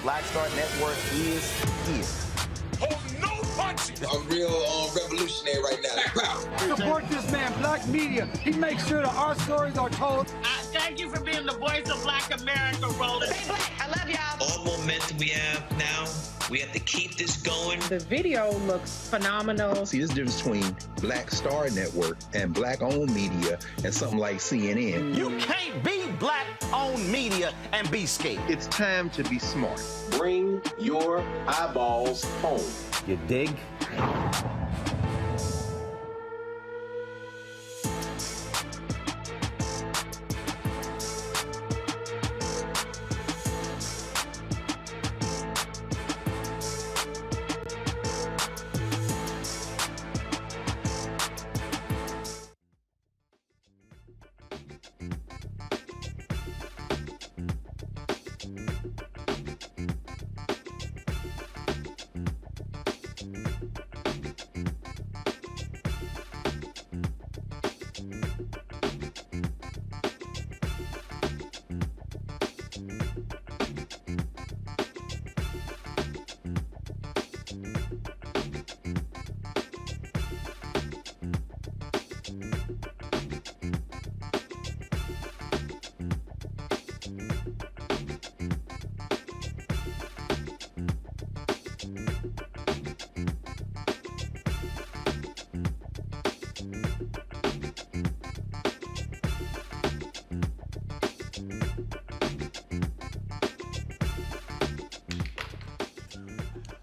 Black Star Network is here. Hold no punches. I'm real revolutionary right now. Support this man, Black Media. He makes sure that our stories are told. Thank you for being the voice of Black America, Roland. Stay black. I love y'all. All momentum momentum we have now, we have to keep this going. The video looks phenomenal. See, there's a difference between Black Star Network and Black-owned media and something like CNN. You can't be Black-owned media and be scared. It's time to be smart. Bring your eyeballs home. You dig?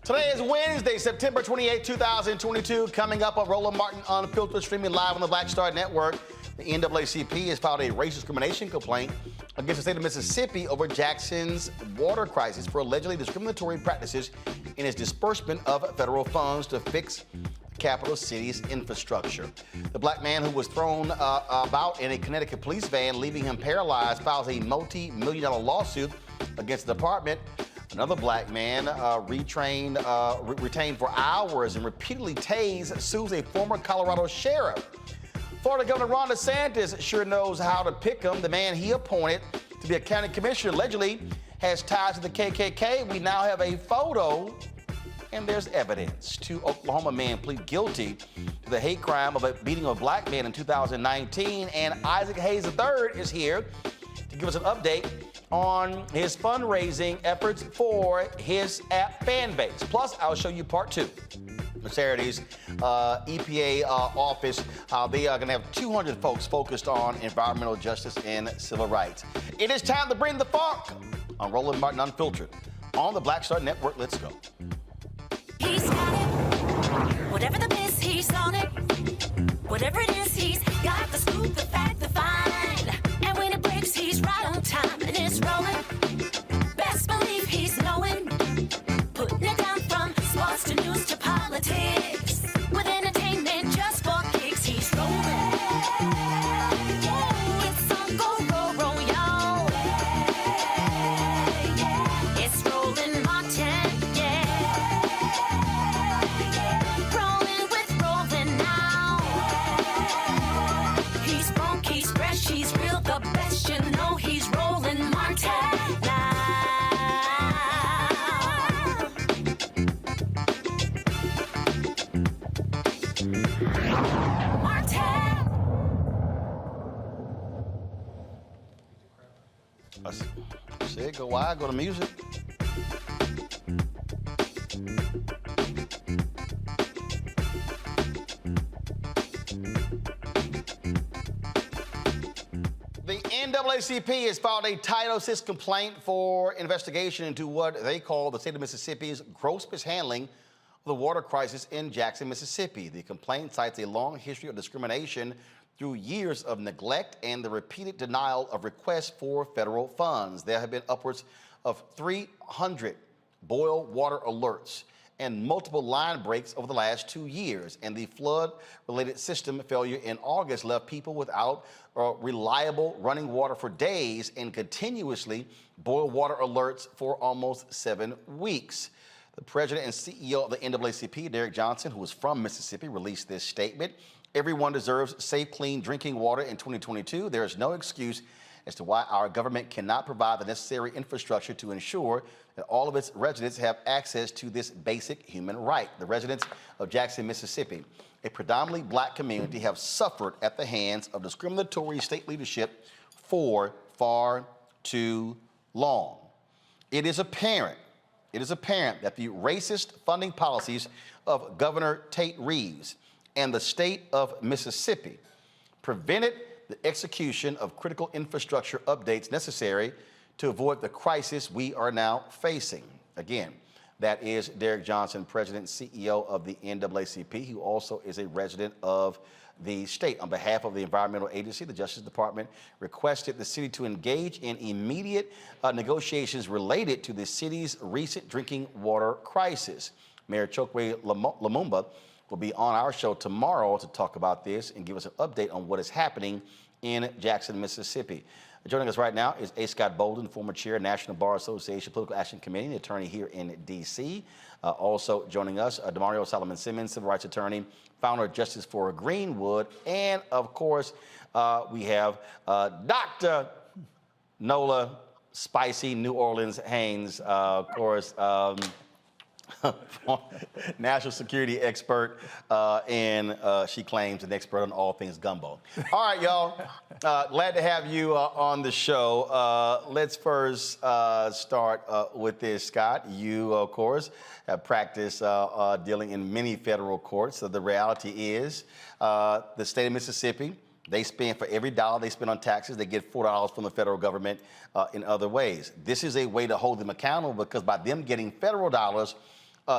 Today is Wednesday, September 28, 2022. Coming up on Roland Martin Unfiltered, streaming live on the Black Star Network. The NAACP has filed a race discrimination complaint against the state of Mississippi over Jackson's water crisis for allegedly discriminatory practices in its disbursement of federal funds to fix the capital city's infrastructure. The black man who was thrown about in a Connecticut police van, leaving him paralyzed, files a multi-million-dollar lawsuit against the department. Another black man retained for hours and repeatedly tased sues a former Colorado sheriff. Florida Governor Ron DeSantis sure knows how to pick him. The man he appointed to be a county commissioner allegedly has ties to the KKK. We now have a photo, and there's evidence. Two Oklahoma men plead guilty to the hate crime of beating a black man in 2019, and Isaac Hayes III is here to give us an update on his fundraising efforts for his app Fanbase. Plus, I'll show you part two of Saturday's EPA office. They are going to have 200 folks focused on environmental justice and civil rights. It is time to bring the funk on Roland Martin Unfiltered on the Black Star Network. Let's go. He's got it. Whatever the biz, he's on it. Whatever it is, he's got the scoop, the fact, the find. And when it breaks, he's right on time and it's rolling. Best believe he's knowing. Putting it down from sports to news to politics. With entertainment just for kicks, he's rolling. It's on go, roll, y'all. It's Roland Martin, yeah. Rolling with Roland now. He's funk, he's fresh, he's real, the best, you know he's Roland Martin now. I said go wide, go to music. The NAACP has filed a Title VI complaint for investigation into what they call the state of Mississippi's gross mishandling of the water crisis in Jackson, Mississippi. The complaint cites a long history of discrimination through years of neglect and the repeated denial of requests for federal funds. There have been upwards of 300 boil water alerts and multiple line breaks over the last 2 years. And the flood-related system failure in August left people without reliable running water for days and continuously boil water alerts for almost 7 weeks. The president and CEO of the NAACP, Derek Johnson, who is from Mississippi, released this statement. Everyone deserves safe, clean drinking water in 2022. There is no excuse as to why our government cannot provide the necessary infrastructure to ensure that all of its residents have access to this basic human right. The residents of Jackson, Mississippi, a predominantly black community, have suffered at the hands of discriminatory state leadership for far too long. It is apparent it is apparent that the racist funding policies of Governor Tate Reeves and the state of Mississippi prevented the execution of critical infrastructure updates necessary to avoid the crisis we are now facing. Again, that is Derek Johnson, President and CEO of the NAACP, who also is a resident of the state. On behalf of the environmental agency, the Justice Department requested the city to engage in immediate negotiations related to the city's recent drinking water crisis. Mayor Chokwe Lumumba will be on our show tomorrow to talk about this and give us an update on what is happening in Jackson, Mississippi. Joining us right now is A. Scott Bolden, former chair, National Bar Association Political Action Committee, attorney here in D.C. Also joining us, Demario Solomon Simmons, civil rights attorney, founder of Justice for Greenwood, and of course, we have Dr. Nola Spicy New Orleans Haynes, of course, national security expert, and she claims an expert on all things gumbo. All right, y'all. Glad to have you on the show. Let's first start with this, Scott. You, of course, have practiced dealing in many federal courts. So the reality is the state of Mississippi, they spend, for every dollar they spend on taxes, they get $4 from the federal government in other ways. This is a way to hold them accountable because by them getting federal dollars,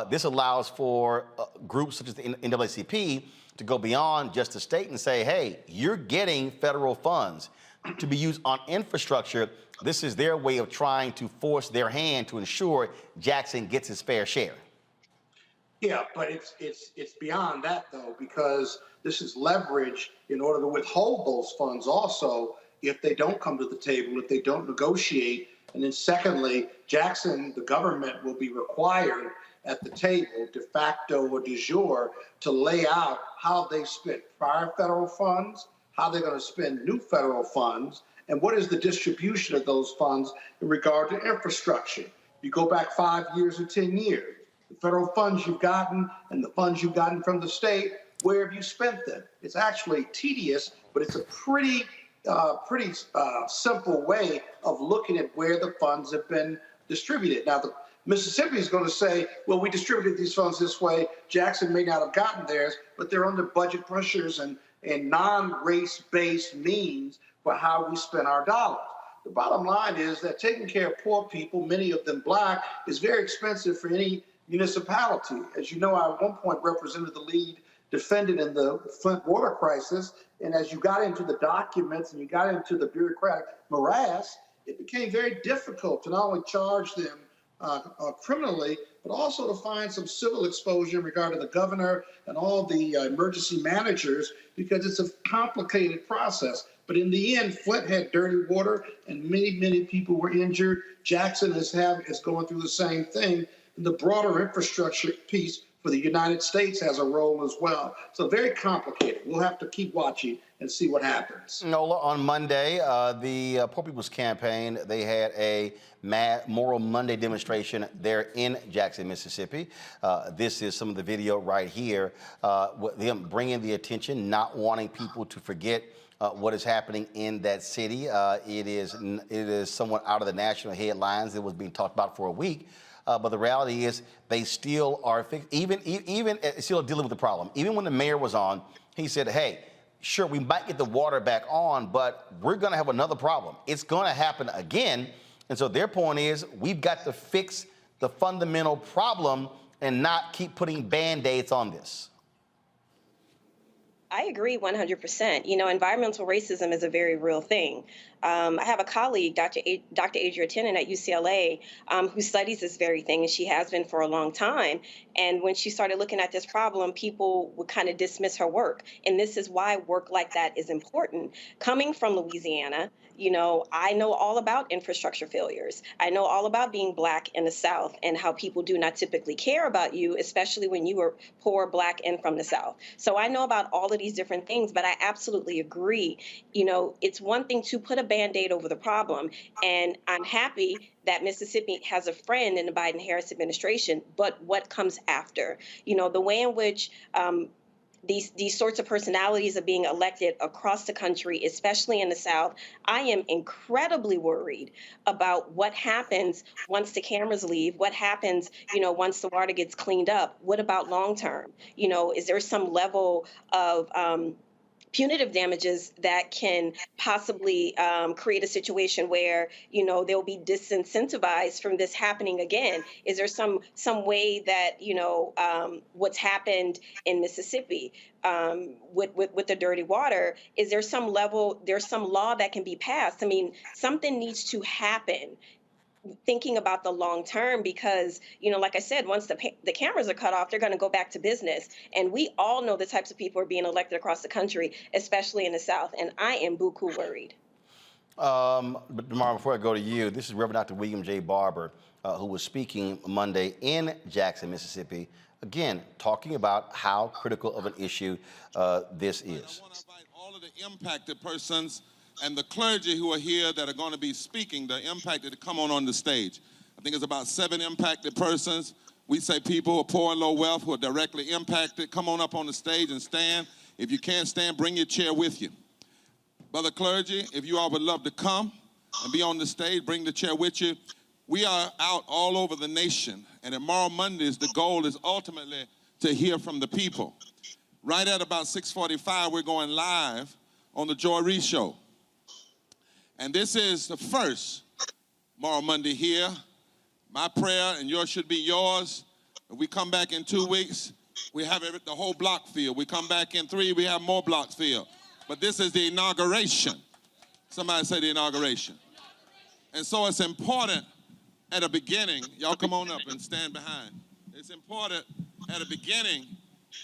this allows for groups such as the NAACP to go beyond just the state and say, hey, you're getting federal funds to be used on infrastructure. This is their way of trying to force their hand to ensure Jackson gets his fair share. Yeah, but it's beyond that, though, because this is leverage in order to withhold those funds also if they don't come to the table, if they don't negotiate. And then secondly, Jackson, the government, will be required at the table, de facto or de jure, to lay out how they spent prior federal funds, how they're going to spend new federal funds, and what is the distribution of those funds in regard to infrastructure. You go back 5 years or 10 years, the federal funds you've gotten and the funds you've gotten from the state, where have you spent them? It's actually tedious, but it's a pretty simple way of looking at where the funds have been distributed. Now, the Mississippi is going to say, well, we distributed these funds this way. Jackson may not have gotten theirs, but they're under budget pressures and non-race-based means for how we spend our dollars. The bottom line is that taking care of poor people, many of them black, is very expensive for any municipality. As you know, I at one point represented the lead defendant in the Flint water crisis, and as you got into the documents and you got into the bureaucratic morass, it became very difficult to not only charge them criminally, but also to find some civil exposure in regard to the governor and all the emergency managers, because it's a complicated process. But in the end, Flint had dirty water and many people were injured. Jackson is going through the same thing. And the broader infrastructure piece for the United States has a role as well. So very complicated. We'll have to keep watching and see what happens. Nola, on Monday, the Poor People's Campaign, they had a Moral Monday demonstration there in Jackson, Mississippi. This is some of the video right here, with them bringing the attention, not wanting people to forget what is happening in that city. It is somewhat out of the national headlines. It was being talked about for a week. But the reality is they still are even still dealing with the problem. Even when the mayor was on, he said, hey, sure, we might get the water back on, but we're going to have another problem. It's going to happen again. And so their point is we've got to fix the fundamental problem and not keep putting Band-Aids on this. I agree 100%. You know, environmental racism is a very real thing. I have a colleague, Dr. Adria Tennant at UCLA, who studies this very thing, and she has been for a long time. And when she started looking at this problem, people would kind of dismiss her work. And this is why work like that is important. Coming from Louisiana, you know, I know all about infrastructure failures. I know all about being Black in the South and how people do not typically care about you, especially when you are poor, Black, and from the South. So I know about all of these different things, but I absolutely agree. You know, it's one thing to put a Band-Aid over the problem, and I'm happy that Mississippi has a friend in the Biden-Harris administration, but what comes after? You know, the way in which these sorts of personalities are being elected across the country, especially in the South. I am incredibly worried about what happens once the cameras leave, what happens, once the water gets cleaned up. What about long term? Is there some level of punitive damages that can possibly create a situation where they'll be disincentivized from this happening again? Is there some way that what's happened in Mississippi with the dirty water? Is there some level? There's some law that can be passed. I mean, something needs to happen. Thinking about the long term, because like I said, once the cameras are cut off, they're going to go back to business, and we all know the types of people are being elected across the country, especially in the South, and I am buku worried. But Damara, before I go to you, this is Reverend Dr. William J. Barber, who was speaking Monday in Jackson, Mississippi, again talking about how critical of an issue this is. I want to invite all of the impacted persons and the clergy who are here that are going to be speaking, the impacted, to come on the stage. I think it's about 7 impacted persons. We say people who are poor and low wealth who are directly impacted. Come on up on the stage and stand. If you can't stand, bring your chair with you. Brother clergy, if you all would love to come and be on the stage, bring the chair with you. We are out all over the nation, and tomorrow Mondays, the goal is ultimately to hear from the people. Right at about 6:45, we're going live on the Joy Reid Show. And this is the first Moral Monday here. My prayer, and yours should be yours. If we come back in 2 weeks, we have the whole block filled. We come back in 3, we have more blocks filled. But this is the inauguration. Somebody say the inauguration. And so it's important at the beginning, y'all come on up and stand behind. It's important at the beginning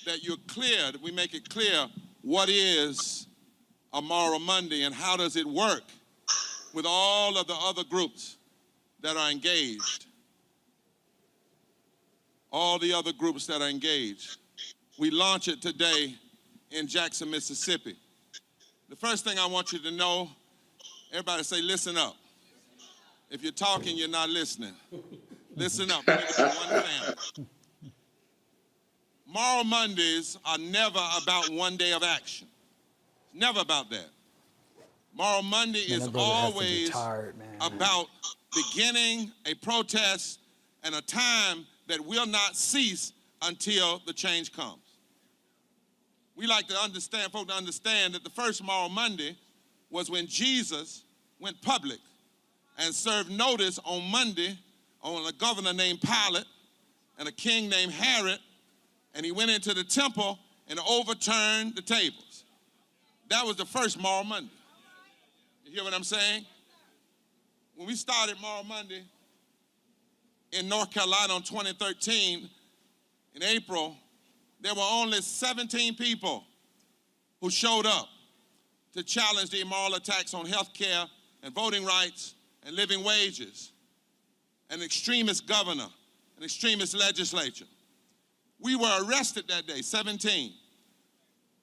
that you're clear, that we make it clear what is a Moral Monday and how does it work with all of the other groups that are engaged. All the other groups that are engaged. We launch it today in Jackson, Mississippi. The first thing I want you to know, everybody say, listen up. If you're talking, you're not listening. Listen up, we're gonna be one family. Moral Mondays are never about one day of action. Never about that. Moral Monday is always about beginning a protest and a time that will not cease until the change comes. We like to understand, folks to understand that the first Moral Monday was when Jesus went public and served notice on Monday on a governor named Pilate and a king named Herod, and he went into the temple and overturned the tables. That was the first Moral Monday. You hear what I'm saying? When we started Moral Monday in North Carolina in 2013, in April, there were only 17 people who showed up to challenge the immoral attacks on health care and voting rights and living wages, an extremist governor, an extremist legislature. We were arrested that day, 17,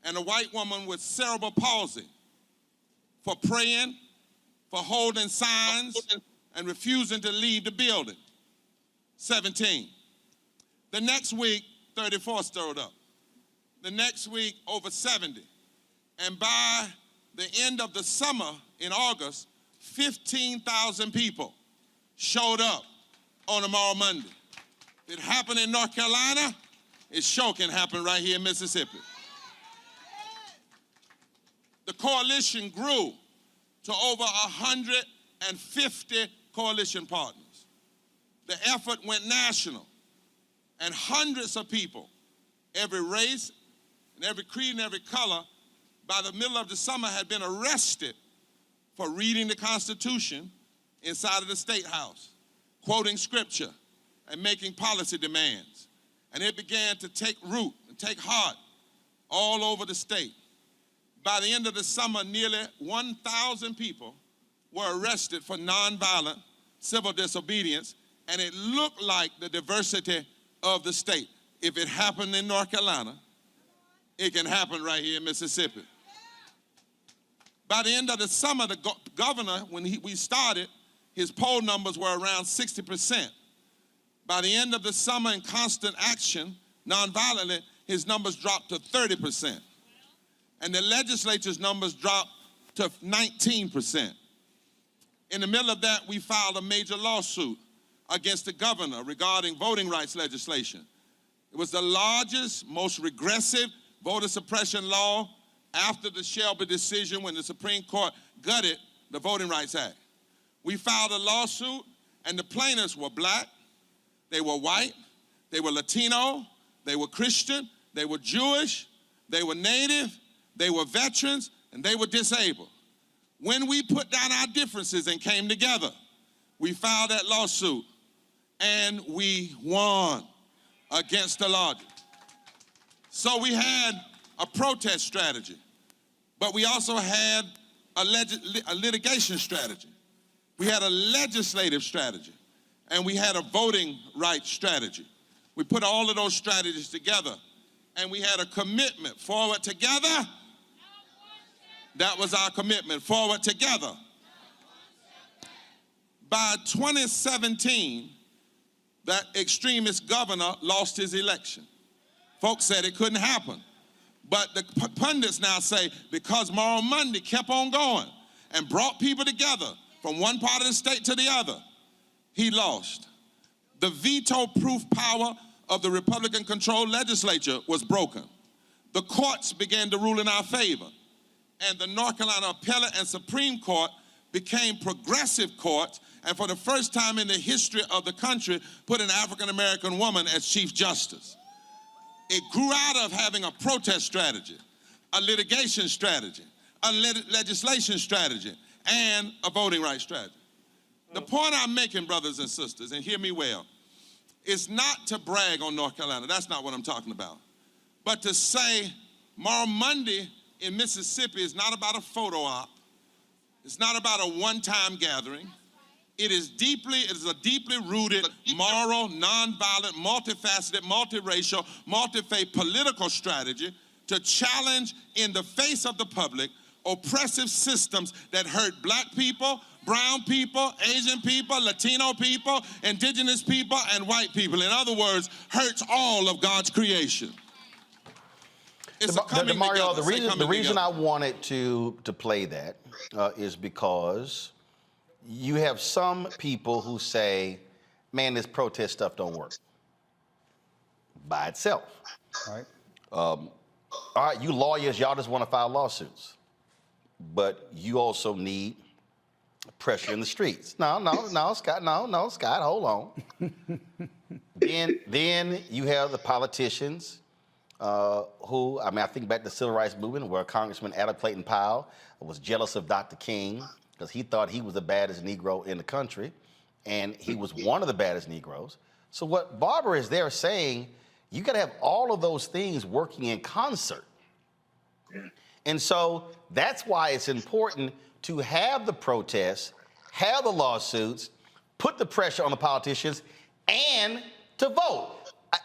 and a white woman with cerebral palsy for praying, for holding signs, and refusing to leave the building. 17. The next week, 34 stirred up. The next week, over 70. And by the end of the summer, in August, 15,000 people showed up on a Moral Monday. If it happened in North Carolina, it sure can happen right here in Mississippi. The coalition grew to over 150 coalition partners. The effort went national, and hundreds of people, every race and every creed and every color, by the middle of the summer had been arrested for reading the Constitution inside of the State House, quoting scripture, and making policy demands. And it began to take root and take heart all over the state. By the end of the summer, nearly 1,000 people were arrested for nonviolent civil disobedience, and it looked like the diversity of the state. If it happened in North Carolina, it can happen right here in Mississippi. By the end of the summer, the governor, when we started, his poll numbers were around 60%. By the end of the summer, in constant action, nonviolently, his numbers dropped to 30%. And the legislature's numbers dropped to 19%. In the middle of that, we filed a major lawsuit against the governor regarding voting rights legislation. It was the largest, most regressive voter suppression law after the Shelby decision when the Supreme Court gutted the Voting Rights Act. We filed a lawsuit, and the plaintiffs were black, they were white, they were Latino, they were Christian, they were Jewish, they were Native, they were veterans, and they were disabled. When we put down our differences and came together, we filed that lawsuit, and we won against the logic. So we had a protest strategy, but we also had a litigation strategy. We had a legislative strategy, and we had a voting rights strategy. We put all of those strategies together, and we had a commitment, forward together. That was our commitment, forward together. By 2017, that extremist governor lost his election. Folks said it couldn't happen. But the pundits now say because Mauro Monday kept on going and brought people together from one part of the state to the other, he lost. The veto-proof power of the Republican-controlled legislature was broken. The courts began to rule in our favor, and the North Carolina Appellate and Supreme Court became progressive courts, and for the first time in the history of the country, put an African-American woman as Chief Justice. It grew out of having a protest strategy, a litigation strategy, a legislation strategy, and a voting rights strategy. The point I'm making, brothers and sisters, and hear me well, is not to brag on North Carolina. That's not what I'm talking about. But to say Mauro Monday in Mississippi is not about a photo op. It's not about a one-time gathering. It is a deeply rooted, moral, nonviolent, multifaceted, multiracial, multi-faith political strategy to challenge in the face of the public oppressive systems that hurt black people, brown people, Asian people, Latino people, indigenous people, and white people. In other words, hurts all of God's creation. It's Mario, the reason I wanted to play that is because you have some people who say, man, this protest stuff don't work by itself. Right. All right, you lawyers, y'all just want to file lawsuits, but you also need pressure in the streets. No, Scott, hold on. then you have the politicians who, I think back to the Civil Rights Movement where Congressman Adam Clayton Powell was jealous of Dr. King because he thought he was the baddest Negro in the country, and he was one of the baddest Negroes. So what Barbara is there saying, you got to have all of those things working in concert. Yeah. And so that's why it's important to have the protests, have the lawsuits, put the pressure on the politicians, and to vote.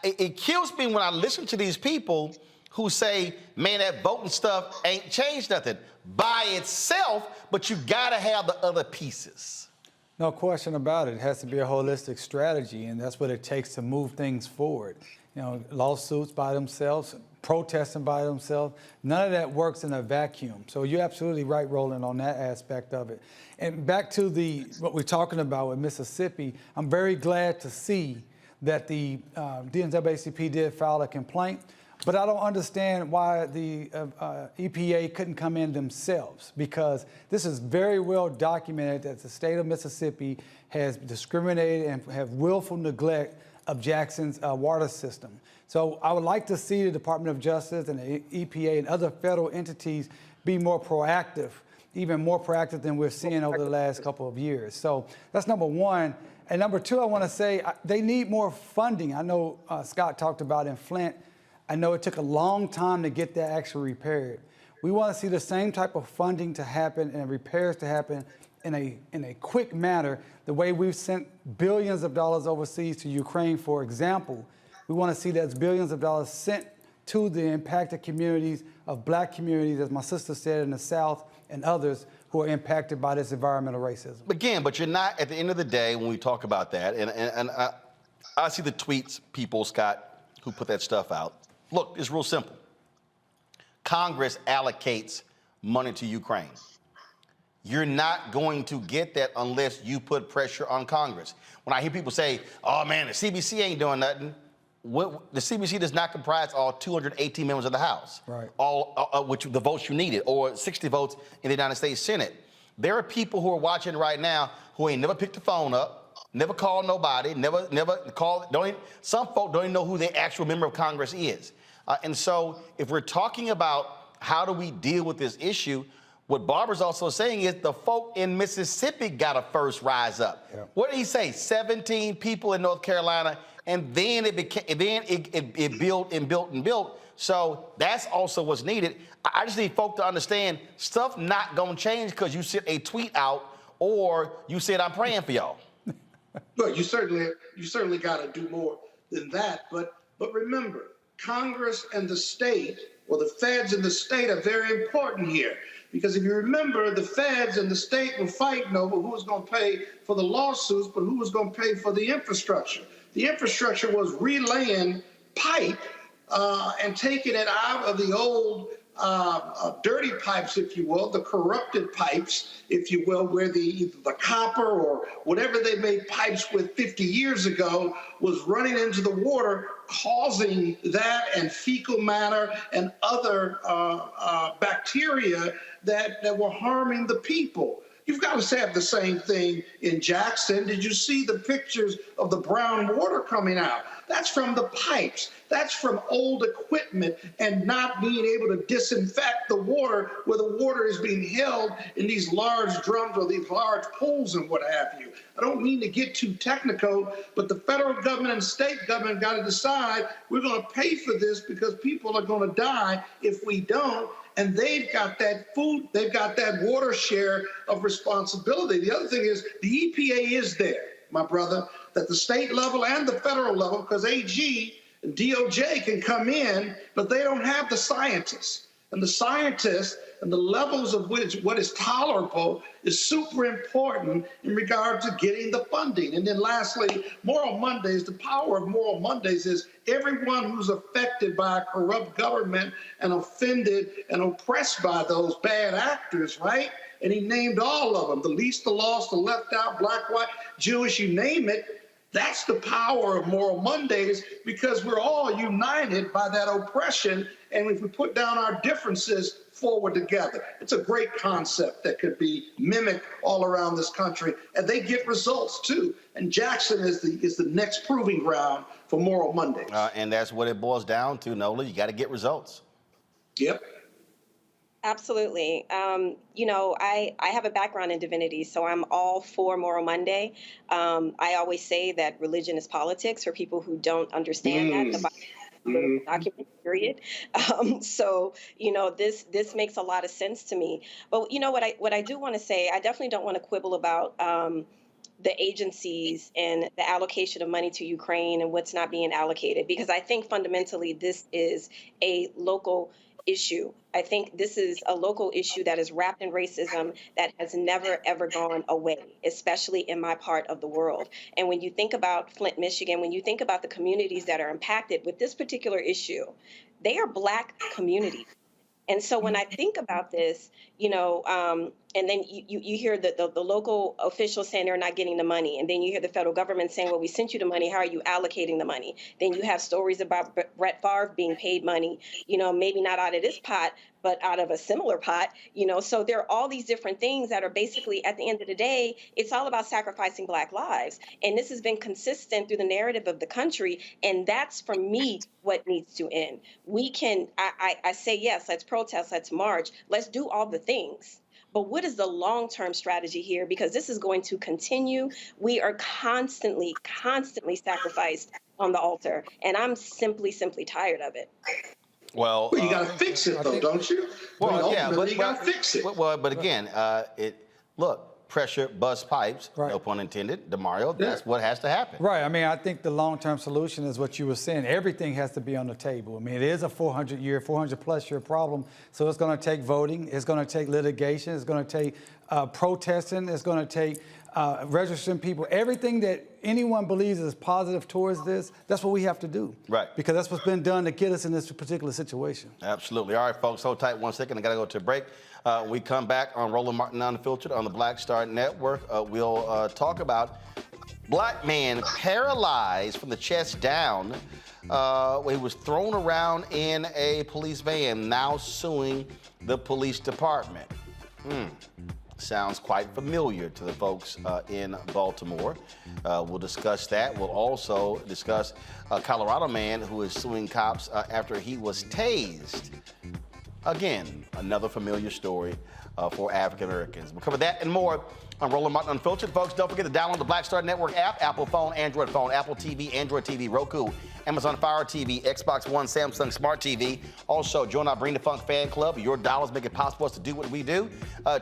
It kills me when I listen to these people who say, man, that voting stuff ain't changed nothing by itself, but you got to have the other pieces. No question about it. It has to be a holistic strategy, and that's what it takes to move things forward. You know, lawsuits by themselves, protesting by themselves, none of that works in a vacuum. So you're absolutely right, Roland, on that aspect of it. And back to what we're talking about with Mississippi, I'm very glad to see that the NAACP did file a complaint, but I don't understand why the EPA couldn't come in themselves, because this is very well documented that the state of Mississippi has discriminated and have willful neglect of Jackson's water system. So I would like to see the Department of Justice and the EPA and other federal entities be more proactive, even more proactive than we're seeing over the last couple of years. So that's number one. And number two, I want to say they need more funding. I know Scott talked about in Flint. I know it took a long time to get that actually repaired. We want to see the same type of funding to happen and repairs to happen in a quick manner, the way we've sent billions of dollars overseas to Ukraine, for example. We want to see those billions of dollars sent to the impacted communities of black communities, as my sister said, in the South and others who are impacted by this environmental racism. Again, but you're not, at the end of the day, when we talk about that, and I see the tweets, people, Scott, who put that stuff out, Look, it's real simple. Congress allocates money to Ukraine. You're not going to get that unless you put pressure on Congress. When I hear people say, oh man, the CBC ain't doing nothing, the CBC does not comprise all 218 members of the House, right? All which the votes you needed, or 60 votes in the United States Senate. There are people who are watching right now who ain't never picked the phone up, never called nobody, never called. Some folk don't even know who the actual member of Congress is. And so, if we're talking about how do we deal with this issue, what Barbara's also saying is the folk in Mississippi got to first rise up. Yeah. What did he say? 17 people in North Carolina, and then it built and built and built. So that's also what's needed. I just need folk to understand stuff not gonna change because you sent a tweet out or you said I'm praying for y'all. Well, you certainly got to do more than that. But remember, Congress and the state, or the feds and the state, are very important here. Because if you remember, the feds and the state were fighting over who was going to pay for the lawsuits, but who was going to pay for the infrastructure. The infrastructure was relaying pipe and taking it out of the old dirty pipes, if you will, the corrupted pipes, if you will, where either the copper or whatever they made pipes with 50 years ago was running into the water, causing that and fecal matter and other bacteria that were harming the people. You've got to have the same thing in Jackson. Did you see the pictures of the brown water coming out? That's from the pipes. That's from old equipment and not being able to disinfect the water where the water is being held in these large drums or these large pools and what have you. I don't mean to get too technical, but the federal government and state government got to decide we're going to pay for this because people are going to die if we don't. And they've got that food, they've got that water share of responsibility. The other thing is the EPA is there, my brother, that the state level and the federal level, because AG and DOJ can come in, but they don't have the scientists. And the scientists and the levels of what is tolerable is super important in regard to getting the funding. And then lastly, Moral Mondays, the power of Moral Mondays is everyone who's affected by a corrupt government and offended and oppressed by those bad actors, right? And he named all of them, the least, the lost, the left out, black, white, Jewish, you name it. That's the power of Moral Mondays, because we're all united by that oppression. And if we put down our differences forward together, it's a great concept that could be mimicked all around this country. And they get results too. And Jackson is the next proving ground for Moral Mondays. And that's what it boils down to, Nola. You got to get results. Yep. Absolutely. You know, I have a background in divinity, so I'm all for Moral Monday. I always say that religion is politics for people who don't understand that. The Bible document, period. So, you know, this makes a lot of sense to me. But, you know, what I do want to say, I definitely don't want to quibble about the agencies and the allocation of money to Ukraine and what's not being allocated, because I think fundamentally this is a local issue. I think this is a local issue that is wrapped in racism that has never, ever gone away, especially in my part of the world. And when you think about Flint, Michigan, when you think about the communities that are impacted with this particular issue, they are Black communities. And so when I think about this, you know, and then you hear the local officials saying they're not getting the money. And then you hear the federal government saying, well, we sent you the money. How are you allocating the money? Then you have stories about Brett Favre being paid money, you know, maybe not out of this pot, but out of a similar pot, you know. So there are all these different things that are basically, at the end of the day, it's all about sacrificing Black lives. And this has been consistent through the narrative of the country. And that's, for me, what needs to end. We can, I say, yes, let's protest, let's march, let's do all the things. But what is the long-term strategy here? Because this is going to continue. We are constantly sacrificed on the altar. And I'm simply tired of it. Well, you got to fix it, though, don't you? Well, yeah, but you got to fix it. But again, pressure bust pipes, right. No pun intended, DeMario, that's what has to happen. Right. I mean, I think the long-term solution is what you were saying. Everything has to be on the table. I mean, it is a 400+ year problem. So it's going to take voting. It's going to take litigation. It's going to take protesting. It's going to take registering people, everything that anyone believes is positive towards this, that's what we have to do. Right. Because that's what's been done to get us in this particular situation. Absolutely. All right, folks, hold tight 1 second. I got to go to a break. We come back on Roland Martin Unfiltered on the Black Star Network. We'll talk about black man paralyzed from the chest down. He was thrown around in a police van, now suing the police department. Sounds quite familiar to the folks in Baltimore. We'll discuss that. We'll also discuss a Colorado man who is suing cops after he was tased. Again, another familiar story for African Americans. We'll cover that and more on Roland Martin Unfiltered. Folks, don't forget to download the Black Star Network app, Apple phone, Android phone, Apple TV, Android TV, Roku, Amazon Fire TV, Xbox One, Samsung Smart TV. Also, join our Bring the Funk fan club. Your dollars make it possible for us to do what we do.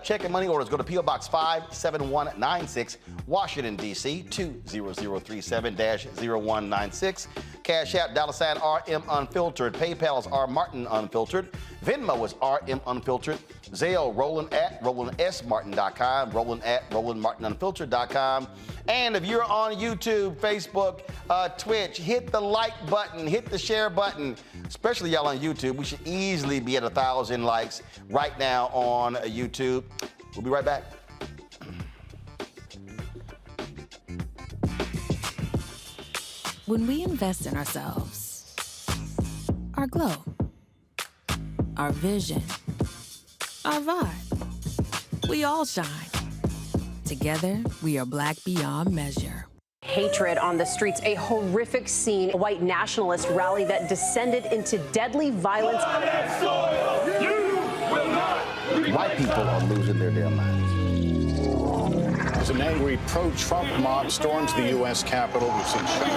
Check and money orders. Go to P.O. Box 57196, Washington, D.C., 20037-0196. Cash App, $RM Unfiltered. PayPal's R Martin Unfiltered. Venmo is RM Unfiltered. Zelle, Roland at RolandSMartin.com, Roland at RolandMartinUnfiltered.com. And if you're on YouTube, Facebook, Twitch, hit the like button, hit the share button, especially y'all on YouTube. We should easily be at 1,000 likes right now on YouTube. We'll be right back. When we invest in ourselves, our glow, our vision, our vibe, we all shine. Together, we are black beyond measure. Hatred on the streets, a horrific scene, a white nationalist rally that descended into deadly violence. White people are losing their damn minds. As an angry pro-Trump mob storms the U.S. Capitol, we've seen shooting.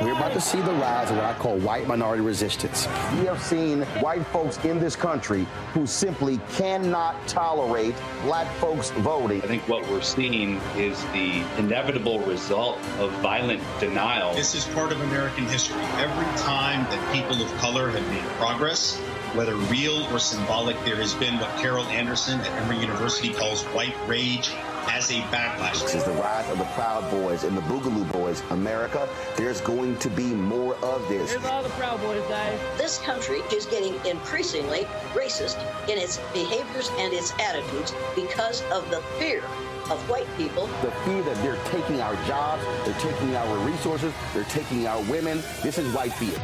We're about to see the rise of what I call white minority resistance. We have seen white folks in this country who simply cannot tolerate black folks voting. I think what we're seeing is the inevitable result of violent denial. This is part of American history. Every time that people of color have made progress, whether real or symbolic, there has been what Carol Anderson at Emory University calls white rage as a backlash. This is the rise of the Proud Boys and the Boogaloo Boys. America, there's going to be more of this. Here's all the Proud Boys, guys. This country is getting increasingly racist in its behaviors and its attitudes because of the fear of white people. The fear that they're taking our jobs, they're taking our resources, they're taking our women. This is white fear.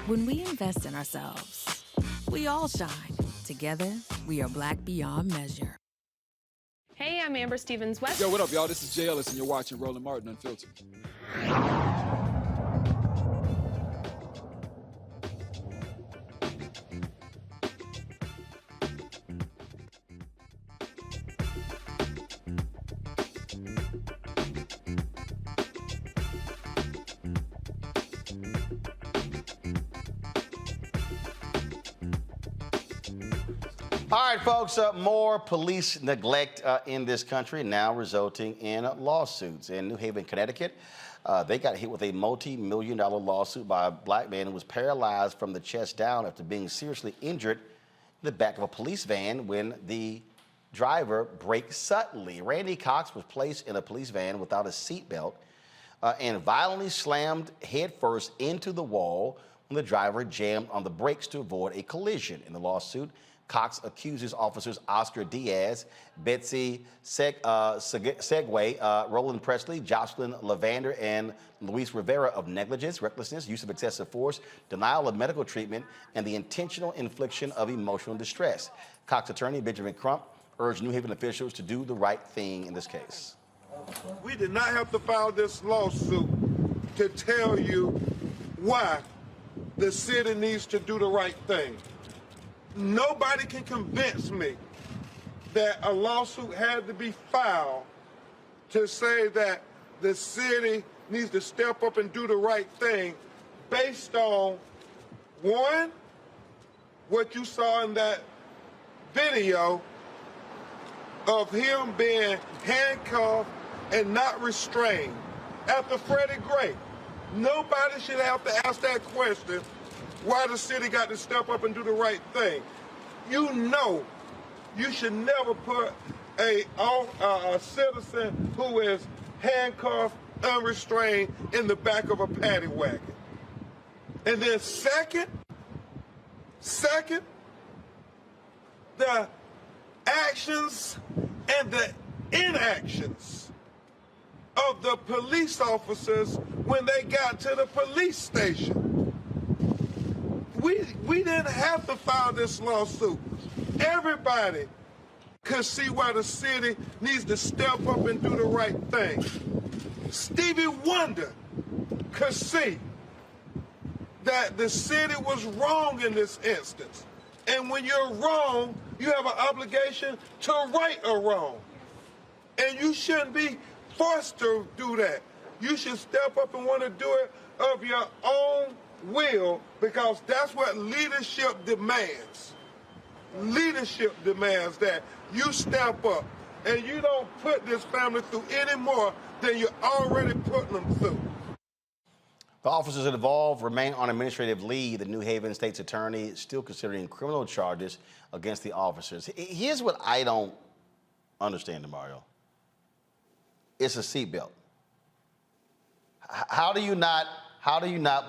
When we invest in ourselves, we all shine. Together, we are black beyond measure. Hey, I'm Amber Stevens-West. Yo, what up, y'all? This is Jay Ellis, and you're watching Roland Martin Unfiltered. All right, folks, more police neglect in this country now resulting in lawsuits. In New Haven, Connecticut, they got hit with a multi-million-dollar lawsuit by a black man who was paralyzed from the chest down after being seriously injured in the back of a police van when the driver braked suddenly. Randy Cox was placed in a police van without a seatbelt and violently slammed headfirst into the wall when the driver jammed on the brakes to avoid a collision. In the lawsuit, Cox accuses officers Oscar Diaz, Betsy Segway, Roland Presley, Jocelyn Lavander, and Luis Rivera of negligence, recklessness, use of excessive force, denial of medical treatment, and the intentional infliction of emotional distress. Cox attorney Benjamin Crump urged New Haven officials to do the right thing in this case. We did not have to file this lawsuit to tell you why the city needs to do the right thing. Nobody can convince me that a lawsuit had to be filed to say that the city needs to step up and do the right thing based on, one, what you saw in that video of him being handcuffed and not restrained after Freddie Gray. Nobody should have to ask that question, why the city got to step up and do the right thing. You know you should never put a citizen who is handcuffed, unrestrained, in the back of a paddy wagon. And then second, the actions and the inactions of the police officers when they got to the police station. We didn't have to file this lawsuit. Everybody could see why the city needs to step up and do the right thing. Stevie Wonder could see that the city was wrong in this instance. And when you're wrong, you have an obligation to right a wrong. And you shouldn't be forced to do that. You should step up and want to do it of your own will, because that's what leadership demands. Leadership demands that you step up and you don't put this family through any more than you're already putting them through. The officers involved remain on administrative leave. The New Haven State's attorney is still considering criminal charges against the officers. Here's what I don't understand, Mario. It's a seatbelt. How do you not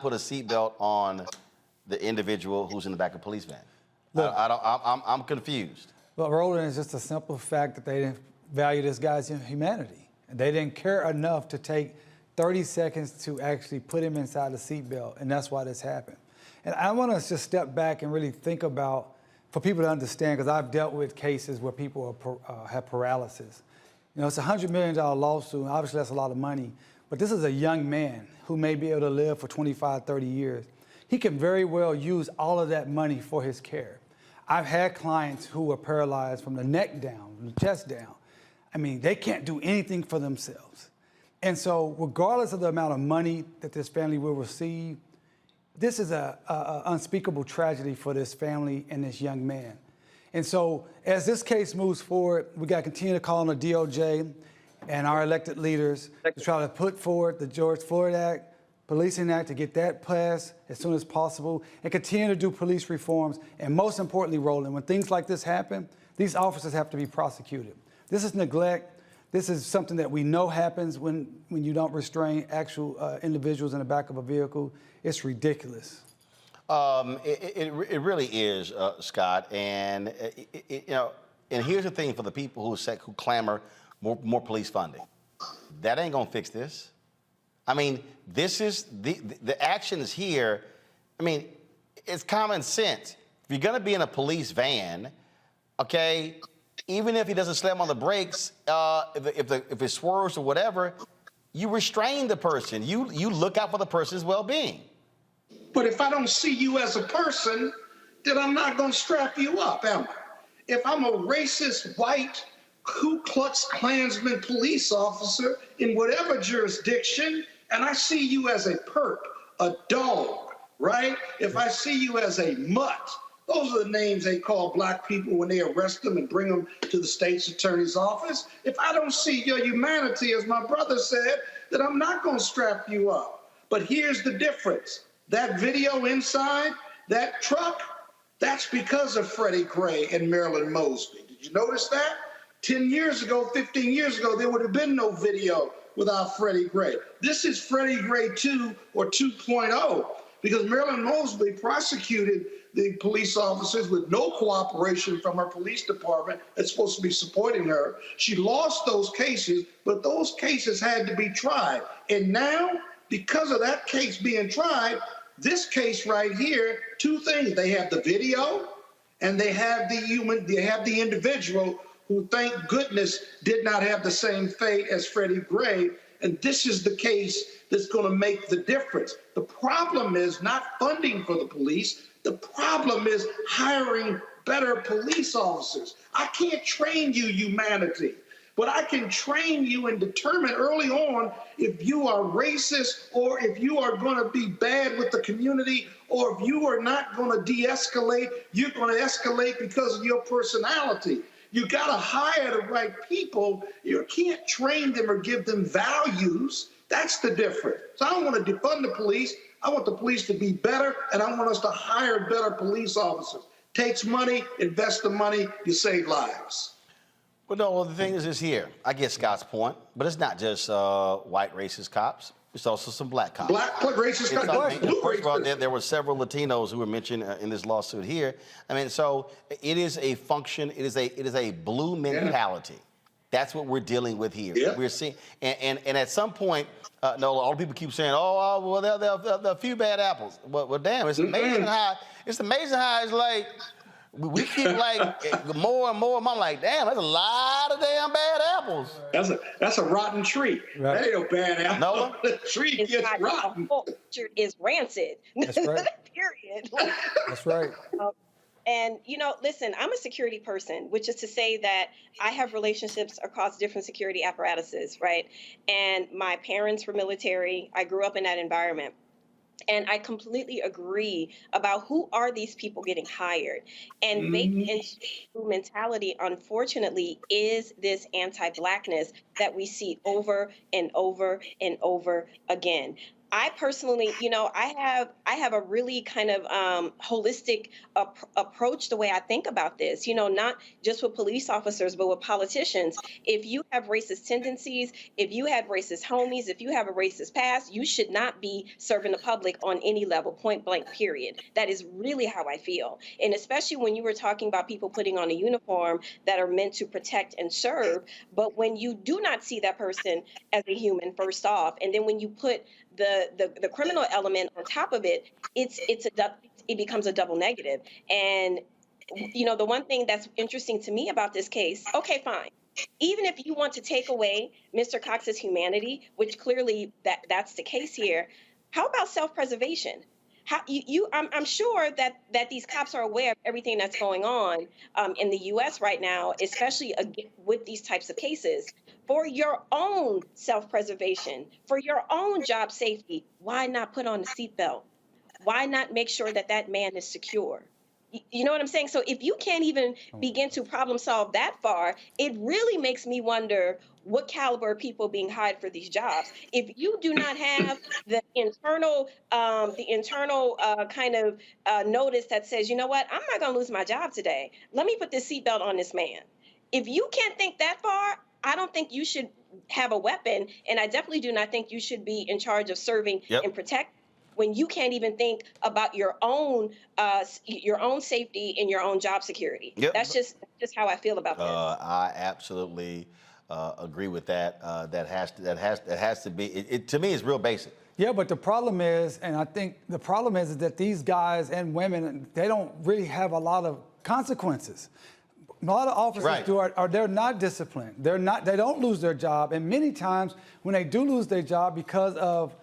put a seatbelt on the individual who's in the back of a police van? Look, I'm confused. Well, Roland, it's just a simple fact that they didn't value this guy's humanity. They didn't care enough to take 30 seconds to actually put him inside the seatbelt, and that's why this happened. And I want to just step back and really think about, for people to understand, because I've dealt with cases where people have paralysis. You know, it's a $100 million lawsuit, and obviously that's a lot of money, but this is a young man who may be able to live for 25, 30 years. He can very well use all of that money for his care. I've had clients who are paralyzed from the neck down, from the chest down. I mean, they can't do anything for themselves. And so regardless of the amount of money that this family will receive, this is an unspeakable tragedy for this family and this young man. And so as this case moves forward, we got to continue to call on the DOJ and our elected leaders to try to put forward the George Floyd Act, Policing Act, to get that passed as soon as possible, and continue to do police reforms. And most importantly, Roland, when things like this happen, these officers have to be prosecuted. This is neglect. This is something that we know happens when you don't restrain actual individuals in the back of a vehicle. It's ridiculous. It really is, Scott. And you know, and here's the thing for the people who clamor more police funding. That ain't gonna fix this. I mean, this is the actions here. I mean, it's common sense. If you're gonna be in a police van, okay, even if he doesn't slam on the brakes, if it swerves or whatever, you restrain the person. You look out for the person's well-being. But if I don't see you as a person, then I'm not going to strap you up, am I? If I'm a racist, white, Ku Klux Klansman police officer in whatever jurisdiction, and I see you as a perp, a dog, right? If I see you as a mutt, those are the names they call black people when they arrest them and bring them to the state's attorney's office. If I don't see your humanity, as my brother said, then I'm not going to strap you up. But here's the difference. That video inside that truck, that's because of Freddie Gray and Marilyn Mosby. Did you notice that? 10 years ago, 15 years ago, there would have been no video without Freddie Gray. This is Freddie Gray 2 or 2.0, because Marilyn Mosby prosecuted the police officers with no cooperation from her police department that's supposed to be supporting her. She lost those cases, but those cases had to be tried. And now, because of that case being tried, this case right here, two things. They have the video and they have the individual who, thank goodness, did not have the same fate as Freddie Gray. And this is the case that's going to make the difference. The problem is not funding for the police. The problem is hiring better police officers. I can't train you humanity, but I can train you and determine early on if you are racist or if you are going to be bad with the community, or if you are not going to de-escalate, you're going to escalate because of your personality. You got to hire the right people. You can't train them or give them values. That's the difference. So I don't want to defund the police. I want the police to be better, and I want us to hire better police officers. Takes money, invest the money, you save lives. Well, no, the thing is here. I get Scott's point, but it's not just white racist cops. It's also some black cops. Black racist cops. First of all, there were several Latinos who were mentioned in this lawsuit here. I mean, so it is a function. It is a blue mentality. That's what we're dealing with here. Yeah. We're seeing, and at some point, no, all the people keep saying, "Oh, well, there are a few bad apples." Well, damn, it's amazing how it's like we keep like more and more. And I'm like, damn, that's a lot of damn bad apples. That's a rotten tree. Right. That ain't no bad apple. No, the tree gets rotten. The whole picture is rancid. That's right. Period. That's right. And, you know, listen, I'm a security person, which is to say that I have relationships across different security apparatuses, right? And my parents were military. I grew up in that environment. And I completely agree about who are these people getting hired. And baked into mentality, unfortunately, is this anti-Blackness that we see over and over and over again. I personally, you know, I have a really kind of holistic approach the way I think about this, you know, not just with police officers, but with politicians. If you have racist tendencies, if you had racist homies, if you have a racist past, you should not be serving the public on any level, point blank, period. That is really how I feel. And especially when you were talking about people putting on a uniform that are meant to protect and serve. But when you do not see that person as a human, first off, and then when you put the criminal element on top of it, it becomes a double negative. And, you know, the one thing that's interesting to me about this case, okay, fine. Even if you want to take away Mr. Cox's humanity, which clearly that's the case here, how about self-preservation? I'm sure that these cops are aware of everything that's going on in the U.S. right now, especially with these types of cases. For your own self-preservation, for your own job safety, why not put on a seatbelt? Why not make sure that that man is secure? You know what I'm saying? So if you can't even begin to problem solve that far, it really makes me wonder what caliber of people being hired for these jobs. If you do not have the internal kind of notice that says, you know what, I'm not going to lose my job today. Let me put this seatbelt on this man. If you can't think that far, I don't think you should have a weapon, and I definitely do not think you should be in charge of serving and protect when you can't even think about your own safety and your own job security. Yep. That's just how I feel about that. I absolutely agree with that. That has to be. It to me is real basic. Yeah, but the problem is, and I think the problem is that these guys and women, they don't really have a lot of consequences. A lot of officers they're not disciplined. They don't lose their job. And many times when they do lose their job because of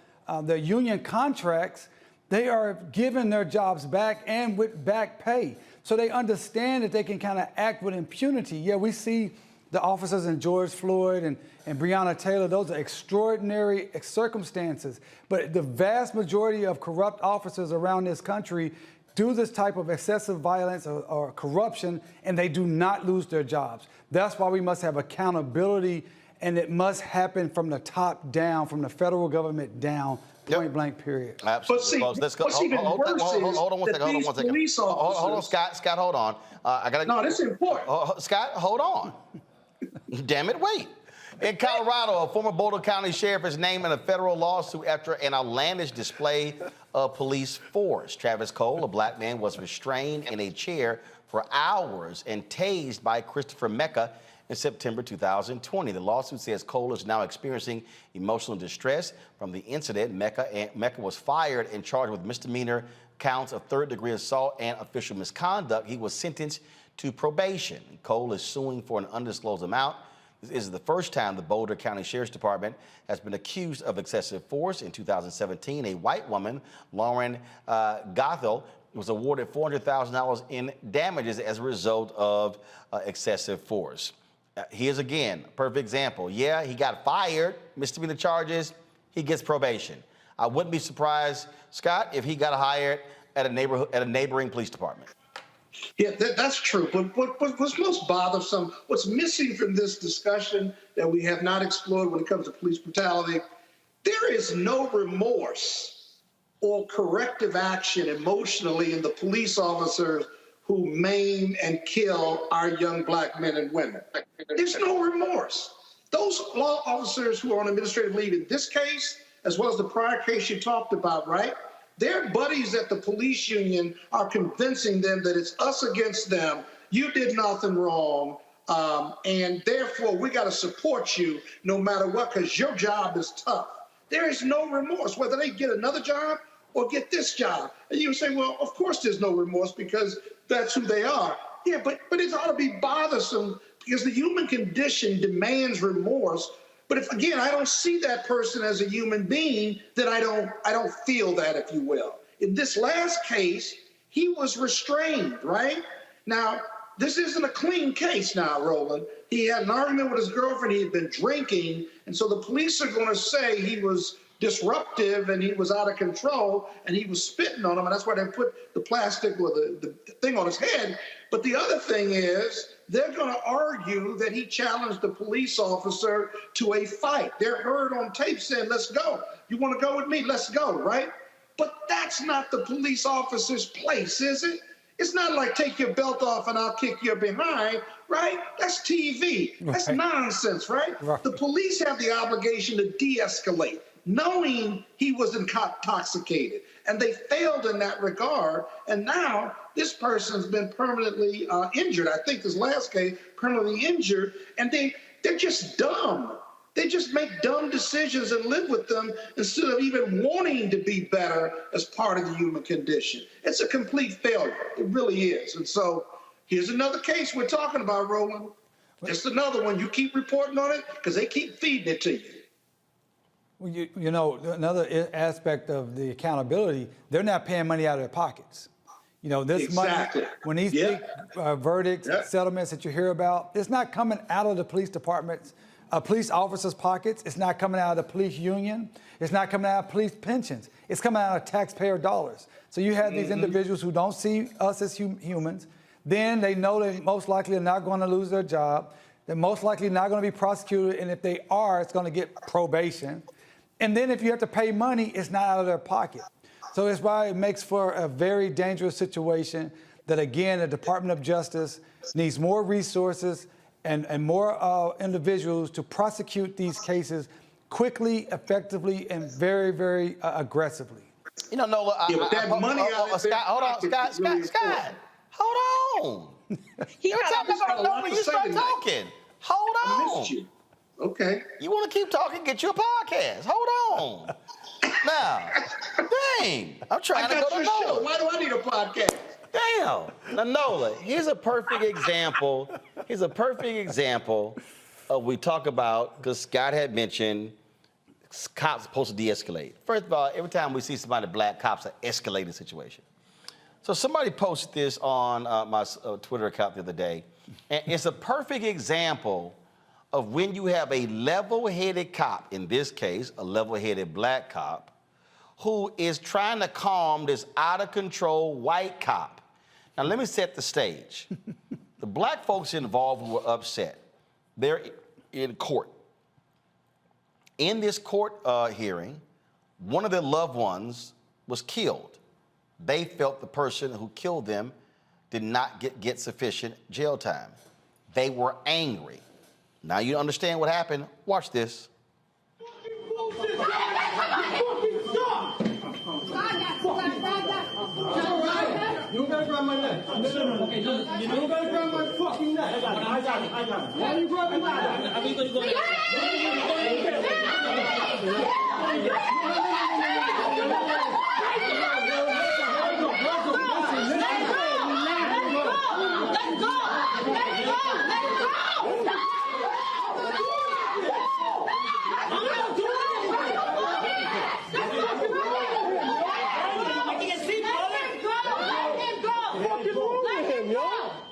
their union contracts, they are given their jobs back and with back pay. So they understand that they can kind of act with impunity. Yeah, we see the officers in George Floyd and Breonna Taylor. Those are extraordinary circumstances. But the vast majority of corrupt officers around this country do this type of excessive violence or corruption, and they do not lose their jobs. That's why we must have accountability, and it must happen from the top down, from the federal government down, point blank, period. Absolutely. But see, let's go. what's even worse is hold on one second. Hold on, Scott. Scott, hold on. No, this is important. Scott, hold on. Damn it, wait. In Colorado, a former Boulder County sheriff is named in a federal lawsuit after an outlandish display of police force. Travis Cole, a black man, was restrained in a chair for hours and tased by Christopher Mecca in September 2020. The lawsuit says Cole is now experiencing emotional distress from the incident. Mecca was fired and charged with misdemeanor counts of third-degree assault and official misconduct. He was sentenced to probation. Cole is suing for an undisclosed amount. This is the first time the Boulder County Sheriff's Department has been accused of excessive force. In 2017, a white woman, Lauren Gothel, was awarded $400,000 in damages as a result of excessive force. Here's again, a perfect example. Yeah, he got fired, misdemeanor charges, he gets probation. I wouldn't be surprised, Scott, if he got hired at a neighboring police department. Yeah, that's true. But what's most bothersome, what's missing from this discussion that we have not explored when it comes to police brutality, There is no remorse or corrective action emotionally in the police officers who maim and kill our young black men and women. There's no remorse. Those law officers who are on administrative leave in this case, as well as the prior case you talked about, right? Their buddies at the police union are convincing them that it's us against them. You did nothing wrong. And therefore, we got to support you no matter what, because your job is tough. There is no remorse, whether they get another job or get this job. And you say, well, of course there's no remorse because that's who they are. Yeah, but it ought to be bothersome because the human condition demands remorse. But if, again, I don't see that person as a human being, then I don't feel that, if you will. In this last case, he was restrained, right? Now, this isn't a clean case now, Roland. He had an argument with his girlfriend. He had been drinking. And so the police are going to say he was disruptive and he was out of control and he was spitting on him. And that's why they put the plastic or the thing on his head. But the other thing is they're going to argue that he challenged the police officer to a fight. They're heard on tape saying, let's go. You want to go with me? Let's go, right? But that's not the police officer's place, is it? It's not like take your belt off and I'll kick you behind, right? That's TV. That's nonsense, right? The police have the obligation to de-escalate, knowing he was intoxicated. And they failed in that regard. And now this person's been permanently injured. I think this last case, permanently injured. And they're just dumb. They just make dumb decisions and live with them instead of even wanting to be better as part of the human condition. It's a complete failure. It really is. And so here's another case we're talking about, Roland. Just another one. You keep reporting on it because they keep feeding it to you. Well, you know, another aspect of the accountability, they're not paying money out of their pockets. You know, this money, when these big verdicts, settlements that you hear about, it's not coming out of the police department's police officers' pockets. It's not coming out of the police union. It's not coming out of police pensions. It's coming out of taxpayer dollars. So you have these individuals who don't see us as humans. Then they know they most likely are not going to lose their job. They're most likely not going to be prosecuted. And if they are, it's going to get probation. And then if you have to pay money, it's not out of their pocket. So that's why it makes for a very dangerous situation that, again, the Department of Justice needs more resources and more individuals to prosecute these cases quickly, effectively, and very, very aggressively. You know, Nola, Scott, hold on, Scott, hold on. Every time I go to Nola, you start talking. Hold on. I missed you. Okay. You want to keep talking? Get you a podcast. Hold on. Now, dang, I'm trying to go to Nola. Why do I need a podcast? Damn. Now, Nola, here's a perfect example. Of we talk about, because Scott had mentioned cops supposed to de-escalate. First of all, every time we see somebody black, cops are escalating the situation. So somebody posted this on my Twitter account the other day, and it's a perfect example of when you have a level-headed cop, in this case, a level-headed black cop, who is trying to calm this out-of-control white cop. Now, let me set the stage. The black folks involved who were upset, they're in court. In this court hearing, one of their loved ones was killed. They felt the person who killed them did not get sufficient jail time. They were angry. Now you understand what happened. Watch this. You gotta grab my neck. Okay, you gotta grab my fucking neck. I got it. Why are you grabbing my neck? I'm gonna go.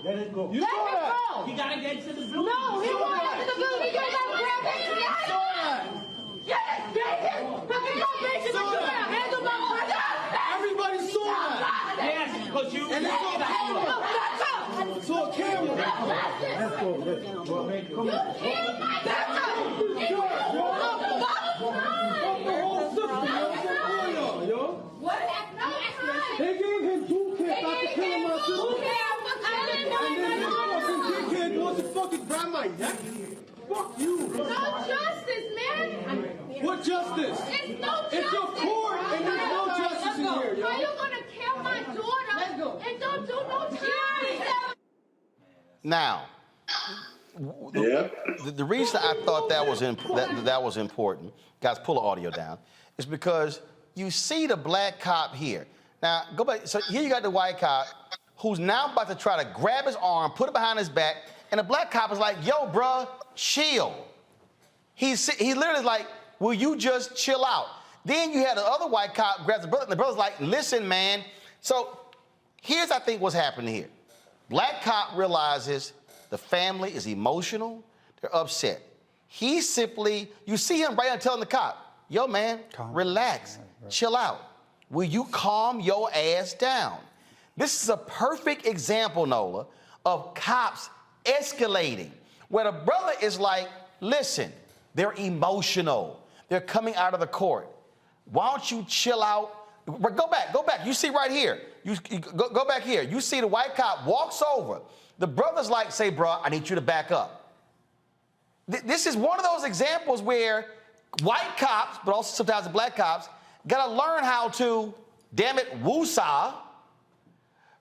Let it go. You saw that. He gotta get to the building. No, he won't get to the building. You gotta grab him. Yes, David. Everybody saw that. Yes, because you. And it's on camera. Let's go. Let's go. Come on. fucking grab my neck? Fuck you. No justice, man. What justice? It's no justice. It's your court, and there's no justice in here, yo. How you gonna kill my daughter and don't do no time? Now, the reason I thought that was important, guys, pull the audio down, is because you see the black cop here. Now, go back. So here you got the white cop who's now about to try to grab his arm, put it behind his back, and the black cop is like, yo, bruh, chill. He literally is like, will you just chill out? Then you had the other white cop grabs the brother, and the brother's like, listen, man. So here's, I think, what's happening here. Black cop realizes the family is emotional, they're upset. He simply, you see him right now telling the cop, yo, man, relax, chill out. Will you calm your ass down? This is a perfect example, Nola, of cops escalating, where the brother is like, listen, they're emotional. They're coming out of the court. Why don't you chill out? Go back. You see right here. You go back here. You see the white cop walks over. The brother's like, say, bro, I need you to back up. This is one of those examples where white cops, but also sometimes the black cops, gotta learn how to, damn it, woosah,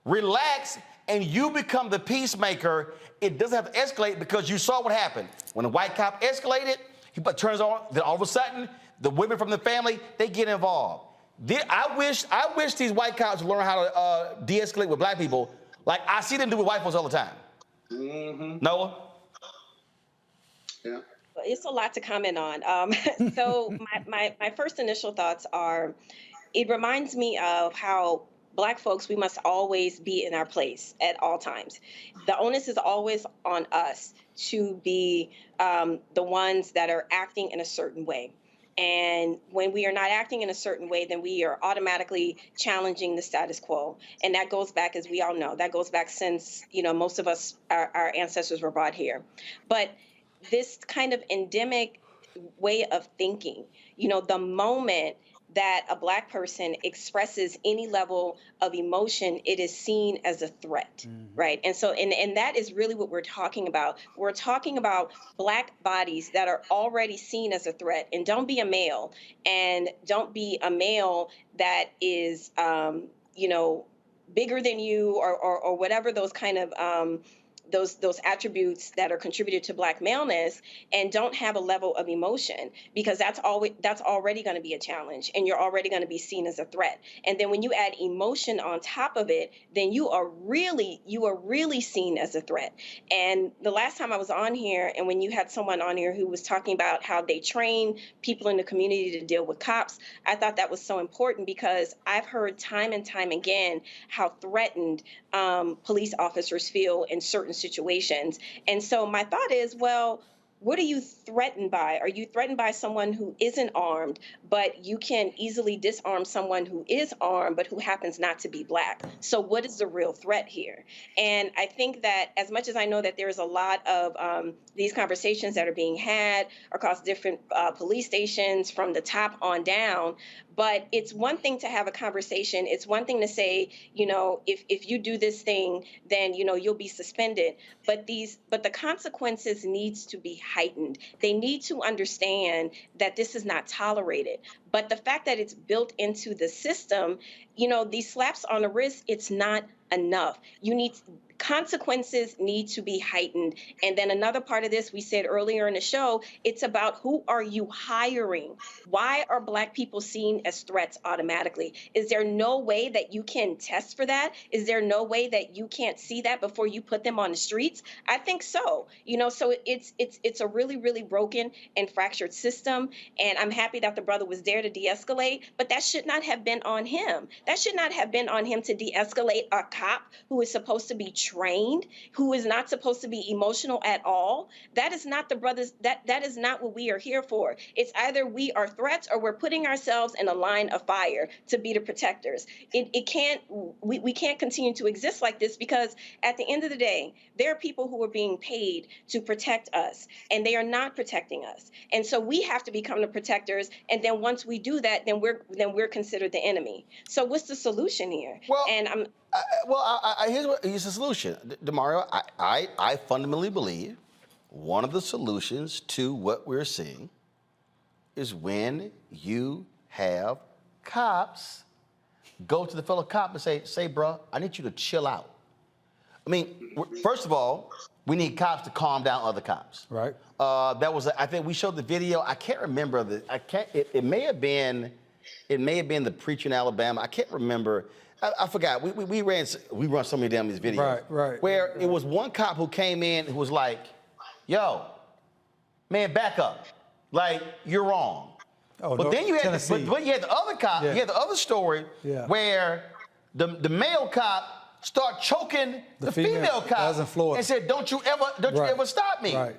relax, and you become the peacemaker. It doesn't have to escalate because you saw what happened. When the white cop escalated, he turns on, then all of a sudden, the women from the family, they get involved. I wish these white cops would learn how to de-escalate with black people. Like I see them do with white folks all the time. Mm-hmm. Noah? Yeah. It's a lot to comment on. So my first initial thoughts are, it reminds me of how Black folks, we must always be in our place at all times. The onus is always on us to be the ones that are acting in a certain way. And when we are not acting in a certain way, then we are automatically challenging the status quo. And that goes back, as we all know, that goes back since, most of us, our ancestors were brought here. But this kind of endemic way of thinking, the moment that a Black person expresses any level of emotion, it is seen as a threat, right? And so, and that is really what we're talking about. We're talking about Black bodies that are already seen as a threat. And don't be a male, and don't be a male that is, bigger than you, or whatever those kind of those attributes that are contributed to Black maleness, and don't have a level of emotion, because that's already going to be a challenge, and you're already going to be seen as a threat. And then when you add emotion on top of it, then you are really seen as a threat. And the last time I was on here, and when you had someone on here who was talking about how they train people in the community to deal with cops, I thought that was so important, because I've heard time and time again how threatened police officers feel in certain situations. And so my thought is, well, what are you threatened by? Are you threatened by someone who isn't armed, but you can easily disarm someone who is armed, but who happens not to be Black? So what is the real threat here? And I think that, as much as I know that there's a lot of these conversations that are being had across different police stations from the top on down, but it's one thing to have a conversation. It's one thing to say, if you do this thing, then, you'll be suspended. But the consequences needs to be heightened. They need to understand that this is not tolerated. But the fact that it's built into the system, these slaps on the wrist, it's not enough. Consequences need to be heightened. And then another part of this, we said earlier in the show, it's about who are you hiring? Why are Black people seen as threats automatically? Is there no way that you can test for that? Is there no way that you can't see that before you put them on the streets? I think so. So it's a really, really broken and fractured system. And I'm happy that the brother was there to de-escalate, but that should not have been on him. That should not have been on him to de-escalate a cop who is supposed to be trained, who is not supposed to be emotional at all. That is not the brothers, that is not what we are here for. It's either we are threats or we're putting ourselves in a line of fire to be the protectors. We can't continue to exist like this, because at the end of the day, there are people who are being paid to protect us, and they are not protecting us. And so we have to become the protectors, and then once we do that, then we're considered the enemy. So what's the solution here? Well, and here's the solution, DeMario. I fundamentally believe one of the solutions to what we're seeing is when you have cops go to the fellow cop and say, bro, I need you to chill out. I mean, first of all, we need cops to calm down other cops. Right. I think we showed the video. I can't remember it may have been the preacher in Alabama. I can't remember. I forgot. We run so many damn these videos. Right. Where it was one cop who came in who was like, yo, man, back up. Like, you're wrong. Oh, but no, then you had Tennessee. but you had the other cop, you had the other story where the male cop start choking the female cop that was in Florida. and said, don't you ever stop me. Right.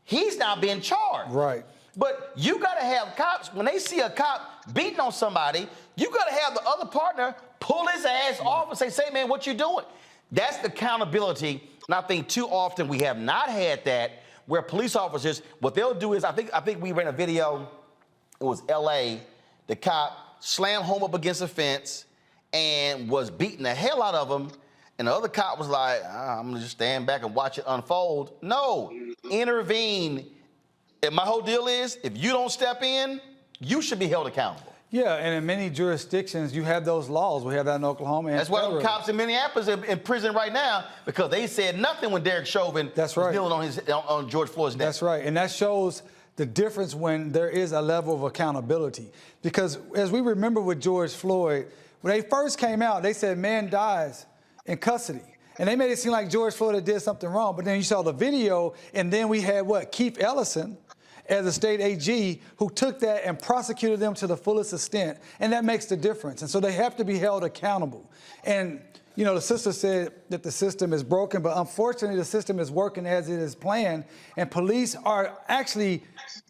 He's now being charged. Right. But you got to have cops, when they see a cop beating on somebody, you got to have the other partner pull his ass off and say, man, what you doing? That's the accountability. And I think too often we have not had that, where police officers, what they'll do is, I think we ran a video, it was LA, the cop slammed home up against a fence and was beating the hell out of him. And the other cop was like, I'm gonna just stand back and watch it unfold. No, intervene. And my whole deal is, if you don't step in, you should be held accountable. Yeah, and in many jurisdictions, you have those laws. We have that in Oklahoma. And that's why the cops in Minneapolis are in prison right now, because they said nothing when Derek Chauvin was kneeling on George Floyd's neck. That's right, and that shows the difference when there is a level of accountability. Because as we remember with George Floyd, when they first came out, they said man dies in custody. And they made it seem like George Floyd had did something wrong. But then you saw the video, and then we had Keith Ellison as a state AG who took that and prosecuted them to the fullest extent. And that makes the difference. And so they have to be held accountable. And, you know, the sister said that the system is broken, but unfortunately the system is working as it is planned. And police are actually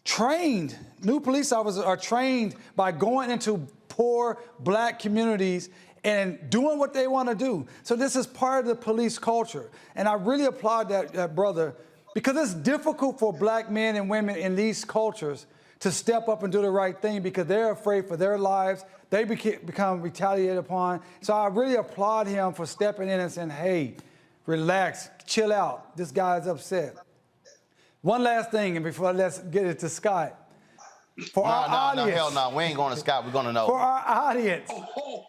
trained. New police officers are trained by going into poor black communities and doing what they want to do. So this is part of the police culture. And I really applaud that brother, because it's difficult for black men and women in these cultures to step up and do the right thing because they're afraid for their lives. They become retaliated upon. So I really applaud him for stepping in and saying, hey, relax, chill out. This guy's upset. One last thing, and before let's get it to Scott. For our audience, hell no, we ain't going to Scott, we're going to know. For our audience,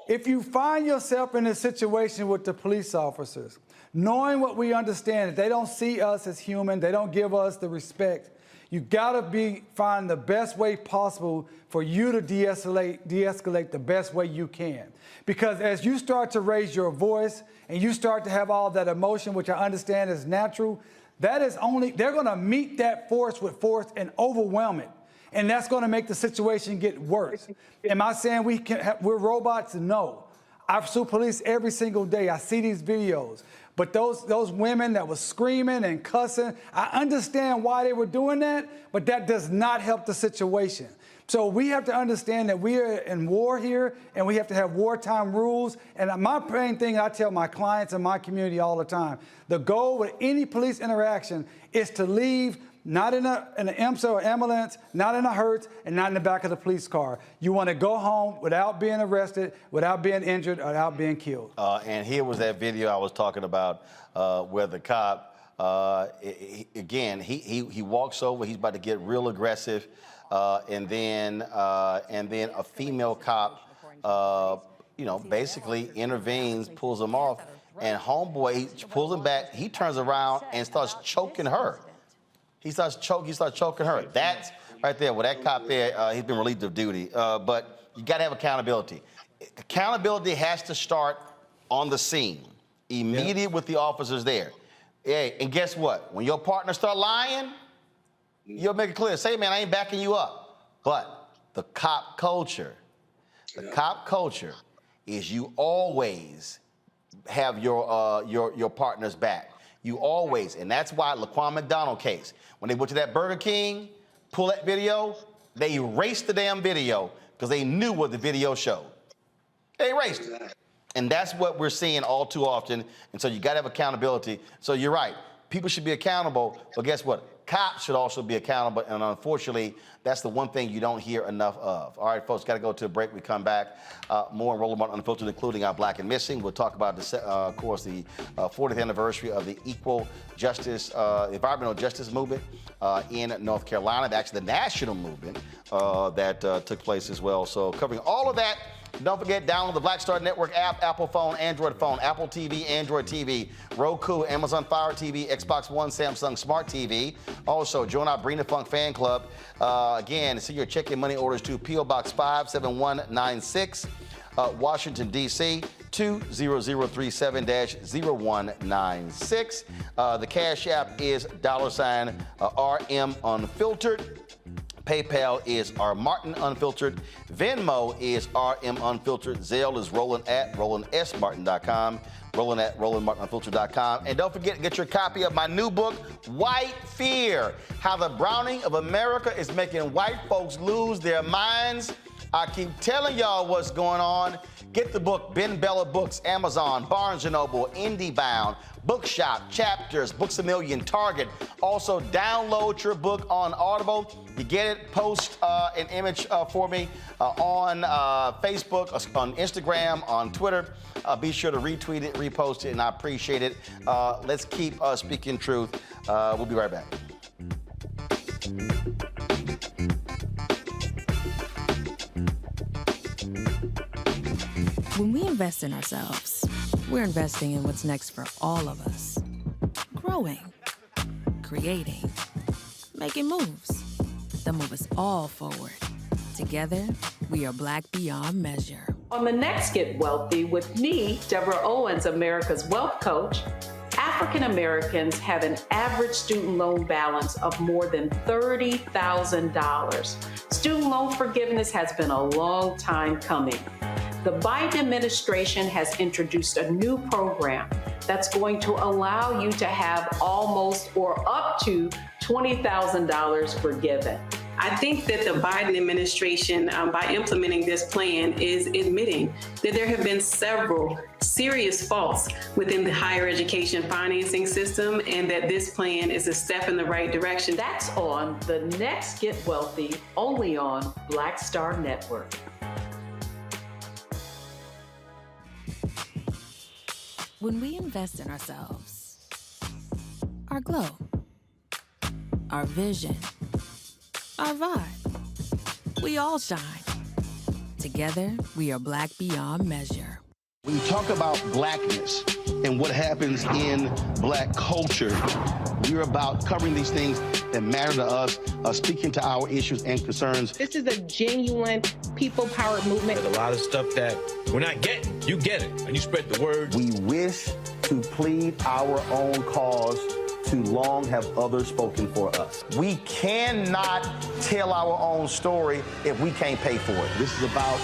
if you find yourself in a situation with the police officers, knowing what we understand, that they don't see us as human, they don't give us the respect, you gotta find the best way possible for you to de-escalate the best way you can. Because as you start to raise your voice and you start to have all that emotion, which I understand is natural, they're gonna meet that force with force and overwhelm it. And that's going to make the situation get worse. Am I saying we're robots? No. I sue police every single day. I see these videos. But those women that were screaming and cussing, I understand why they were doing that, but that does not help the situation. So we have to understand that we are in war here, and we have to have wartime rules. And my main thing I tell my clients and my community all the time, the goal with any police interaction is to leave not in an EMSA or ambulance, not in a Hertz, and not in the back of the police car. You want to go home without being arrested, without being injured, or without being killed. And here was that video I was talking about where the cop, he walks over, he's about to get real aggressive, and then a female cop, basically intervenes, pulls him off, and homeboy, he pulls him back, he turns around and starts choking her. He starts choking her. That's right there. Well, that cop there, he's been relieved of duty. But you got to have accountability. Accountability has to start on the scene, immediate with the officers there. Hey, and guess what? When your partner start lying, you'll make it clear. Say, man, I ain't backing you up. But the cop culture is you always have your partner's back. You always, and that's why Laquan McDonald case, when they went to that Burger King, pull that video, they erased the damn video because they knew what the video showed. They erased it. And that's what we're seeing all too often. And so you got to have accountability. So you're right. People should be accountable. But guess what? cops should also be accountable, and unfortunately, that's the one thing you don't hear enough of. All right, folks, got to go to a break. We come back. More Roland Martin Unfiltered, including our Black and Missing. We'll talk about, of course, the 40th anniversary of the Equal Justice, Environmental Justice Movement in North Carolina. Actually, the national movement that took place as well. So covering all of that. Don't forget, download the Black Star Network app, Apple phone, Android phone, Apple TV, Android TV, Roku, Amazon Fire TV, Xbox One, Samsung Smart TV. Also, join our Bring the Funk fan club. Again, send your check and money orders to P.O. Box 57196, Washington, D.C., 20037-0196. The Cash App is $RM Unfiltered. PayPal is R Martin Unfiltered. Venmo is RM Unfiltered. Zelle is roland@rolandsmartin.com. roland@rolandmartinunfiltered.com. And don't forget to get your copy of my new book, White Fear, How the Browning of America is Making White Folks Lose Their Minds. I keep telling y'all what's going on. Get the book, Ben Bella Books, Amazon, Barnes & Noble, IndieBound, Bookshop, Chapters, Books A Million, Target. Also, download your book on Audible. You get it, post an image for me on Facebook, on Instagram, on Twitter. Be sure to retweet it, repost it, and I appreciate it. Let's keep speaking truth. We'll be right back. When we invest in ourselves, we're investing in what's next for all of us. Growing, creating, making moves that move us all forward. Together, we are Black beyond measure. On the next Get Wealthy with me, Deborah Owens, America's Wealth Coach, African Americans have an average student loan balance of more than $30,000. Student loan forgiveness has been a long time coming. The Biden administration has introduced a new program that's going to allow you to have almost or up to $20,000 forgiven. I think that the Biden administration, by implementing this plan, is admitting that there have been several serious faults within the higher education financing system, and that this plan is a step in the right direction. That's on the next Get Wealthy, only on Black Star Network. When we invest in ourselves, our glow, our vision, our vibe, we all shine. Together, we are Black beyond measure. When you talk about blackness and what happens in Black culture, we're about covering these things that matter to us, speaking to our issues and concerns. This is a genuine people-powered movement. There's a lot of stuff that we're not getting. You get it, and you spread the word. We wish to plead our own cause. Too long have others spoken for us. We cannot tell our own story if we can't pay for it. This is about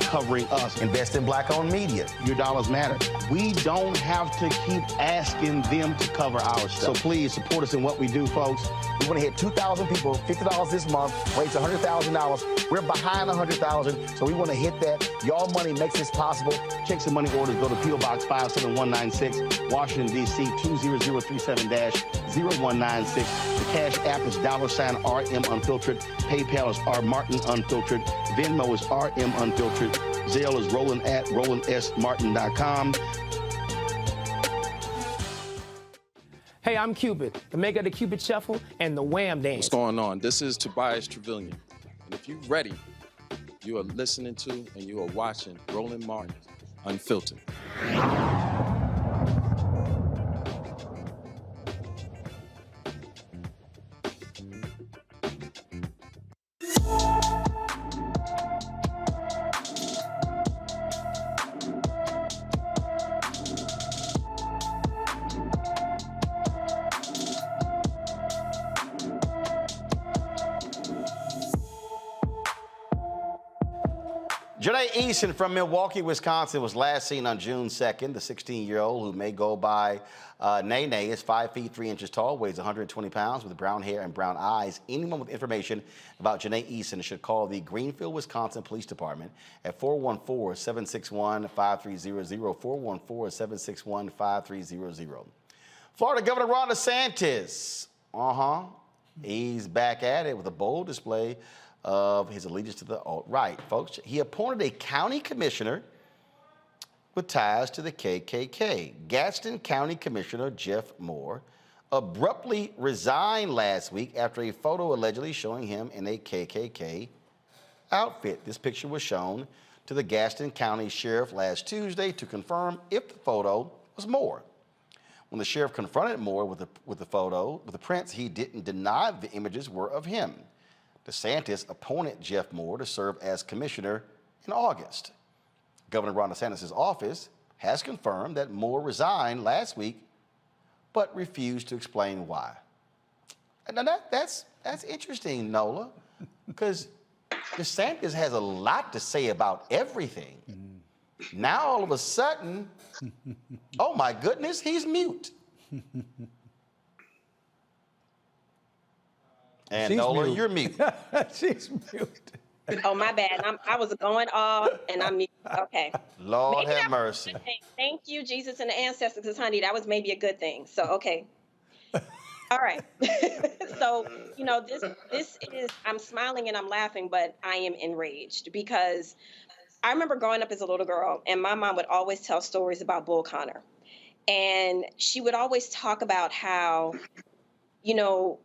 covering us. Invest in Black-owned media. Your dollars matter. We don't have to keep asking them to cover our stuff. So please support us in what we do, folks. We want to hit 2,000 people, $50 this month, raise $100,000. We're behind 100,000, so we want to hit that. Y'all money makes this possible. Checks and money orders go to P.O. Box 57196, Washington, D.C. 20037-0196. The Cash App is $RM Unfiltered. PayPal is R Martin Unfiltered. Venmo is RM Unfiltered. Zelle is roland@rolandsmartin.com. Hey, I'm Cupid, the maker of the Cupid Shuffle and the Wham Dance. What's going on? This is Tobias Trevelyan. And if you're ready, you are listening to and you are watching Roland Martin Unfiltered. Janae Eason from Milwaukee, Wisconsin was last seen on June 2nd. The 16-year-old, who may go by Nene, is 5 feet 3 inches tall, weighs 120 pounds, with brown hair and brown eyes. Anyone with information about Janae Eason should call the Greenfield, Wisconsin Police Department at 414-761-5300, 414-761-5300. Florida Governor Ron DeSantis, He's back at it with a bold display of his allegiance to the alt-right, folks. He appointed a county commissioner with ties to the KKK. Gadsden County Commissioner Jeff Moore abruptly resigned last week after a photo allegedly showing him in a KKK outfit. This picture was shown to the Gadsden County Sheriff last Tuesday to confirm if the photo was Moore. When the sheriff confronted Moore with the prints, he didn't deny the images were of him. DeSantis appointed Jeff Moore to serve as commissioner in August. Governor Ron DeSantis' office has confirmed that Moore resigned last week, but refused to explain why. And now that's interesting, Nola, because DeSantis has a lot to say about everything. Now all of a sudden, oh my goodness, he's mute. And She's Nola, mute. you're mute. She's mute. Oh, my bad. I was going off, and I'm mute. Okay. Lord Maybe have that was a mercy. good thing. Thank you, Jesus and the ancestors, because, honey, that was maybe a good thing. So, okay. All right. So, you know, this is, I'm smiling and I'm laughing, but I am enraged because I remember growing up as a little girl, and my mom would always tell stories about Bull Connor. And she would always talk about how, you know,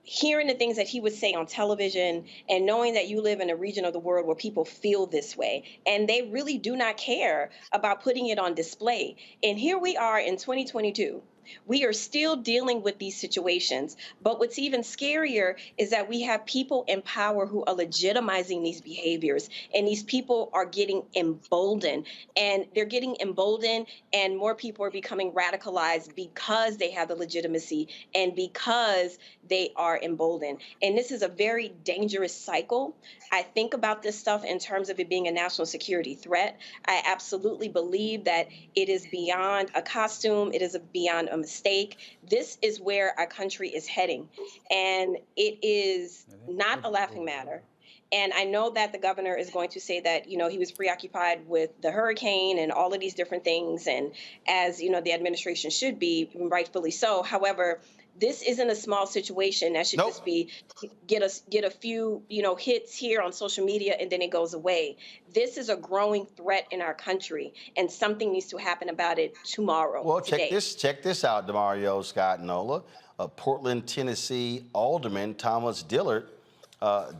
hearing the things that he would say on television and knowing that you live in a region of the world where people feel this way and they really do not care about putting it on display. And here we are in 2022. We are still dealing with these situations. But what's even scarier is that we have people in power who are legitimizing these behaviors. And these people are getting emboldened. And they're getting emboldened, and more people are becoming radicalized because they have the legitimacy and because they are emboldened. And this is a very dangerous cycle. I think about this stuff in terms of it being a national security threat. I absolutely believe that it is beyond a costume. It is beyond a mistake. This is where our country is heading, and it is not a laughing matter. And I know that the governor is going to say that, you know, he was preoccupied with the hurricane and all of these different things, and as you know, the administration should be, rightfully so. However, this isn't a small situation that should just be get a few, you know, hits here on social media and then it goes away. This is a growing threat in our country, and something needs to happen about it tomorrow. Well, today. check this out, DeMario, Scott, Nola. Portland, Tennessee Alderman Thomas Dillard.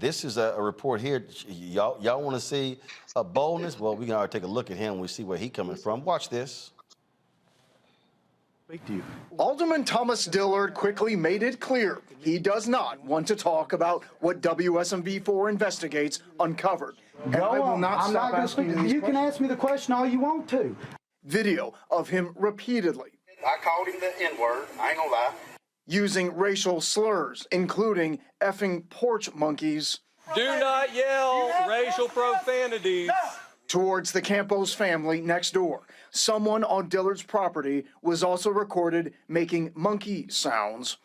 This is a report here. Y'all want to see a boldness? Well, we can already take a look at him. We see where he's coming from. Watch this. Alderman Thomas Dillard quickly made it clear he does not want to talk about what WSMV4 Investigates uncovered. Go on. I'm not going to speak. You can ask me the question all you want to. Video of him repeatedly I called him the N-word. I ain't gonna lie. using racial slurs, including effing porch monkeys, Do not yell racial profanities. towards the Campos family next door. Someone on Dillard's property was also recorded making monkey sounds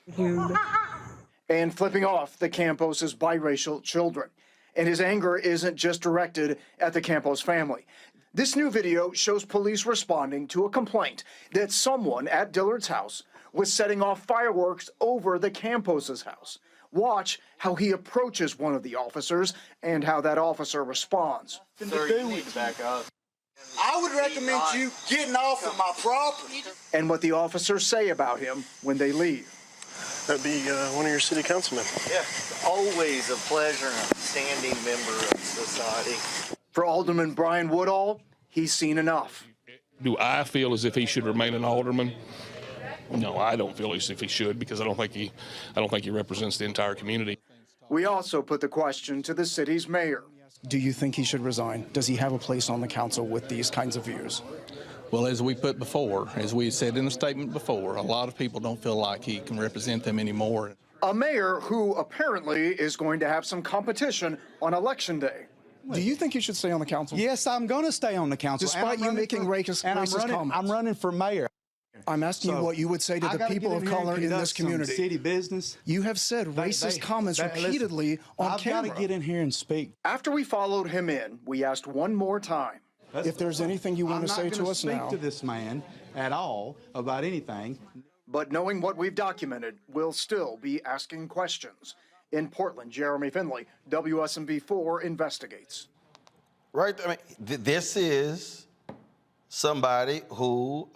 and flipping off the Campos' biracial children. And his anger isn't just directed at the Campos family. This new video shows police responding to a complaint that someone at Dillard's house was setting off fireworks over the Campos' house. Watch how he approaches one of the officers and how that officer responds. Sir, you need to back up. I would recommend you getting off of my property. And what the officers say about him when they leave. That'd be one of your city councilmen. Yeah, always a pleasure and a standing member of society. For Alderman Brian Woodall, he's seen enough. Do I feel as if he should remain an alderman? No, I don't feel as if he should, because I don't think he represents the entire community. We also put the question to the city's mayor. Do you think he should resign? Does he have a place on the council with these kinds of views? Well, as we put before, as we said in the statement before, a lot of people don't feel like he can represent them anymore. A mayor who apparently is going to have some competition on Election Day. Do you think you should stay on the council? Yes, I'm going to stay on the council. Despite you making racist comments. I'm running for mayor. I'm asking you what you would say to the people of color in this community. City business. You have said racist comments repeatedly on camera. I've got to get in here and speak. After we followed him in, we asked one more time. If there's anything you want to say to us now. I'm not going to speak to this man at all about anything. But knowing what we've documented, we'll still be asking questions. In Portland, Jeremy Finley, WSMV4 investigates. Right. I mean, this is somebody who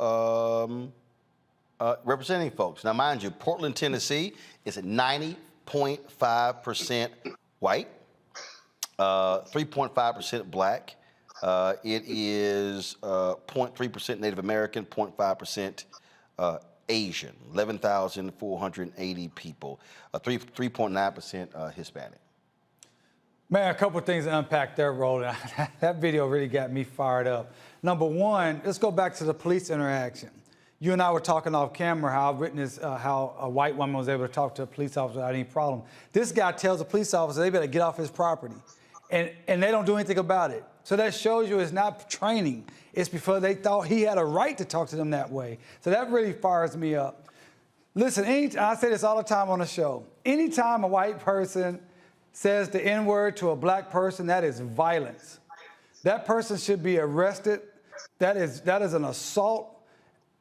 representing folks. Now, mind you, Portland, Tennessee is at 90.5% white, 3.5% black. It is 0.3% Native American, 0.5% Asian, 11,480 people, 3.9% Hispanic. Man, a couple of things to unpack there, Roland. That video really got me fired up. Number one, let's go back to the police interaction. You and I were talking off camera how I witnessed how a white woman was able to talk to a police officer without any problem. This guy tells a police officer they better get off his property, and they don't do anything about it. So that shows you it's not training. It's because they thought he had a right to talk to them that way. So that really fires me up. Listen, I say this all the time on the show. Anytime a white person says the N-word to a black person, that is violence. That person should be arrested. That is an assault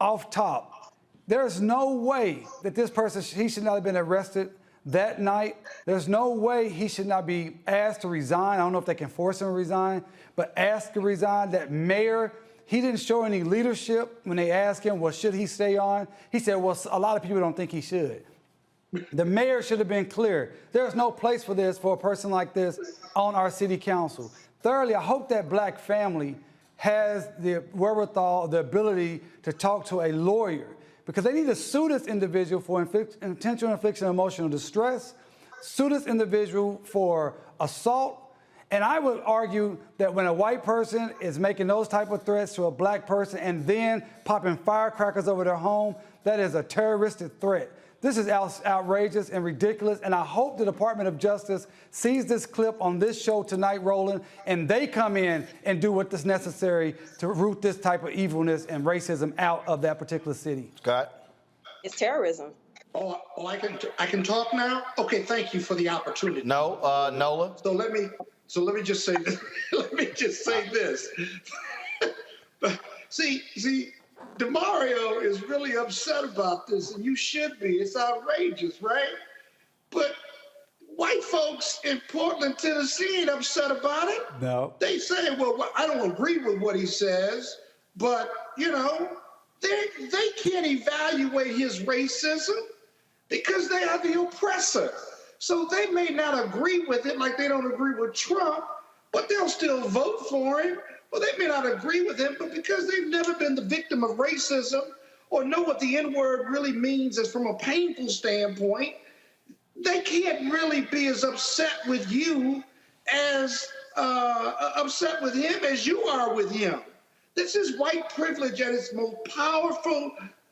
off top. There's no way that this person, he should not have been arrested that night. There's no way he should not be asked to resign. I don't know if they can force him to resign, but asked to resign. That mayor, he didn't show any leadership when they asked him, well, should he stay on? He said, well, a lot of people don't think he should. The mayor should have been clear. There's no place for this, for a person like this on our city council. Thirdly, I hope that black family has the wherewithal, the ability to talk to a lawyer, because they need to sue this individual for intentional infliction of emotional distress, sue this individual for assault. And I would argue that when a white person is making those type of threats to a black person and then popping firecrackers over their home, that is a terroristic threat. This is outrageous and ridiculous, and I hope the Department of Justice sees this clip on this show tonight, Roland, and they come in and do what is necessary to root this type of evilness and racism out of that particular city. Scott? It's terrorism. Oh, I can talk now? Okay, thank you for the opportunity. No, Nola? So let me just say this. Let me just say this. See, DeMario is really upset about this, and you should be. It's outrageous, right? But white folks in Portland, Tennessee ain't upset about it. No. They say, well, I don't agree with what he says, but, you know, they can't evaluate his racism because they are the oppressor. So they may not agree with it like they don't agree with Trump, but they'll still vote for him. Well, they may not agree with him, but because they've never been the victim of racism or know what the N-word really means is from a painful standpoint, they can't really be as upset with you as upset with him as you are with him. This is white privilege at its most powerful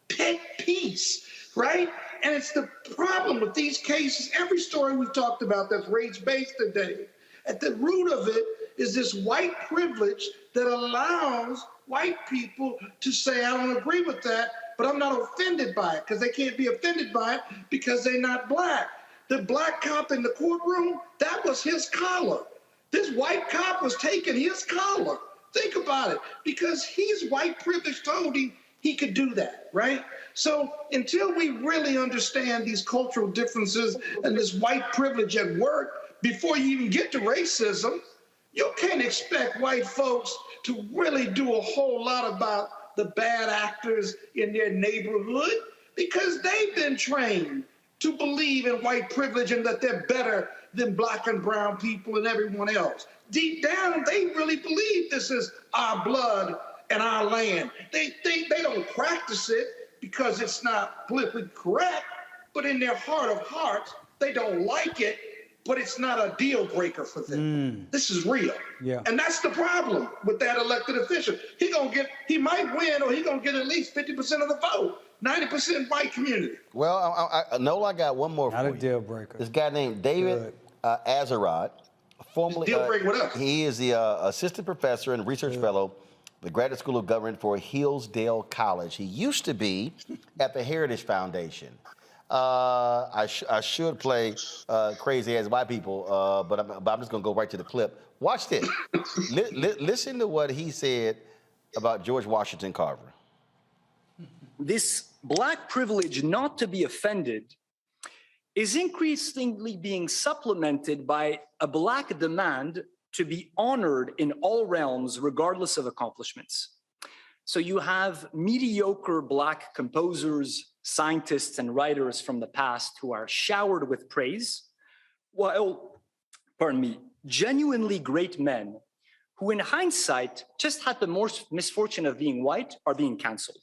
pet piece, right? And it's the problem with these cases. Every story we've talked about that's race-based today, at the root of it is this white privilege that allows white people to say, I don't agree with that, but I'm not offended by it, because they can't be offended by it because they're not black. The black cop in the courtroom, that was his collar. This white cop was taking his collar. Think about it, because his white privilege told him he could do that, right? So until we really understand these cultural differences and this white privilege at work, before you even get to racism, you can't expect white folks to really do a whole lot about the bad actors in their neighborhood, because they've been trained to believe in white privilege and that they're better than black and brown people and everyone else. Deep down, they really believe this is our blood and our land. They don't practice it because it's not politically correct, but in their heart of hearts, they don't like it, but it's not a deal breaker for them. This is real. Yeah. And that's the problem with that elected official. He might win, or he's gonna get at least 50% of the vote, 90% white community. Well, Nola, I got one more for you. Not a deal breaker. This guy named David Azarad, formerly, Deal breaker, what else? he is the assistant professor and research fellow, the Graduate School of Government for Hillsdale College. He used to be at the Heritage Foundation. I should play crazy as white people, but I'm just gonna go right to the clip. Watch this. Listen to what he said about George Washington Carver. This Black privilege not to be offended is increasingly being supplemented by a Black demand to be honored in all realms, regardless of accomplishments. So you have mediocre Black composers, scientists, and writers from the past who are showered with praise, while, genuinely great men who in hindsight just had the misfortune of being white are being canceled.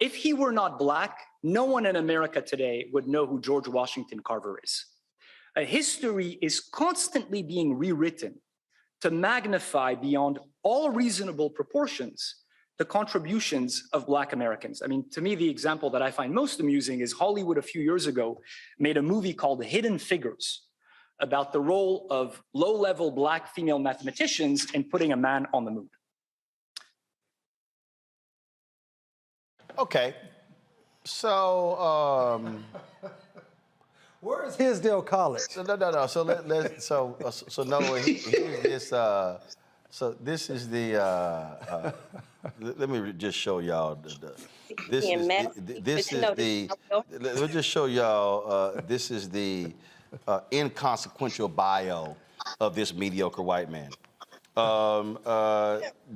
If he were not Black, no one in America today would know who George Washington Carver is. History is constantly being rewritten to magnify beyond all reasonable proportions the contributions of Black Americans. I mean, to me, the example that I find most amusing is Hollywood a few years ago made a movie called Hidden Figures about the role of low-level Black female mathematicians in putting a man on the moon. Okay, so where is Hinsdale College? So no. So Noah, here's this. So this is the. Let me just show y'all. Let me just show y'all. This is the inconsequential bio of this mediocre white man.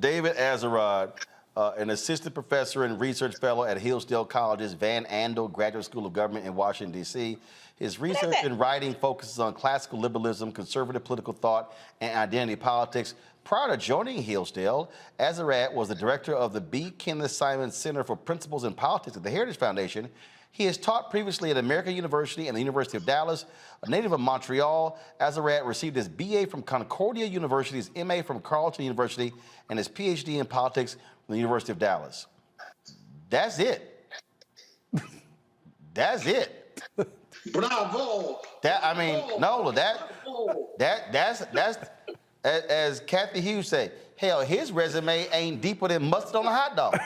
David Azerrad, an assistant professor and research fellow at Hillsdale College's Van Andel Graduate School of Government in Washington, D.C. His research and writing focuses on classical liberalism, conservative political thought, and identity politics. Prior to joining Hillsdale, Azerrad was the director of the B. Kenneth Simon Center for Principles and Politics at the Heritage Foundation. He has taught previously at American University and the University of Dallas. A native of Montreal, Azerrad received his BA from Concordia University, his MA from Carleton University, and his PhD in politics from the University of Dallas. That's it. That's it. Bravo. That's as Kathy Hughes say, hell, his resume ain't deeper than mustard on a hot dog.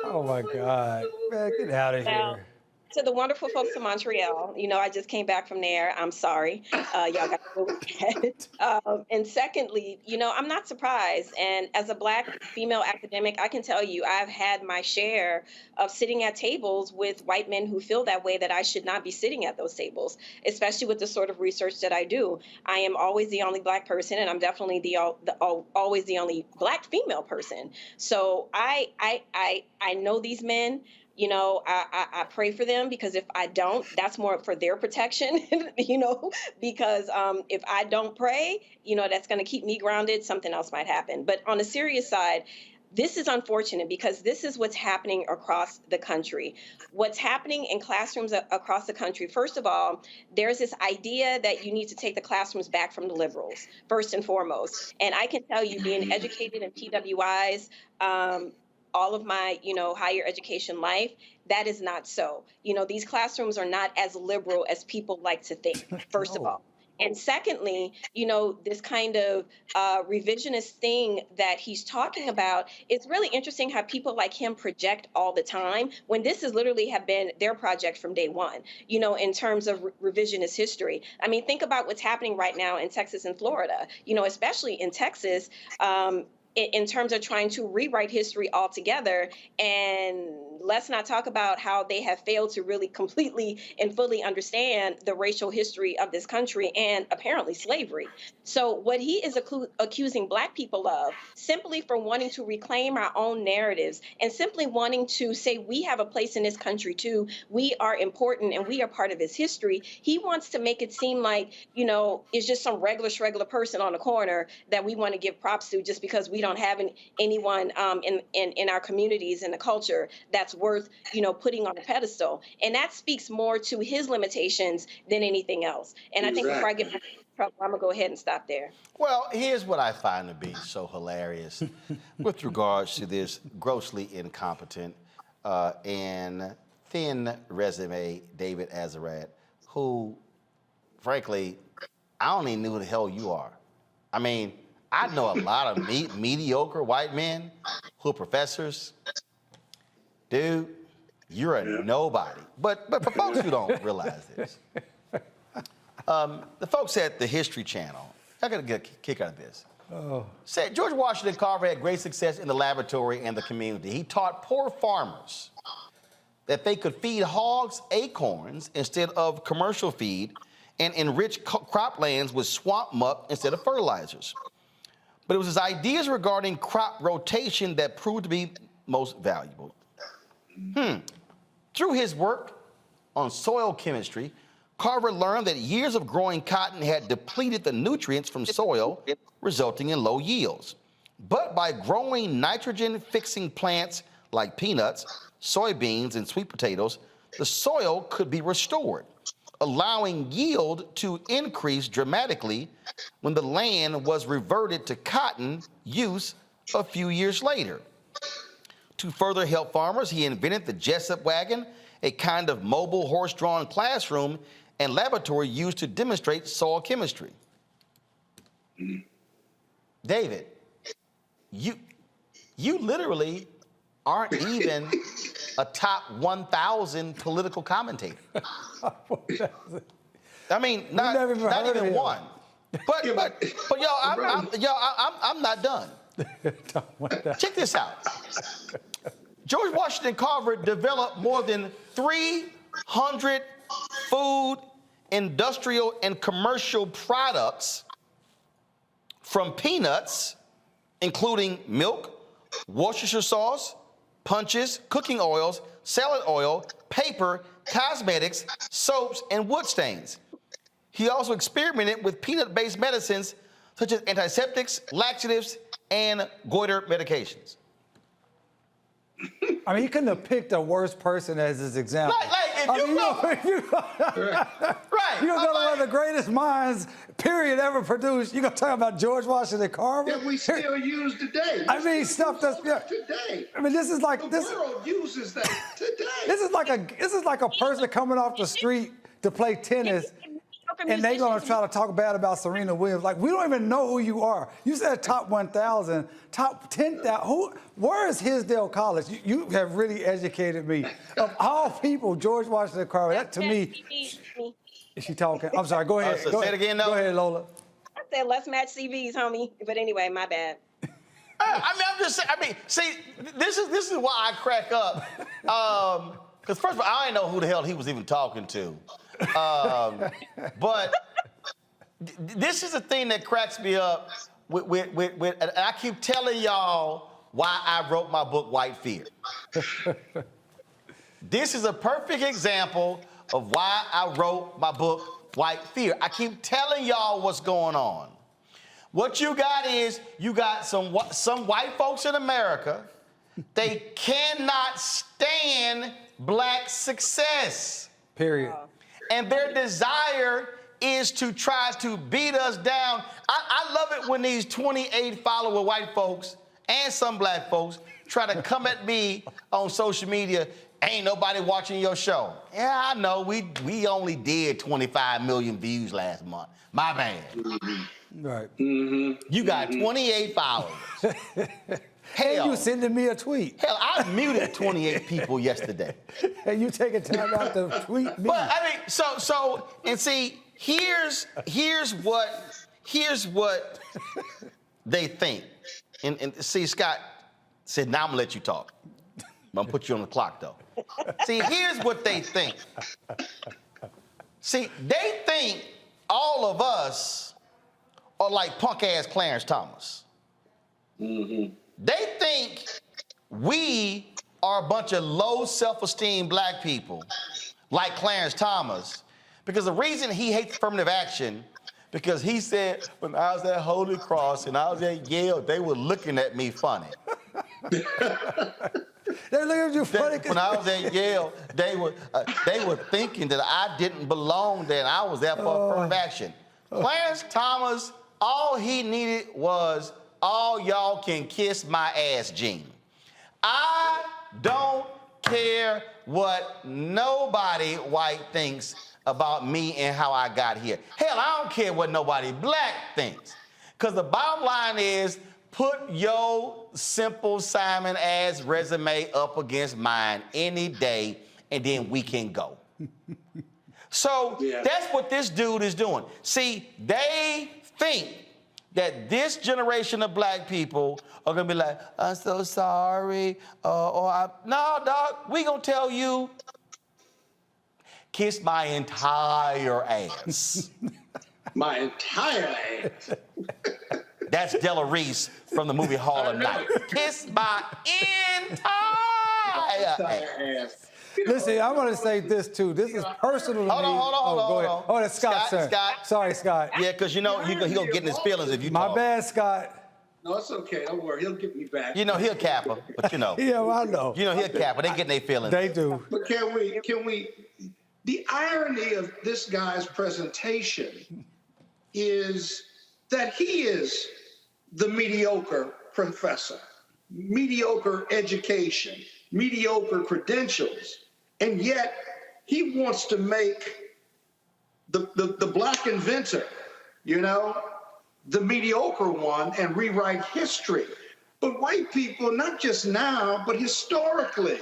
Oh my God, man, get out of here. To the wonderful folks in Montreal, I just came back from there. I'm sorry. Y'all got to go with that. And secondly, I'm not surprised. And as a Black female academic, I can tell you I've had my share of sitting at tables with white men who feel that way, that I should not be sitting at those tables, especially with the sort of research that I do. I am always the only Black person, and I'm definitely always the only Black female person. So I know these men. I pray for them, because if I don't, that's more for their protection, because if I don't pray, that's going to keep me grounded. Something else might happen. But on a serious side, this is unfortunate, because this is what's happening across the country. What's happening in classrooms across the country, first of all, there's this idea that you need to take the classrooms back from the liberals, first and foremost. And I can tell you, being educated in PWIs, all of my, higher education life, that is not so. These classrooms are not as liberal as people like to think, first of all. And secondly, this kind of revisionist thing that he's talking about, it's really interesting how people like him project all the time, when this has literally have been their project from day one, in terms of revisionist history. I mean, think about what's happening right now in Texas and Florida, especially in Texas, in terms of trying to rewrite history altogether. And let's not talk about how they have failed to really completely and fully understand the racial history of this country and apparently slavery. So what he is accusing Black people of, simply for wanting to reclaim our own narratives and simply wanting to say we have a place in this country too, we are important and we are part of its history, he wants to make it seem like, it's just some regular person on the corner that we want to give props to just because we don't have anyone in our communities and the culture that's worth, putting on a pedestal. And that speaks more to his limitations than anything else. And I think before I get back in trouble, I'm gonna go ahead and stop there. Well, here's what I find to be so hilarious with regards to this grossly incompetent and thin resume David Azerrad, who, frankly, I don't even know who the hell you are. I mean, I know a lot of mediocre white men who are professors. Dude, you're a nobody. But for folks who don't realize this, the folks at the History Channel, I got to get a kick out of this. Said George Washington Carver had great success in the laboratory and the community. He taught poor farmers that they could feed hogs acorns instead of commercial feed and enrich croplands with swamp muck instead of fertilizers. But it was his ideas regarding crop rotation that proved to be most valuable. Through his work on soil chemistry, Carver learned that years of growing cotton had depleted the nutrients from soil, resulting in low yields. But by growing nitrogen-fixing plants like peanuts, soybeans, and sweet potatoes, the soil could be restored, allowing yield to increase dramatically when the land was reverted to cotton use a few years later. To further help farmers, he invented the Jessup wagon, a kind of mobile horse-drawn classroom and laboratory used to demonstrate soil chemistry. David, you literally aren't even a top 1,000 political commentator. I mean, not even one. But I'm not done. Check this out. George Washington Carver developed more than 300 food, industrial, and commercial products from peanuts, including milk, Worcestershire sauce, punches, cooking oils, salad oil, paper, cosmetics, soaps, and wood stains. He also experimented with peanut-based medicines such as antiseptics, laxatives, and goiter medications. I mean, he couldn't have picked a worse person as his example. Right. You're going to go to one of the greatest minds, period, ever produced. You're going to talk about George Washington Carver? That we still use today. I mean, stuff that's today. I mean, this is like the world uses that today. This is like a person coming off the street to play tennis. And they're going to try to talk bad about Serena Williams. Like, we don't even know who you are. You said top 1,000, top 10,000. Where is Hisdale College? You have really educated me. Of all people, George Washington Carver, that to me. Is she talking? I'm sorry, go ahead. Say it again, though. Go ahead, Lola. I said, let's match CVs, homie. But anyway, my bad. I'm just saying, see, this is why I crack up. Because first of all, I didn't know who the hell he was even talking to. But this is the thing that cracks me up with and I keep telling y'all why I wrote my book, White Fear. This is a perfect example of why I wrote my book, White Fear. I keep telling y'all what's going on. What you got is, you got some white folks in America, they cannot stand black success. Period. And their desire is to try to beat us down. I love it when these 28-follower white folks and some black folks try to come at me on social media. Ain't nobody watching your show. Yeah, I know. We only did 25 million views last month. My bad. Right. You got 28 followers. Hell, you sending me a tweet. Hell, I muted 28 people yesterday. And you taking time out to tweet me. But I mean, so and see, here's what they think. And see, Scott said, now I'm gonna let you talk. I'm gonna put you on the clock though. See, here's what they think. See, they think all of us are like punk ass Clarence Thomas. They think we are a bunch of low self-esteem black people like Clarence Thomas, because the reason he hates affirmative action, because he said, when I was at Holy Cross and I was at Yale, they were looking at me funny. They're looking at you funny. When I was at Yale, they were thinking that I didn't belong there and I was there for affirmative action. Clarence Thomas, all he needed was, all y'all can kiss my ass, Gene. I don't care what nobody white thinks about me and how I got here. Hell, I don't care what nobody black thinks. Because the bottom line is, put your Simple Simon ass resume up against mine any day, and then we can go. So that's what this dude is doing. See, they think that this generation of black people are gonna be like, I'm so sorry, no, dog, we gonna tell you, kiss my entire ass. My entire ass. That's Della Reese from the movie Hall of Night. Kiss my entire ass. Listen, I want to say this too. This is personal to me. Hold on. Go ahead. Oh, that's Scott, sir. Scott. Sorry, Scott. Yeah, because you know he gonna get in his feelings if you talk. My bad, Scott. No, it's okay. Don't worry. He'll get me back. You know he'll capper, but you know. Yeah, well, I know. You know he'll capper. They get in their feelings. They do. But can we? The irony of this guy's presentation is that he is the mediocre professor, mediocre education, mediocre credentials, and yet he wants to make the black inventor, you know, the mediocre one and rewrite history. But white people, not just now, but historically,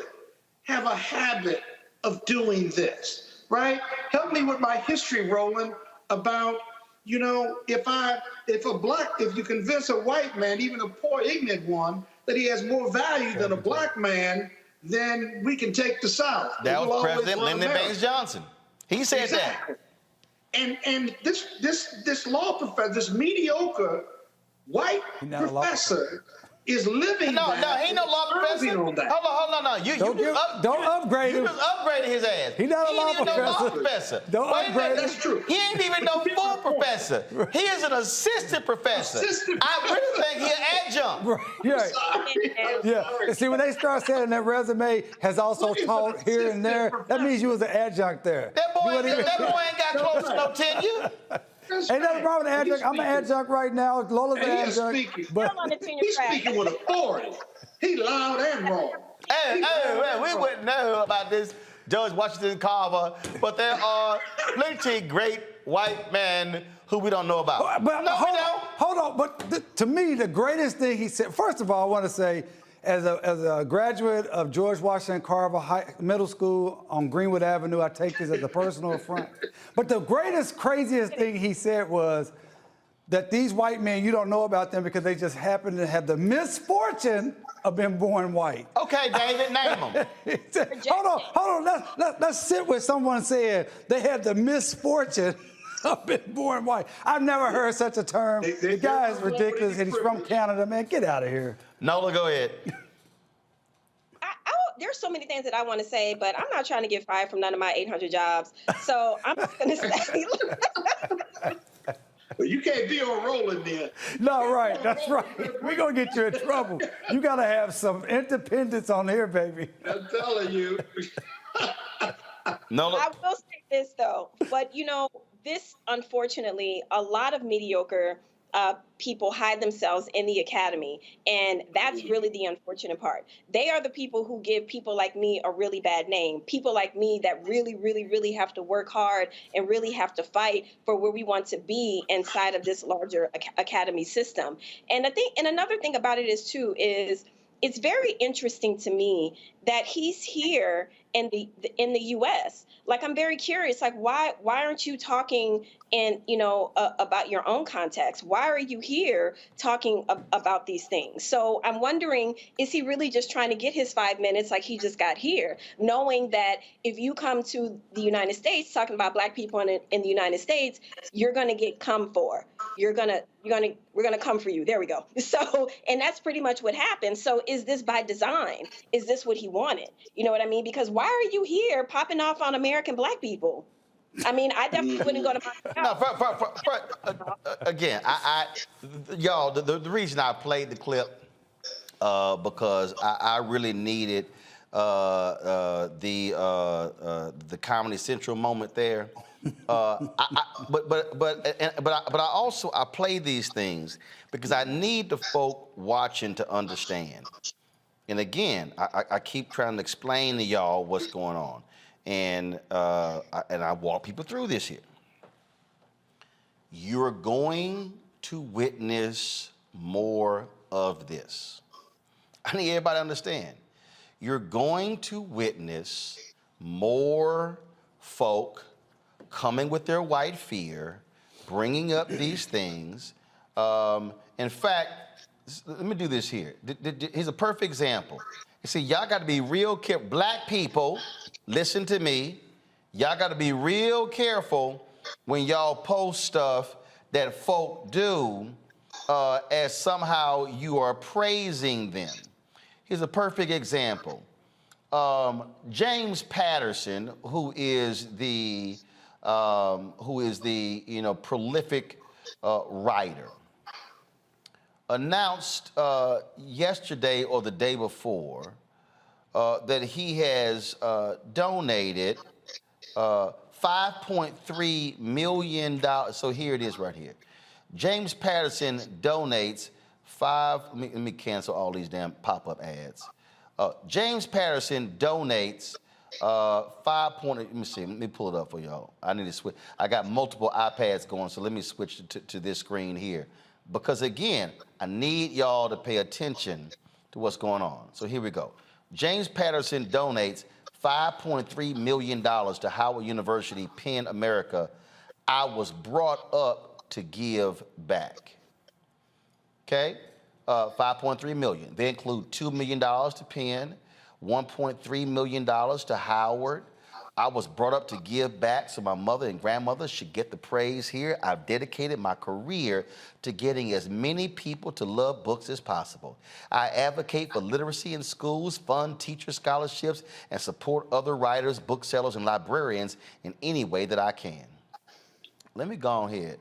have a habit of doing this, right? Help me with my history, Roland, about, you know, if you convince a white man, even a poor, ignorant one, that he has more value than a black man, then we can take the South. That was President Lyndon Baines Johnson. He said exactly. that. And this law professor, this mediocre white professor, is living. No, he ain't no law professor. Hold on. Don't upgrade him. You just upgraded his ass. He not a law professor. Don't upgrade him. That's true. He ain't even no full professor. He is an assistant professor. I really think he an adjunct. Right. Yeah. And see, when they start saying that resume has also taught here and there, that means you was an adjunct there. That boy ain't got close to no tenure. Ain't nothing wrong with an adjunct. I'm an adjunct right now. Lola's an adjunct. He's speaking with authority. He loud and wrong. Hey, we wouldn't know about this Judge Washington Carver, but there are plenty great white men who we don't know about. But hold on. But to me, the greatest thing he said, first of all, I want to say, as a graduate of George Washington Carver Middle School on Greenwood Avenue, I take this as a personal affront. But the greatest, craziest thing he said was that these white men, you don't know about them because they just happen to have the misfortune of being born white. Okay, David, name them. Hold on. Let's sit with someone saying they had the misfortune of being born white. I've never heard such a term. The guy is ridiculous, and he's from Canada, man. Get out of here. Nola, go ahead. There's so many things that I want to say, but I'm not trying to get fired from none of my 800 jobs. So I'm just going to say. But you can't be on Roland then. No, right. That's right. We're going to get you in trouble. You got to have some independence on here, baby. I'm telling you. Nola. I will say this, though. But, you know, this, unfortunately, a lot of mediocre people hide themselves in the academy. And that's really the unfortunate part. They are the people who give people like me a really bad name. People like me that really, really, really have to work hard and really have to fight for where we want to be inside of this larger academy system. And another thing about it is, too, is it's very interesting to me that he's here in the U.S. Like, I'm very curious, like, why aren't you talking about your own context? Why are you here talking about these things? So I'm wondering, is he really just trying to get his 5 minutes like he just got here, knowing that if you come to the United States talking about black people in the United States, you're going to get come for. We're going to come for you. There we go. So, and that's pretty much what happened. So is this by design? Is this what he wanted? You know what I mean? Because why are you here popping off on American black people? I mean, I definitely wouldn't go to my house. Again, y'all, the reason I played the clip because I really needed the Comedy Central moment there. But I also play these things because I need the folk watching to understand. And again, I keep trying to explain to y'all what's going on. And I walk people through this here. You're going to witness more of this. I need everybody to understand. You're going to witness more folk coming with their white fear, bringing up these things, In fact, let me do this here. Here's a perfect example. You see, y'all got to be real careful. Black people, listen to me. Y'all got to be real careful when y'all post stuff that folk do as somehow you are praising them. Here's a perfect example. James Patterson, who is the prolific writer, announced yesterday or the day before that he has donated $5.3 million. So here it is right here. James Patterson donates let me cancel all these damn pop-up ads. James Patterson donates let me see, let me pull it up for y'all. I need to switch. I got multiple iPads going, so let me switch to this screen here. Because again, I need y'all to pay attention to what's going on. So here we go. James Patterson donates $5.3 million to Howard University, Penn, America. I was brought up to give back. Okay? 5.3 million. They include $2 million to Penn, $1.3 million to Howard. I was brought up to give back, so my mother and grandmother should get the praise here. I've dedicated my career to getting as many people to love books as possible. I advocate for literacy in schools, fund teacher scholarships, and support other writers, booksellers, and librarians in any way that I can. Let me go on here.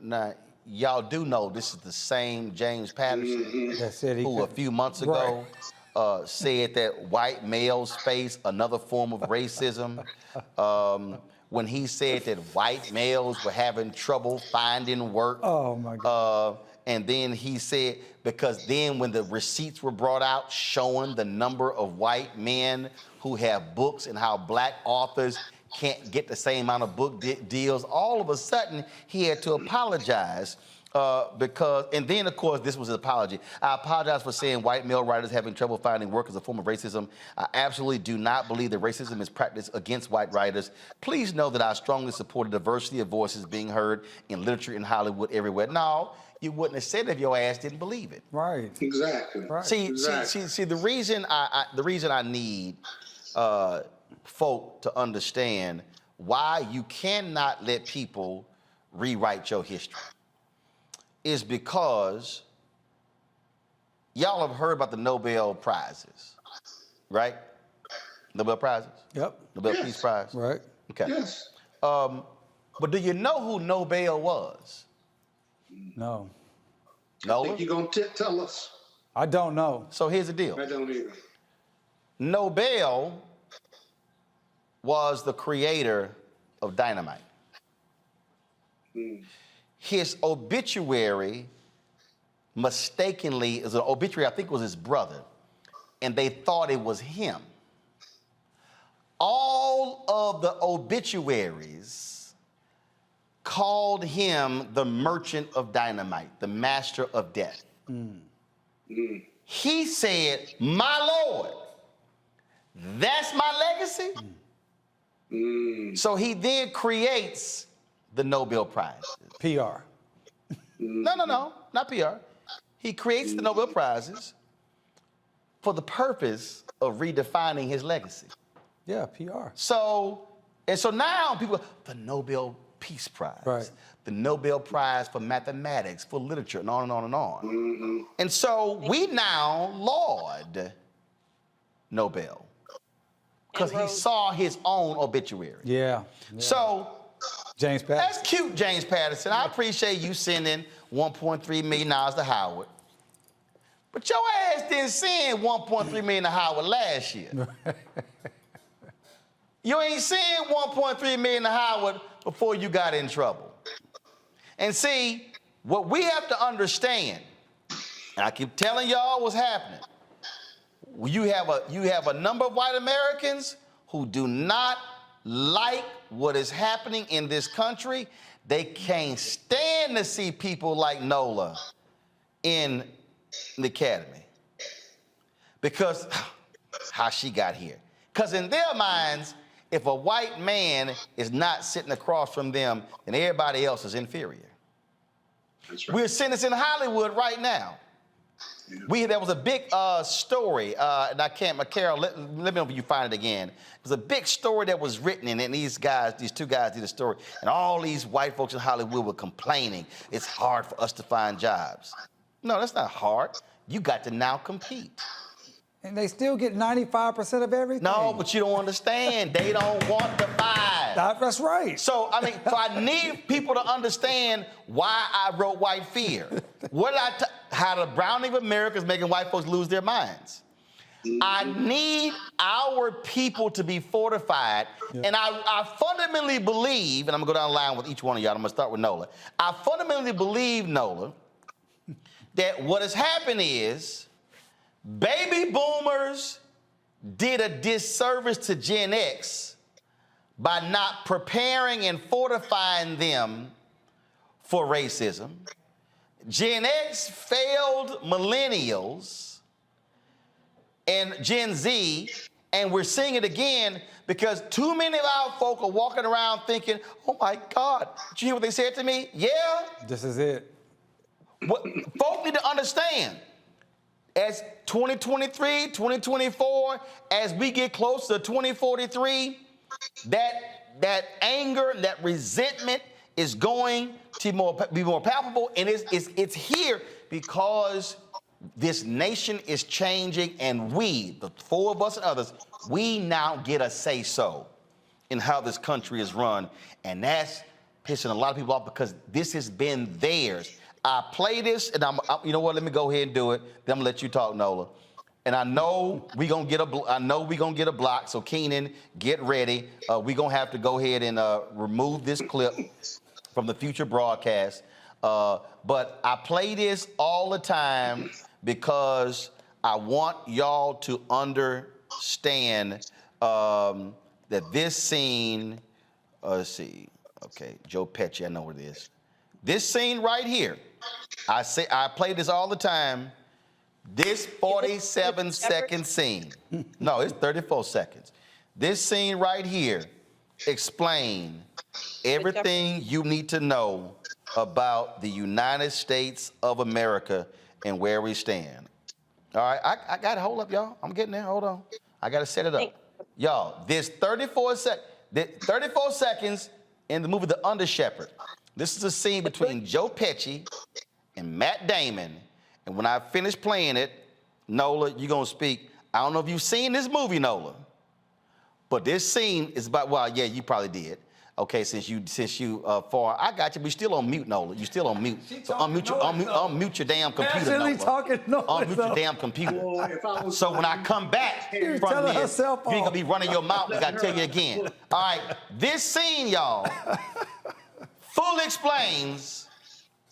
Now, y'all do know this is the same James Patterson who a few months ago said that white males face another form of racism. When he said that white males were having trouble finding work. Oh my God. And then he said, because then when the receipts were brought out showing the number of white men who have books and how black authors can't get the same amount of book deals, all of a sudden he had to apologize and then of course this was an apology. I apologize for saying white male writers having trouble finding work as a form of racism. I absolutely do not believe that racism is practiced against white writers. Please know that I strongly support a diversity of voices being heard in literature in Hollywood everywhere. No, you wouldn't have said it if your ass didn't believe it. Right. Exactly. Right. See, the reason I need folk to understand why you cannot let people rewrite your history is because y'all have heard about the Nobel Prizes, right? Nobel Prizes? Yep. Nobel Peace Prize? Right. Okay. Yes. But do you know who Nobel was? No. No? I think you're going to tell us. I don't know. So here's the deal. I don't either. Nobel was the creator of dynamite. His obituary mistakenly is an obituary, I think it was his brother, and they thought it was him. All of the obituaries called him the merchant of dynamite, the master of death. He said, my Lord, that's my legacy. So he then creates the Nobel Prize. PR. No, not PR. He creates the Nobel Prizes for the purpose of redefining his legacy. Yeah, PR. So now people, the Nobel Peace Prize, right. The Nobel Prize for mathematics, for literature, and on and on and on. And so we now laud Nobel because he saw his own obituary. Yeah. So James Patterson. That's cute, James Patterson. I appreciate you sending $1.3 million to Howard. But your ass didn't send $1.3 million to Howard last year. You ain't sent $1.3 million to Howard before you got in trouble. And see, what we have to understand, and I keep telling y'all what's happening, you have a number of white Americans who do not like what is happening in this country. They can't stand to see people like Nola in the academy because how she got here. Because in their minds, if a white man is not sitting across from them, then everybody else is inferior. That's right. We're seeing this in Hollywood right now. Yeah. There was a big story, and I can't, Carol, let me know if you find it again. It was a big story that was written, and these two guys did a story, and all these white folks in Hollywood were complaining, it's hard for us to find jobs. No, that's not hard. You got to now compete. And they still get 95% of everything. No, but you don't understand. They don't want the 5. That's right. So, I need people to understand why I wrote White Fear. How the browning of America is making white folks lose their minds. I need our people to be fortified. Yeah. And I fundamentally believe, and I'm going to go down the line with each one of y'all. I'm going to start with Nola. I fundamentally believe, Nola, that what has happened is baby boomers did a disservice to Gen X by not preparing and fortifying them for racism. Gen X failed millennials and Gen Z, and we're seeing it again because too many of our folk are walking around thinking, oh my God, did you hear what they said to me? Yeah. This is it. What folk need to understand, as 2023, 2024, as we get closer to 2043, that anger, that resentment is going to be more palpable, and it's here because this nation is changing, and we, the 4 of us and others, we now get a say-so in how this country is run, and that's pissing a lot of people off because this has been theirs. I play this, and you know what? Let me go ahead and do it. Then I'm gonna let you talk, Nola. And I know we're gonna get a block. So Keenan, get ready. We're gonna have to go ahead and remove this clip from the future broadcast. But I play this all the time because I want y'all to understand that this scene. Let's see. Okay, Joe Pesci, I know what it is. This scene right here. I play this all the time. This 47-second scene. No, it's 34 seconds. This scene right here explains everything you need to know about the United States of America and where we stand. All right, I got to hold up, y'all. I'm getting there. Hold on. I got to set it up. Y'all, this 34 seconds in the movie The Under Shepherd. This is a scene between Joe Pesci and Matt Damon. And when I finish playing it, Nola, you're going to speak. I don't know if you've seen this movie, Nola, but this scene is about, well, yeah, you probably did. Okay, since you far, I got you, but you're still on mute, Nola. You're still on mute. So unmute your damn computer, Nola. Unmute your damn computer. So when I come back from this, you ain't gonna be running your mouth. I gotta tell you again. All right, this scene, y'all, fully explains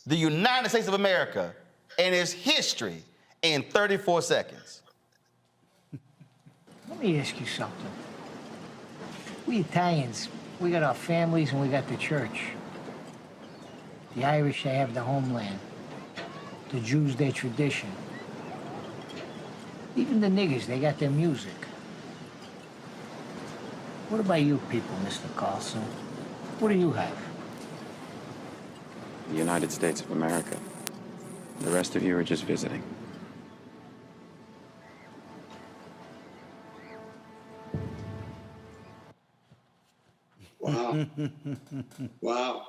the United States of America and its history in 34 seconds. Let me ask you something. We Italians, we got our families and we got the church. The Irish, they have the homeland. The Jews, their tradition. Even the niggers, they got their music. What about you people, Mr. Carlson? What do you have? The United States of America. The rest of you are just visiting. Wow. Wow.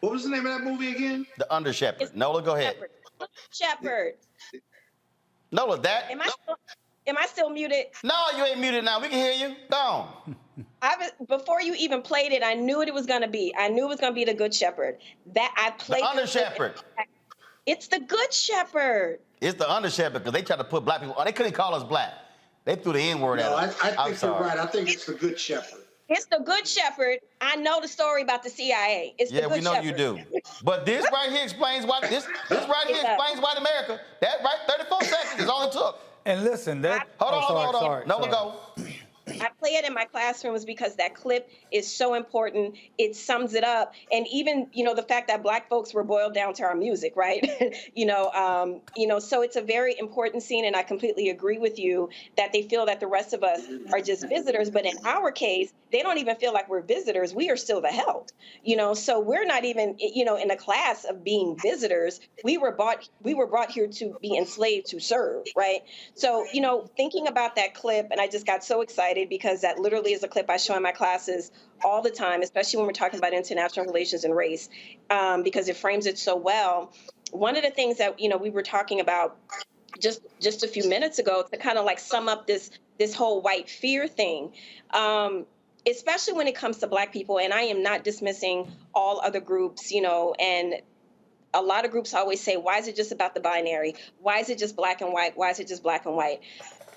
What was the name of that movie again? The Under Shepherd. Nola, go ahead. Shepherd. Nola, that. Am I still muted? No, you ain't muted now. We can hear you. Go on. Before you even played it, I knew what it was going to be. I knew it was going to be the Good Shepherd. That I played. The Under Shepherd. It's the Good Shepherd. It's the Under Shepherd because they tried to put black people. They couldn't call us black. They threw the N-word at us. I think you're right. I think it's the Good Shepherd. It's the Good Shepherd. I know the story about the CIA. It's the Good Shepherd. Yeah, we know you do. But this right here explains why. This right here explains white America. That right, 34 seconds is all it took. And listen, that. Hold on. Nola, go. I play it in my classrooms because that clip is so important. It sums it up. And even, the fact that Black folks were boiled down to our music, right? So it's a very important scene. And I completely agree with you that they feel that the rest of us are just visitors. But in our case, they don't even feel like we're visitors. We are still the help, so we're not even, in a class of being visitors. We were brought here to be enslaved to serve, right? So, thinking about that clip, and I just got so excited because that literally is a clip I show in my classes all the time, especially when we're talking about international relations and race, because it frames it so well. One of the things that, we were talking about just a few minutes ago to kind of like sum up this whole white fear thing, especially when it comes to Black people, and I am not dismissing all other groups, and a lot of groups always say, why is it just about the binary? Why is it just black and white? Why is it just black and white?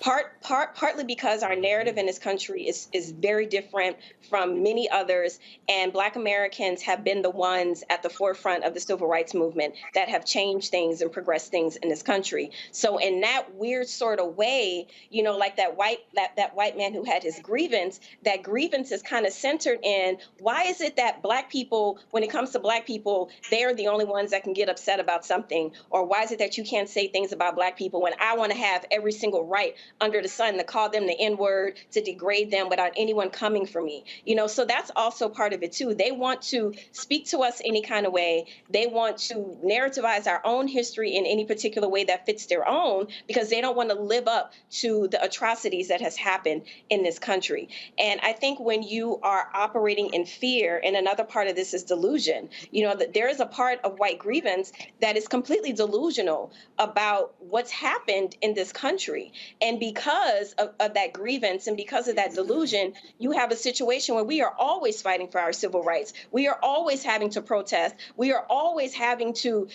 Partly because our narrative in this country is very different from many others, and Black Americans have been the ones at the forefront of the civil rights movement that have changed things and progressed things in this country. So in that weird sort of way, like that white man who had his grievance, that grievance is kind of centered in why is it that Black people, when it comes to Black people, they're the only ones that can get upset about something, or why is it that you can't say things about Black people when I want to have every single right under the sun to call them the N-word, to degrade them without anyone coming for me. So that's also part of it too. They want to speak to us any kind of way. They want to narrativize our own history in any particular way that fits their own, because they don't want to live up to the atrocities that has happened in this country. And I think when you are operating in fear, and another part of this is delusion, that there is a part of white grievance that is completely delusional about what's happened in this country. And because of that grievance and because of that delusion, you have a situation where we are always fighting for our civil rights. We are always having to protest. We are always having to,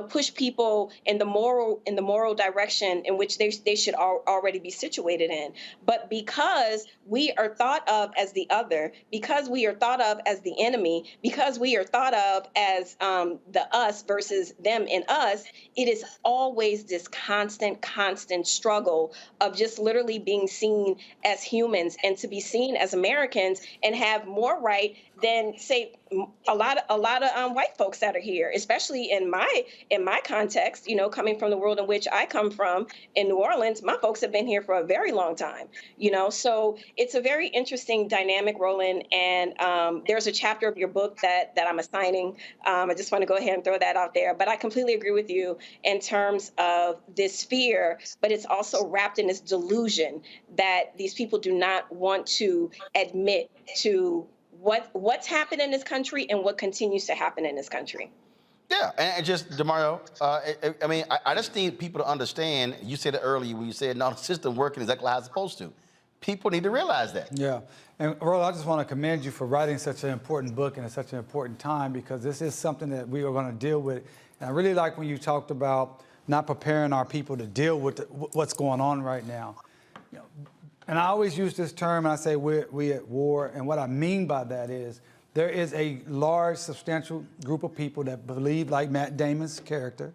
push people in the moral direction in which they should already be situated in. But because we are thought of as the other, because we are thought of as the enemy, because we are thought of as the us versus them and us, it is always this constant struggle of just literally being seen as humans and to be seen as Americans and have more right than, say, a lot of white folks that are here, especially in my context, coming from the world in which I come from in New Orleans. My folks have been here for a very long time, so it's a very interesting dynamic, Roland. And there's a chapter of your book that I'm assigning. I just want to go ahead and throw that out there. But I completely agree with you in terms of this fear, but it's also wrapped in this delusion that these people do not want to admit to what's happened in this country and what continues to happen in this country. Yeah, and just, DeMario, I just need people to understand, you said it earlier when you said, no, the system working exactly how it's supposed to. People need to realize that. Yeah, and Roland, I just want to commend you for writing such an important book and at such an important time, because this is something that we are going to deal with. And I really like when you talked about not preparing our people to deal with what's going on right now. And I always use this term, and I say we at war, and what I mean by that is there is a large, substantial group of people that believe, like Matt Damon's character,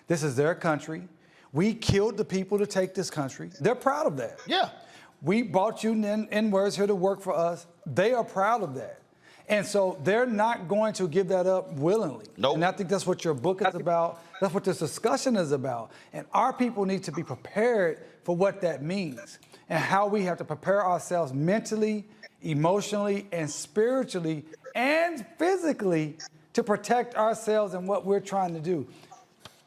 this is their country. We killed the people to take this country. They're proud of that. Yeah. We brought you N-words here to work for us. They are proud of that. And so they're not going to give that up willingly. Nope. And I think that's what your book is about. That's what this discussion is about. And our people need to be prepared for what that means and how we have to prepare ourselves mentally, emotionally, and spiritually, and physically to protect ourselves and what we're trying to do.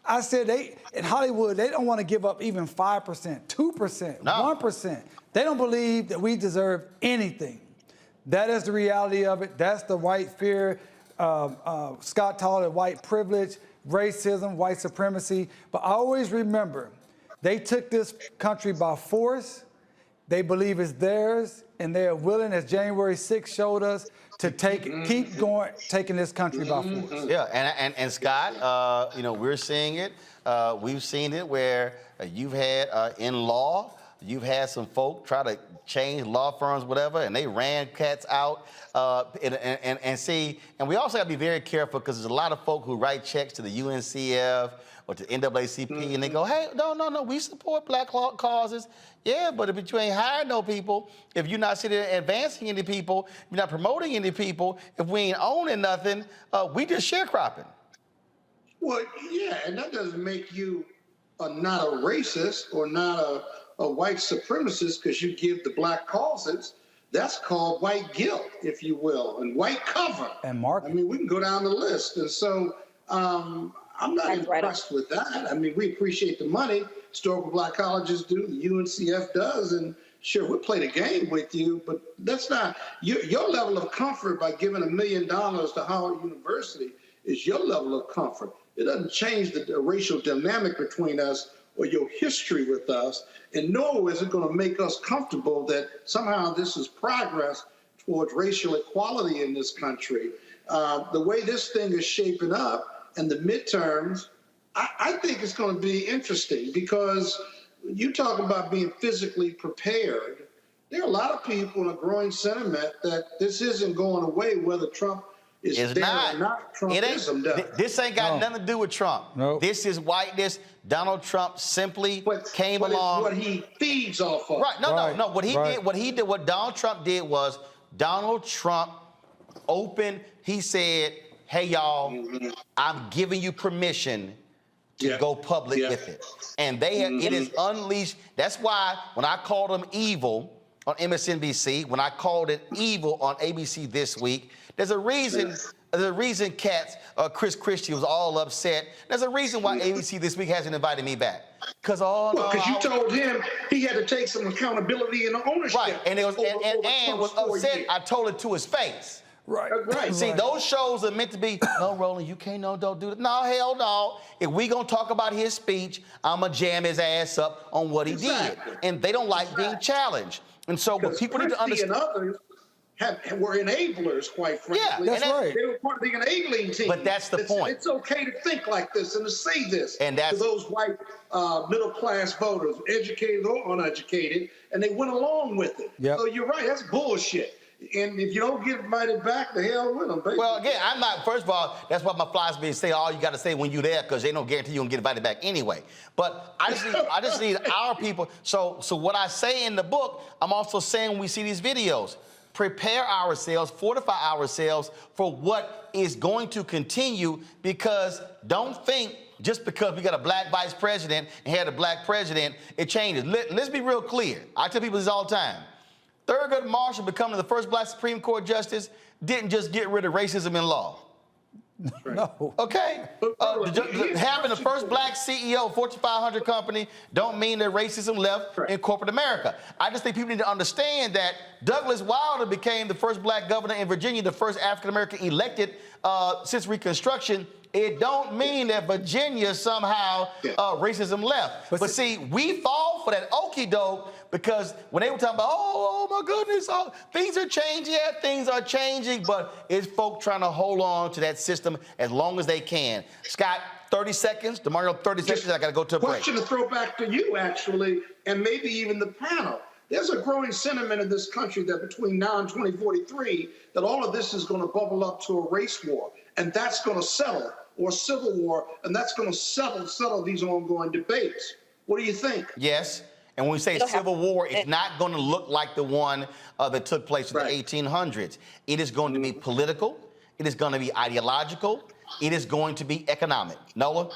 I said in Hollywood, they don't want to give up even 5%, 2%, no. 1%. They don't believe that we deserve anything. That is the reality of it. That's the white fear. Scott called it white privilege, racism, white supremacy. But always remember, they took this country by force. They believe it's theirs, and they are willing, as January 6th showed us, to keep going, taking this country by force. Yeah, and Scott, we're seeing it. We've seen it where you've had in law you've had some folk try to change law firms, whatever, and they ran cats out. And we also got to be very careful because there's a lot of folk who write checks to the UNCF or to NAACP, and they go, hey, no, we support black causes. Yeah, but if you ain't hiring no people, if you're not sitting there advancing any people, you're not promoting any people, if we ain't owning nothing, we just sharecropping. Well, yeah, and that doesn't make you not a racist or not a white supremacist because you give the black causes. That's called white guilt, if you will, and white cover. And Mark, I mean, we can go down the list. And so I'm not impressed with that. I mean, we appreciate the money. Historical black colleges do, the UNCF does, and sure, we'll play the game with you, but that's not your level of comfort by giving $1 million to Howard University is your level of comfort. It doesn't change the racial dynamic between us or your history with us, and nor is it going to make us comfortable that somehow this is progress towards racial equality in this country. The way this thing is shaping up and the midterms, I think it's going to be interesting because you talk about being physically prepared. There are a lot of people in a growing sentiment that this isn't going away whether Trump is there or not. Trumpism does. This ain't got nothing to do with Trump. No. This is whiteness. Donald Trump simply came along. What he feeds off of. Right. No. What Donald Trump did was Donald Trump opened. He said, "Hey, y'all, I'm giving you permission to go public with it," and it is unleashed. That's why when I called them evil on MSNBC, when I called it evil on ABC This Week, there's a reason. There's a reason Chris Christie was all upset. There's a reason why ABC This Week hasn't invited me back. Because you told him he had to take some accountability and ownership. Right, and was upset. I told it to his face. Right. See, those shows are meant to be, no, Roland, you can't, don't do that. No, hell no. If we gonna talk about his speech, I'ma jam his ass up on what he did. And they don't like being challenged. And so what people need to understand. And others were enablers, quite frankly. Yeah, that's right. They were part of the enabling team. But that's the point. It's okay to think like this and to say this to those white middle-class voters, educated or uneducated, and they went along with it. Yep. So you're right, that's bullshit. And if you don't get invited back, the hell with them, baby. Well, again, I'm not, first of all, that's why my philosophy is say all you got to say when you're there because they don't guarantee you're going to get invited back anyway. But I just need our people. So what I say in the book, I'm also saying when we see these videos, prepare ourselves, fortify ourselves for what is going to continue because don't think just because we got a black vice president and had a black president, it changes. Let's be real clear. I tell people this all the time. Thurgood Marshall becoming the first black Supreme Court justice didn't just get rid of racism in law. No. Okay? Having the first black CEO of Fortune 500 company don't mean that racism left in corporate America. I just think people need to understand that Douglas Wilder became the first black governor in Virginia, the first African-American elected since Reconstruction. It don't mean that Virginia somehow racism left. But see, we fall for that okie doke because when they were talking about, oh my goodness, things are changing. Yeah, things are changing, but it's folk trying to hold on to that system as long as they can. Scott, 30 seconds. DeMario, 30 seconds. I got to go to a break. Question to throw back to you, actually, and maybe even the panel. There's a growing sentiment in this country that between now and 2043, that all of this is going to bubble up to a race war, and that's going to settle, or civil war, and that's going to settle these ongoing debates. What do you think? Yes. And when we say civil war, it's not going to look like the one that took place in the 1800s. It is going to be political. It is going to be ideological. It is going to be economic. Nola?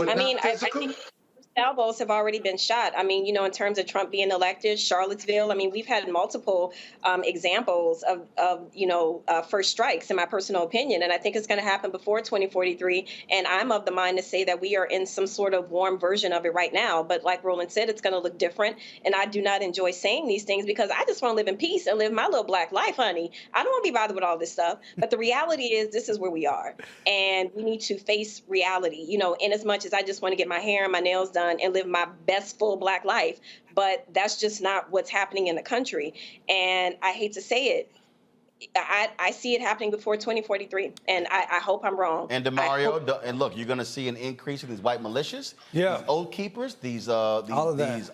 I think salvos have already been shot. I mean, in terms of Trump being elected, Charlottesville, I mean, we've had multiple examples of first strikes, in my personal opinion. And I think it's going to happen before 2043. And I'm of the mind to say that we are in some sort of warm version of it right now. But like Roland said, it's going to look different. And I do not enjoy saying these things because I just want to live in peace and live my little black life, honey. I don't want to be bothered with all this stuff. But the reality is this is where we are. And we need to face reality, in as much as I just want to get my hair and my nails done and live my best full black life. But that's just not what's happening in the country. And I hate to say it, I see it happening before 2043, and I hope I'm wrong. And DeMario, and look, you're going to see an increase in these white militias, these Oath Keepers,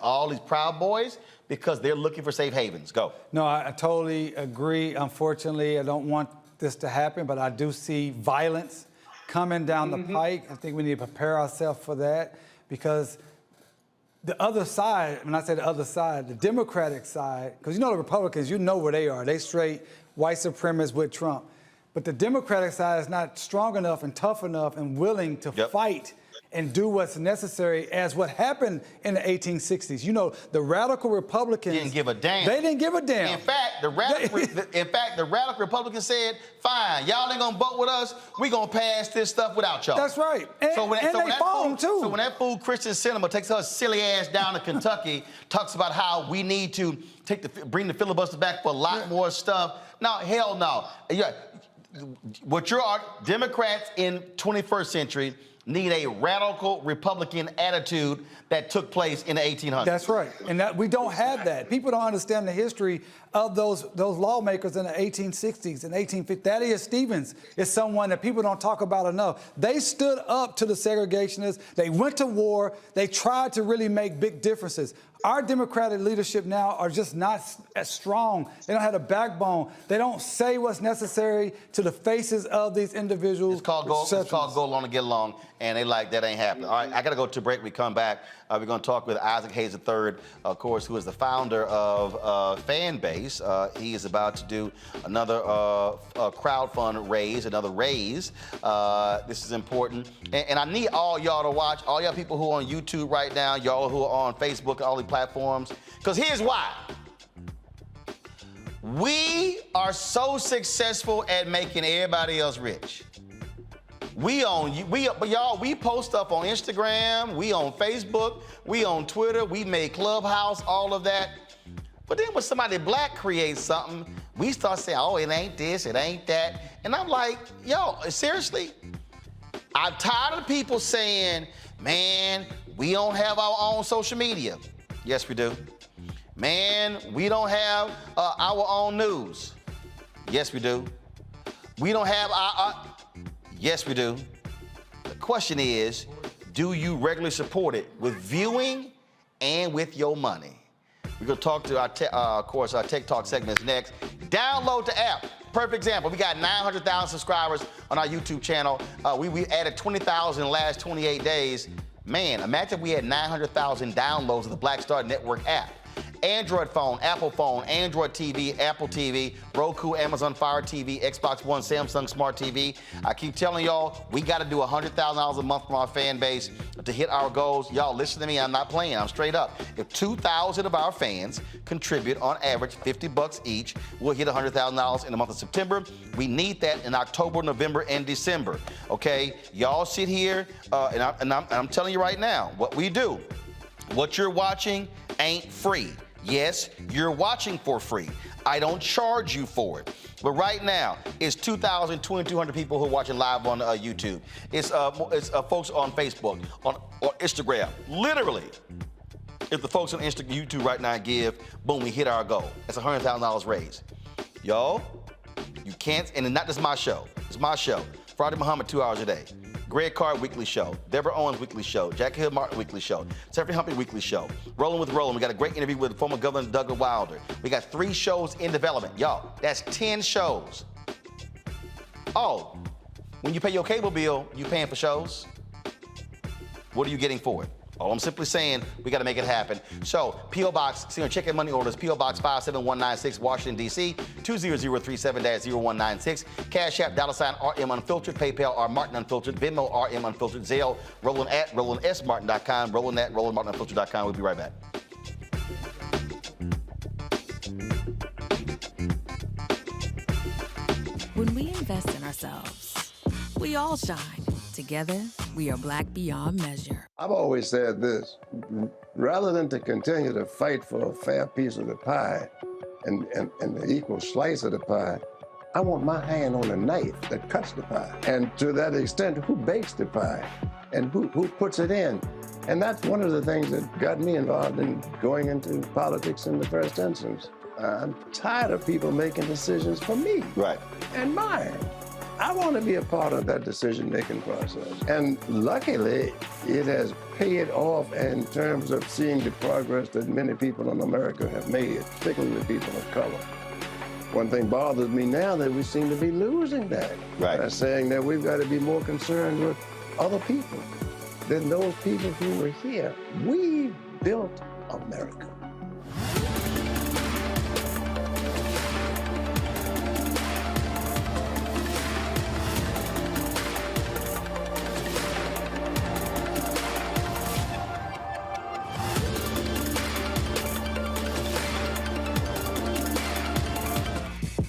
all these Proud Boys, because they're looking for safe havens. Go. No, I totally agree. Unfortunately, I don't want this to happen, but I do see violence coming down the pike. I think we need to prepare ourselves for that, because the other side, when I say the other side, the Democratic side, because you know the Republicans, you know where they are. They straight white supremacists with Trump. But the Democratic side is not strong enough and tough enough and willing to fight and do what's necessary, as what happened in the 1860s. You know, the radical Republicans didn't give a damn. They didn't give a damn. In fact, the radical Republicans said, "Fine, y'all ain't gonna vote with us. We gonna pass this stuff without y'all." That's right. And, so when that fool Christian Cinema takes her silly ass down to Kentucky, talks about how we need to bring the filibuster back for a lot more stuff. No, hell no. Yeah, what Democrats in 21st century need a radical Republican attitude that took place in the 1800s. That's right, and that we don't have that. People don't understand the history of those lawmakers in the 1860s and 1850s. Thaddeus Stevens is someone that people don't talk about enough. They stood up to the segregationists. They went to war. They tried to really make big differences. Our Democratic leadership now are just not as strong. They don't have a backbone. They don't say what's necessary to the faces of these individuals. It's called go along to get along, and they like that ain't happening. All right, I got to go to break. We come back. We're going to talk with Isaac Hayes III, of course, who is the founder of Fanbase. He is about to do another crowdfund raise, another raise. This is important. And I need all y'all to watch, all y'all people who are on YouTube right now, y'all who are on Facebook, all these platforms, because here's why. We are so successful at making everybody else rich. We post stuff on Instagram, we on Facebook, we on Twitter, we made Clubhouse, all of that. But then when somebody black creates something, we start saying, oh, it ain't this, it ain't that. And I'm like, yo, seriously? I'm tired of people saying, man, we don't have our own social media. Yes, we do. Man, we don't have our own news. Yes, we do. We don't have yes, we do. The question is, do you regularly support it with viewing and with your money? We're going to talk to our Tech Talk segments next. Download the app. Perfect example. We got 900,000 subscribers on our YouTube channel. We added 20,000 in the last 28 days. Man, imagine if we had 900,000 downloads of the Black Star Network app. Android phone, Apple phone, Android TV, Apple TV, Roku, Amazon Fire TV, Xbox One, Samsung Smart TV. I keep telling y'all, we got to do $100,000 a month from our fan base to hit our goals. Y'all, listen to me. I'm not playing. I'm straight up. If 2,000 of our fans contribute on average $50 each, we'll hit $100,000 in the month of September. We need that in October, November, and December. Okay? Y'all sit here, and I'm telling you right now, what we do, what you're watching ain't free. Yes, you're watching for free. I don't charge you for it. But right now, it's 2,200 people who are watching live on YouTube. It's folks on Facebook, on Instagram. Literally, if the folks on YouTube right now give, boom, we hit our goal. That's $100,000 raised. Yo, you can't, and it's not just my show. It's my show. Friday Muhammad, 2 hours a day. Greg Carr Weekly Show, Deborah Owens Weekly Show, Jackie Hill Martin Weekly Show, Stephanie Humphrey Weekly Show, Rolling with Roland. We got a great interview with former Governor Douglas Wilder. We got 3 shows in development. Y'all, that's 10 shows. Oh, when you pay your cable bill, you paying for shows? What are you getting for it? All I'm simply saying, we got to make it happen. So, P.O. Box, check in money orders, P.O. Box 57196, Washington, D.C., 20037-0196. Cash App, $RM Unfiltered, PayPal, R Martin Unfiltered, Venmo, RM Unfiltered, Zelle, Roland at RolandSMartin.com, Roland at RolandMartinUnfiltered.com. We'll be right back. When we invest in ourselves, we all shine. Together, we are Black beyond measure. I've always said this, rather than to continue to fight for a fair piece of the pie and the equal slice of the pie, I want my hand on the knife that cuts the pie. And to that extent, who bakes the pie and who puts it in? And that's one of the things that got me involved in going into politics in the first instance. I'm tired of people making decisions for me. Right. And mine. I want to be a part of that decision-making process. And luckily, it has paid off in terms of seeing the progress that many people in America have made, particularly people of color. One thing bothers me now that we seem to be losing that. Right. By saying that we've got to be more concerned with other people than those people who were here. We built America.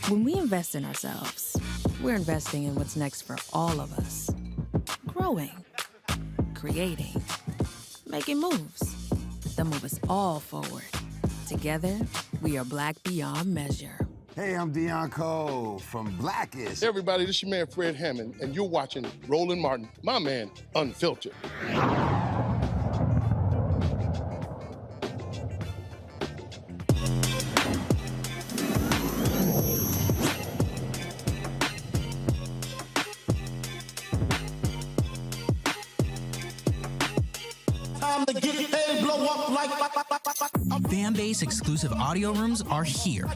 When we invest in ourselves, we're investing in what's next for all of us. Growing, creating, making moves that move us all forward. Together, we are Black beyond measure. Hey, I'm Deion Cole from Blackish. Hey everybody, this is your man Fred Hammond, and you're watching Roland Martin, my man, Unfiltered. Fanbase exclusive audio rooms are here.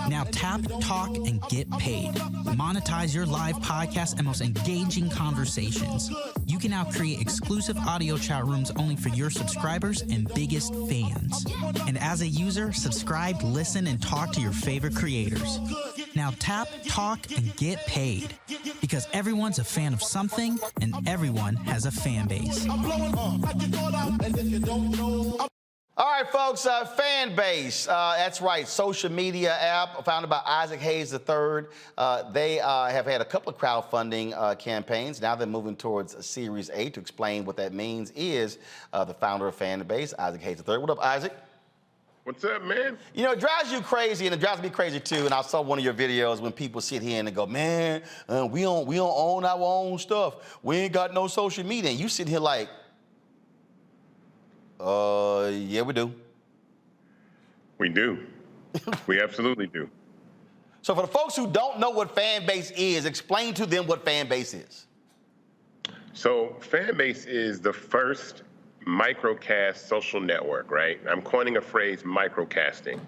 Now tap, talk, and get paid. Monetize your live podcast and most engaging conversations. You can now create exclusive audio chat rooms only for your subscribers and biggest fans. And as a user, subscribe, listen, and talk to your favorite creators. Now tap, talk, and get paid. Because everyone's a fan of something, and everyone has a fan base. All right, folks, Fanbase, that's right, social media app founded by Isaac Hayes III. They have had a couple of crowdfunding campaigns. Now they're moving towards a Series A. To explain what that means is the founder of Fanbase, Isaac Hayes III. What up, Isaac? What's up, man? You know, it drives you crazy, and it drives me crazy too. And I saw one of your videos when people sit here and go, man, we don't own our own stuff. We ain't got no social media. And you sit here like, yeah, we do. We do. We absolutely do. So for the folks who don't know what Fanbase is, explain to them what Fanbase is. So Fanbase is the first microcast social network, right? I'm coining a phrase, microcasting.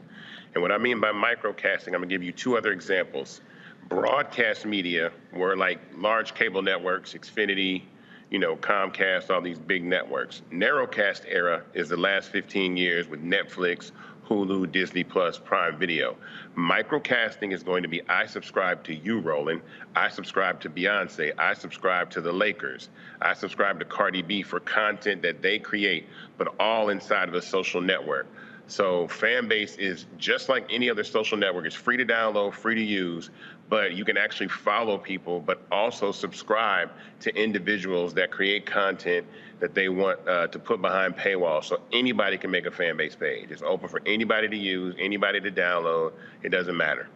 And what I mean by microcasting, I'm gonna give you two other examples. Broadcast media, where like large cable networks, Xfinity, you know, Comcast, all these big networks. Narrowcast era is the last 15 years with Netflix, Hulu, Disney Plus, Prime Video. Microcasting is going to be, I subscribe to you, Roland. I subscribe to Beyonce. I subscribe to the Lakers. I subscribe to Cardi B for content that they create, but all inside of a social network. So Fanbase is just like any other social network. It's free to download, free to use, but you can actually follow people, but also subscribe to individuals that create content that they want to put behind paywalls. So anybody can make a Fanbase page. It's open for anybody to use, anybody to download. It doesn't matter.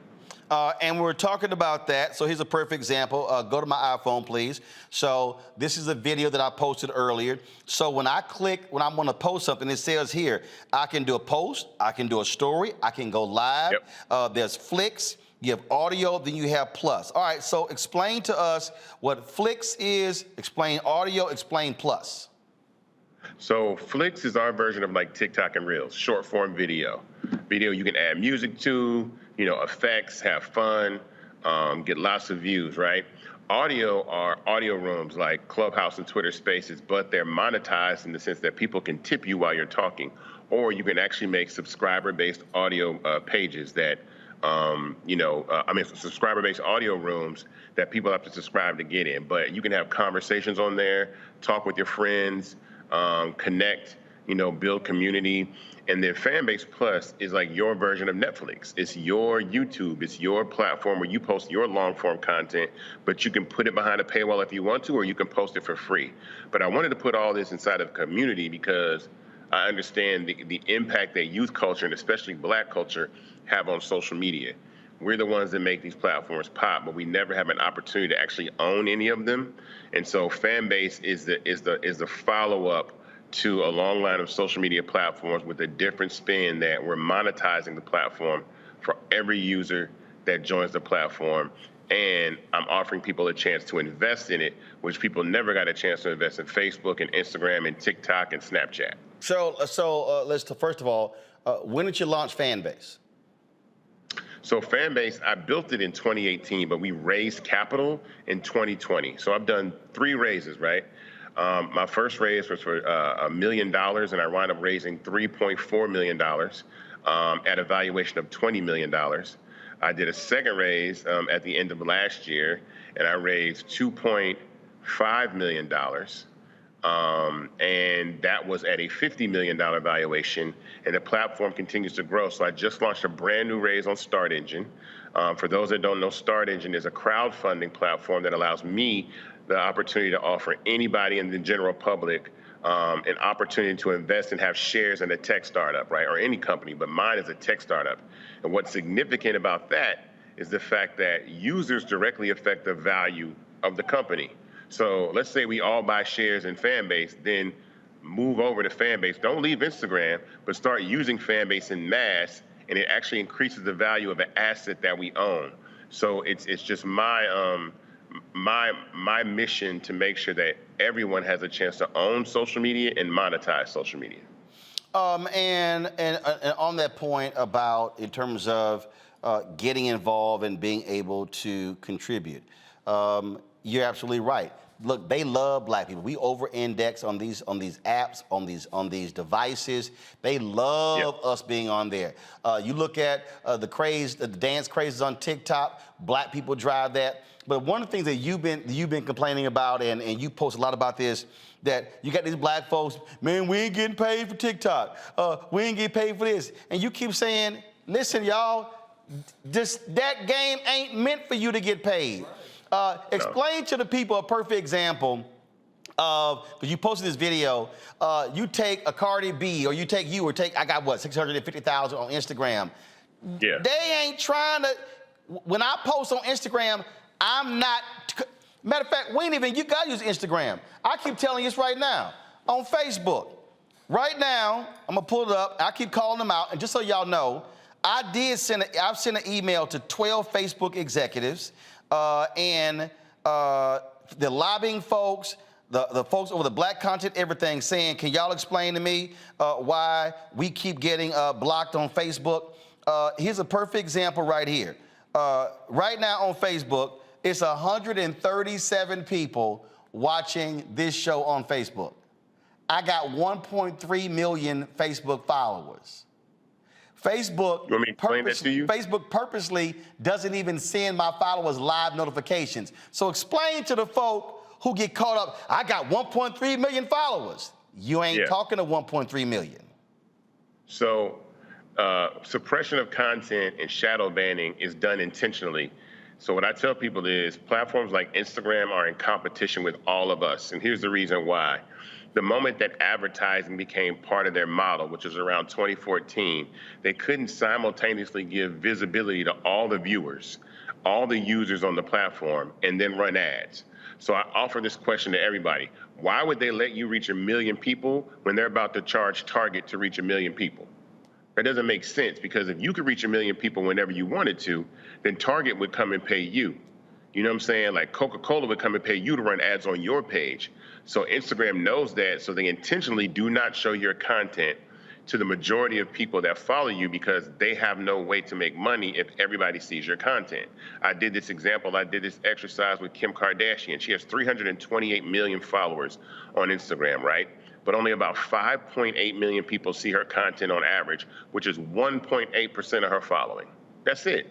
And we're talking about that. So here's a perfect example. Go to my iPhone, please. So this is a video that I posted earlier. So when I click, when I want to post something, it says here, I can do a post, I can do a story, I can go live. Yep. There's Flicks, you have audio, then you have Plus. All right, so explain to us what Flicks is, explain audio, explain Plus. So Flicks is our version of like TikTok and Reels, short form video. Video you can add music to, you know, effects, have fun, get lots of views, right? Audio are audio rooms like Clubhouse and Twitter Spaces, but they're monetized in the sense that people can tip you while you're talking, or you can actually make subscriber-based audio pages that, subscriber-based audio rooms that people have to subscribe to get in. But you can have conversations on there, talk with your friends, connect, build community. And then Fanbase Plus is like your version of Netflix. It's your YouTube. It's your platform where you post your long-form content, but you can put it behind a paywall if you want to, or you can post it for free. But I wanted to put all this inside of community because I understand the impact that youth culture, and especially Black culture, have on social media. We're the ones that make these platforms pop, but we never have an opportunity to actually own any of them. And so Fanbase is the follow-up to a long line of social media platforms with a different spin that we're monetizing the platform for every user that joins the platform. And I'm offering people a chance to invest in it, which people never got a chance to invest in Facebook and Instagram and TikTok and Snapchat. So first of all, when did you launch Fanbase? So Fanbase, I built it in 2018, but we raised capital in 2020. So I've done 3 raises, right? My first raise was for $1 million, and I wound up raising $3.4 million at a valuation of $20 million. I did a second raise at the end of last year, and I raised $2.5 million. And that was at a $50 million valuation, and the platform continues to grow. So I just launched a brand new raise on Start Engine. For those that don't know, Start Engine is a crowdfunding platform that allows me the opportunity to offer anybody in the general public an opportunity to invest and have shares in a tech startup, right, or any company, but mine is a tech startup. And what's significant about that is the fact that users directly affect the value of the company. So let's say we all buy shares in Fanbase, then move over to Fanbase. Don't leave Instagram, but start using Fanbase in mass, and it actually increases the value of an asset that we own. So it's just my mission to make sure that everyone has a chance to own social media and monetize social media. And on that point about in terms of getting involved and being able to contribute, you're absolutely right. Look, they love black people. We over-index on these apps, on these devices. They love us being on there. You look at the dance crazes on TikTok. Black people drive that. But one of the things that you've been complaining about, and you post a lot about this, that you got these black folks, man, we ain't getting paid for TikTok. We ain't getting paid for this. And you keep saying, listen, y'all, that game ain't meant for you to get paid. Explain to the people a perfect example of, because you posted this video, you take a Cardi B, or I got what, 650,000 on Instagram. Yeah. They ain't trying to, when I post on Instagram, I'm not, matter of fact, you gotta use Instagram. I keep telling you this right now. On Facebook, right now, I'm gonna pull it up, I keep calling them out, and just so y'all know, I've sent an email to 12 Facebook executives, and the lobbying folks, the folks over the black content, everything, saying, can y'all explain to me why we keep getting blocked on Facebook? Here's a perfect example right here. Right now on Facebook, it's 137 people watching this show on Facebook. I got 1.3 million Facebook followers. Facebook purposely doesn't even send my followers live notifications. So explain to the folk who get caught up, I got 1.3 million followers. You ain't talking to 1.3 million. So suppression of content and shadow banning is done intentionally. So what I tell people is platforms like Instagram are in competition with all of us. And here's the reason why. The moment that advertising became part of their model, which was around 2014, they couldn't simultaneously give visibility to all the viewers, all the users on the platform, and then run ads. So I offer this question to everybody. Why would they let you reach 1 million people when they're about to charge Target to reach 1 million people? That doesn't make sense, because if you could reach 1 million people whenever you wanted to, then Target would come and pay you. You know what I'm saying? Like Coca-Cola would come and pay you to run ads on your page. So Instagram knows that, so they intentionally do not show your content to the majority of people that follow you, because they have no way to make money if everybody sees your content. I did this exercise with Kim Kardashian. She has 328 million followers on Instagram, right? But only about 5.8 million people see her content on average, which is 1.8% of her following. That's it.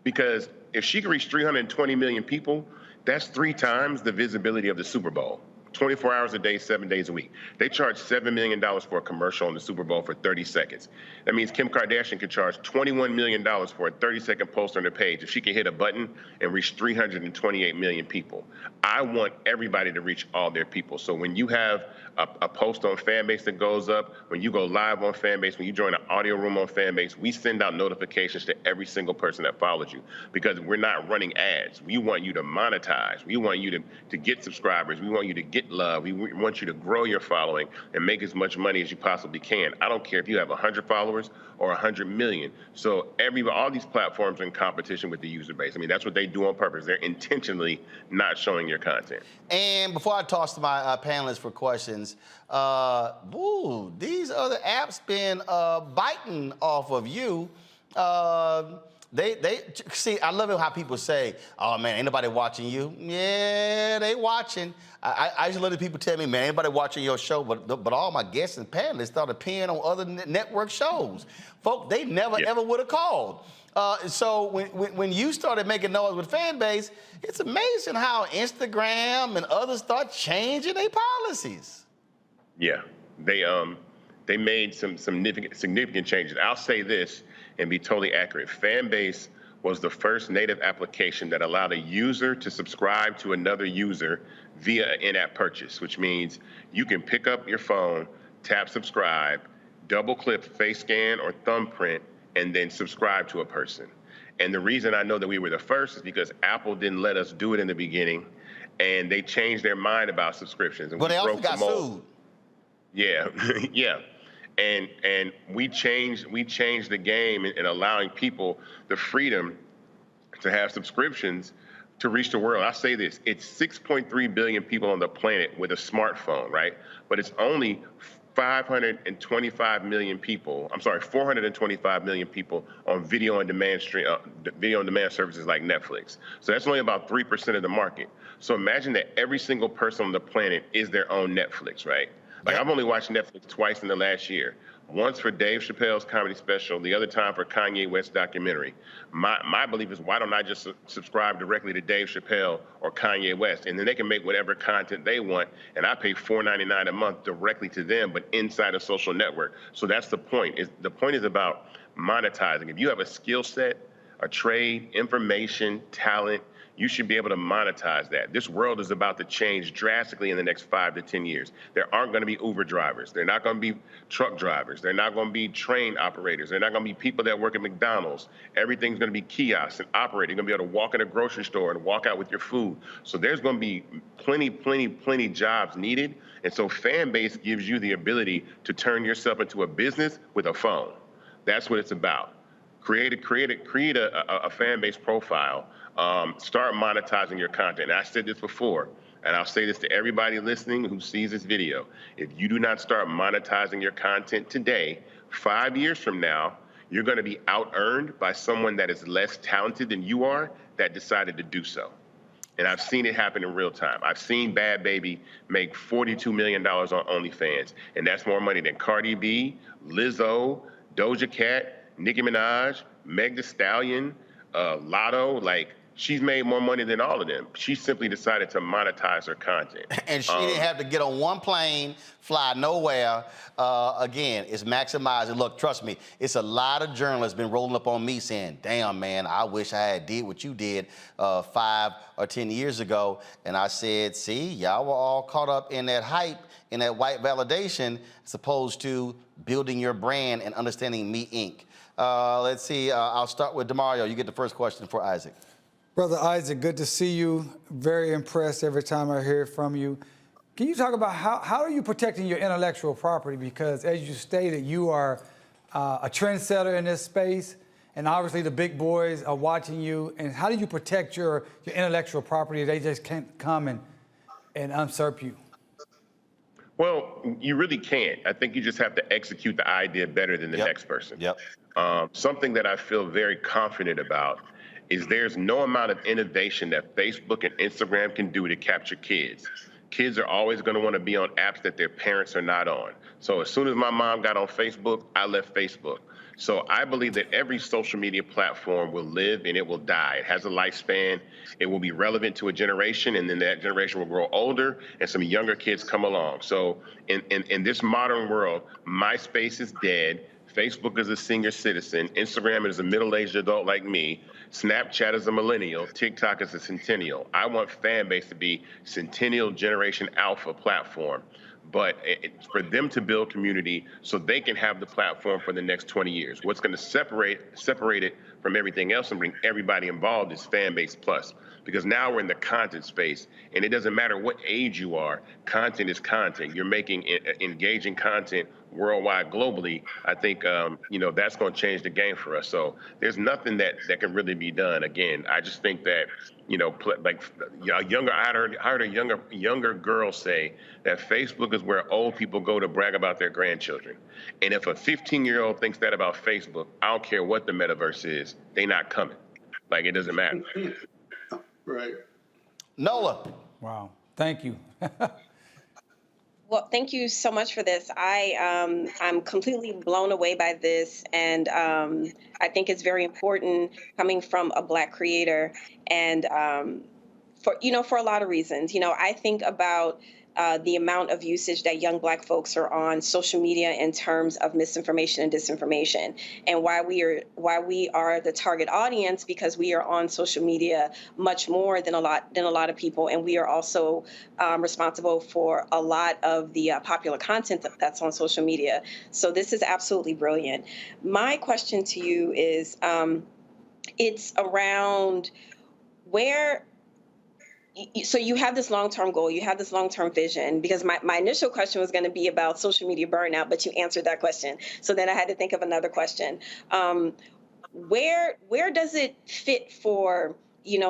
Because if she can reach 320 million people, that's 3 times the visibility of the Super Bowl. 24 hours a day, 7 days a week. They charge $7 million for a commercial on the Super Bowl for 30 seconds. That means Kim Kardashian could charge $21 million for a 30-second post on her page if she can hit a button and reach 328 million people. I want everybody to reach all their people. So when you have a post on Fanbase that goes up, when you go live on Fanbase, when you join an audio room on Fanbase, we send out notifications to every single person that follows you, because we're not running ads. We want you to monetize. We want you to get subscribers. We want you to get get love. We want you to grow your following and make as much money as you possibly can. I don't care if you have 100 followers or 100 million. So all these platforms are in competition with the user base. I mean, that's what they do on purpose. They're intentionally not showing your content. And before I toss to my panelists for questions, these other apps been biting off of you. They see, I love it how people say, oh man, ain't nobody watching you. Yeah, they watching. I used to let people tell me, man, ain't nobody watching your show, but all my guests and panelists started appearing on other network shows. Folks, they never ever would have called. So when you started making noise with Fanbase, it's amazing how Instagram and others start changing their policies. Yeah, they made some significant changes. I'll say this and be totally accurate. Fanbase was the first native application that allowed a user to subscribe to another user via an in-app purchase, which means you can pick up your phone, tap subscribe, double-click face scan or thumbprint, and then subscribe to a person. And the reason I know that we were the first is because Apple didn't let us do it in the beginning, and they changed their mind about subscriptions. And but they also got sued. Yeah, yeah. And we changed the game in allowing people the freedom to have subscriptions to reach the world. I say this, it's 6.3 billion people on the planet with a smartphone, right? But it's only 425 million people on video on demand services like Netflix. So that's only about 3% of the market. So imagine that every single person on the planet is their own Netflix, right? Like, I've only watched Netflix twice in the last year. Once for Dave Chappelle's comedy special, the other time for Kanye West's documentary. My belief is, why don't I just subscribe directly to Dave Chappelle or Kanye West, and then they can make whatever content they want, and I pay $4.99 a month directly to them, but inside a social network. So that's the point. The point is about monetizing. If you have a skill set, a trade, information, talent, you should be able to monetize that. This world is about to change drastically in the next 5 to 10 years. There aren't going to be Uber drivers. They're not going to be truck drivers. They're not going to be train operators. They're not going to be people that work at McDonald's. Everything's going to be kiosks and operating. You're going to be able to walk in a grocery store and walk out with your food. So there's going to be plenty jobs needed. And so Fanbase gives you the ability to turn yourself into a business with a phone. That's what it's about. Create a Fanbase profile. Start monetizing your content. And I said this before, and I'll say this to everybody listening who sees this video. If you do not start monetizing your content today, 5 years from now, you're going to be out-earned by someone that is less talented than you are that decided to do so. And I've seen it happen in real time. I've seen Bad Baby make $42 million on OnlyFans, and that's more money than Cardi B, Lizzo, Doja Cat, Nicki Minaj, Meg Thee Stallion, Lotto. Like, she's made more money than all of them. She simply decided to monetize her content. And she didn't have to get on one plane, fly nowhere. Again, it's maximizing. Look, trust me, it's a lot of journalists been rolling up on me saying, damn, man, I wish I had did what you did 5 or 10 years ago. And I said, see, y'all were all caught up in that hype, in that white validation, as opposed to building your brand and understanding Me Inc. Let's see, I'll start with DeMario. You get the first question for Isaac. Brother Isaac, good to see you. Very impressed every time I hear from you. Can you talk about how are you protecting your intellectual property? Because as you stated, you are a trendsetter in this space, and obviously the big boys are watching you. And how do you protect your intellectual property? They just can't come and usurp you. Well, you really can't. I think you just have to execute the idea better than the next person. Something that I feel very confident about is there's no amount of innovation that Facebook and Instagram can do to capture kids. Kids are always going to want to be on apps that their parents are not on. So as soon as my mom got on Facebook, I left Facebook. So I believe that every social media platform will live and it will die. It has a lifespan. It will be relevant to a generation, and then that generation will grow older and some younger kids come along. So in this modern world, MySpace is dead. Facebook is a senior citizen. Instagram is a middle-aged adult like me. Snapchat is a millennial. TikTok is a centennial. I want Fanbase to be Centennial Generation Alpha platform, but for them to build community so they can have the platform for the next 20 years. What's going to separate it from everything else and bring everybody involved is Fanbase Plus. Because now we're in the content space, and it doesn't matter what age you are, content is content. You're making engaging content worldwide, globally. I think, that's going to change the game for us. So there's nothing that can really be done. Again, I just think that, I heard a younger girl say that Facebook is where old people go to brag about their grandchildren. And if a 15-year-old thinks that about Facebook, I don't care what the metaverse is, they not coming. Like, it doesn't matter. Right. Nola. Wow. Thank you. Well, thank you so much for this. I'm completely blown away by this, and I think it's very important coming from a Black creator, and for a lot of reasons. I think about the amount of usage that young Black folks are on social media in terms of misinformation and disinformation, and why we are the target audience, because we are on social media much more than a lot of people, and we are also responsible for a lot of the popular content that's on social media. So this is absolutely brilliant. My question to you is, it's around where. So you have this long-term goal, you have this long-term vision, because my initial question was going to be about social media burnout, but you answered that question. So then I had to think of another question. Where does it fit for,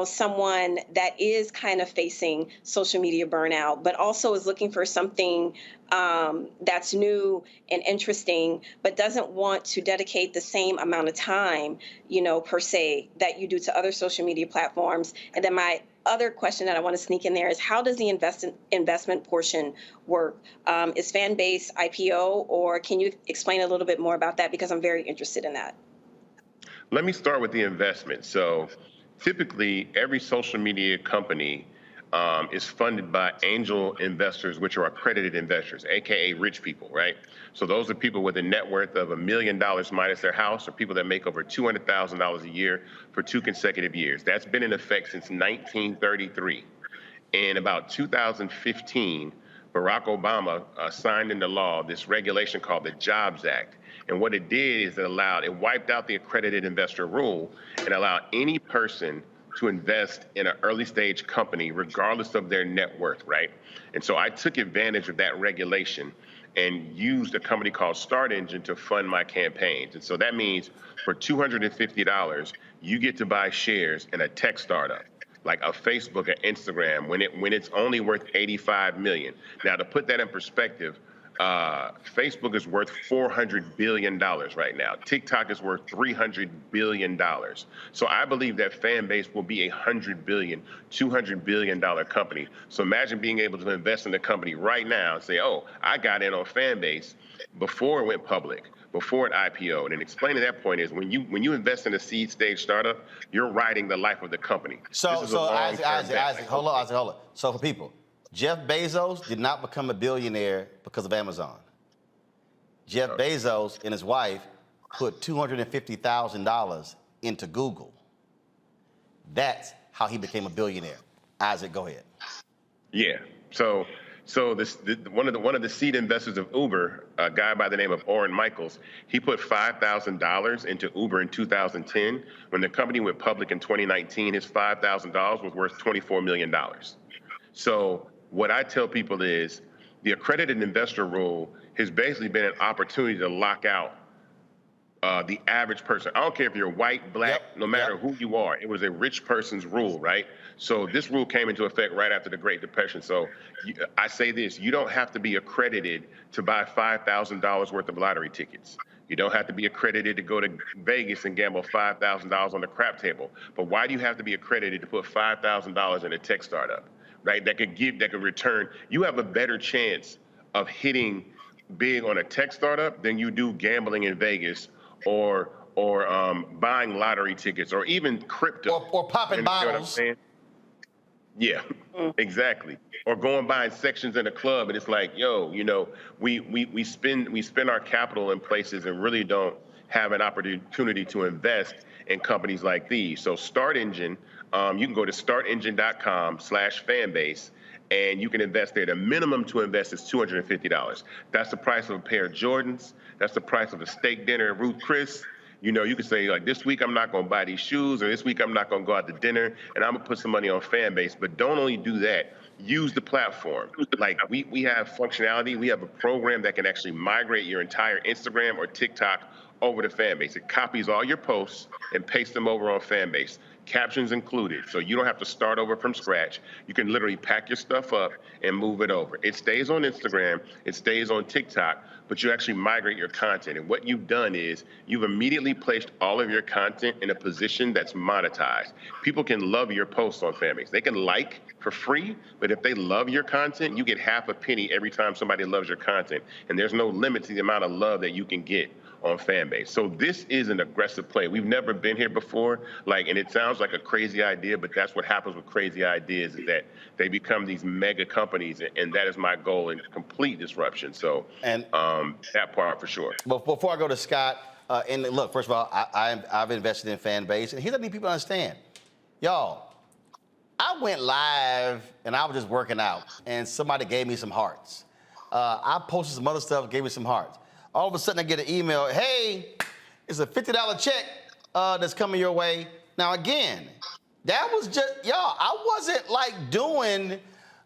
someone that is kind of facing social media burnout, but also is looking for something that's new and interesting, but doesn't want to dedicate the same amount of time, per se, that you do to other social media platforms? And then my other question that I want to sneak in there is, how does the investment portion work? Is Fanbase IPO, or can you explain a little bit more about that? Because I'm very interested in that. Let me start with the investment. So typically, every social media company is funded by angel investors, which are accredited investors, AKA rich people, right? So those are people with a net worth of $1 million minus their house, or people that make over $200,000 a year for 2 consecutive years. That's been in effect since 1933. In about 2015, Barack Obama signed into law this regulation called the Jobs Act. And what it did is it wiped out the accredited investor rule and allowed any person to invest in an early stage company regardless of their net worth, right? And so I took advantage of that regulation and used a company called Start Engine to fund my campaigns. And so that means for $250, you get to buy shares in a tech startup, like a Facebook or Instagram, when it's only worth $85 million. Now, to put that in perspective, Facebook is worth $400 billion right now. TikTok is worth $300 billion. So I believe that Fanbase will be a $100 billion, $200 billion company. So imagine being able to invest in the company right now and say, oh, I got in on Fanbase before it went public, before it IPO'd. And explaining that point is, when you invest in a seed stage startup, you're writing the life of the company. So Isaac, hold on. So for people, Jeff Bezos did not become a billionaire because of Amazon. Jeff Bezos and his wife put $250,000 into Google. That's how he became a billionaire. Isaac, go ahead. Yeah. So one of the seed investors of Uber, a guy by the name of Orrin Michaels, he put $5,000 into Uber in 2010. When the company went public in 2019, his $5,000 was worth $24 million. So what I tell people is, the accredited investor rule has basically been an opportunity to lock out the average person. I don't care if you're white, black, no matter who you are. It was a rich person's rule, right? So this rule came into effect right after the Great Depression. So I say this: you don't have to be accredited to buy $5,000 worth of lottery tickets. You don't have to be accredited to go to Vegas and gamble $5,000 on the crap table. But why do you have to be accredited to put $5,000 in a tech startup, right? That could return. You have a better chance of hitting big on a tech startup than you do gambling in Vegas or buying lottery tickets, or even crypto. Or popping bottles. Yeah, exactly. Or going buying sections in a club, and it's like, we spend our capital in places and really don't have an opportunity to invest in companies like these. So Start Engine, you can go to startengine.com/fanbase, and you can invest there. The minimum to invest is $250. That's the price of a pair of Jordans. That's the price of a steak dinner at Ruth Chris. You know, you could say like, this week I'm not gonna buy these shoes, or this week I'm not gonna go out to dinner, and I'm gonna put some money on Fanbase. But don't only do that, use the platform. Like we have functionality, we have a program that can actually migrate your entire Instagram or TikTok over to Fanbase. It copies all your posts and pastes them over on Fanbase. Captions included, so you don't have to start over from scratch. You can literally pack your stuff up and move it over. It stays on Instagram, it stays on TikTok, but you actually migrate your content. And what you've done is you've immediately placed all of your content in a position that's monetized. People can love your posts on Fanbase. They can like for free, but if they love your content, you get half a penny every time somebody loves your content. And there's no limit to the amount of love that you can get on Fanbase. So this is an aggressive play. We've never been here before, and it sounds like a crazy idea, but that's what happens with crazy ideas, is that they become these mega companies, and that is my goal, in complete disruption. So, and that part for sure. But before I go to Scott, and look, first of all, I've invested in Fanbase, and here's what I need people to understand. Y'all, I went live, and I was just working out, and somebody gave me some hearts. I posted some other stuff, gave me some hearts. All of a sudden, I get an email, hey, it's a $50 check that's coming your way. Now, again, that was just, y'all, I wasn't doing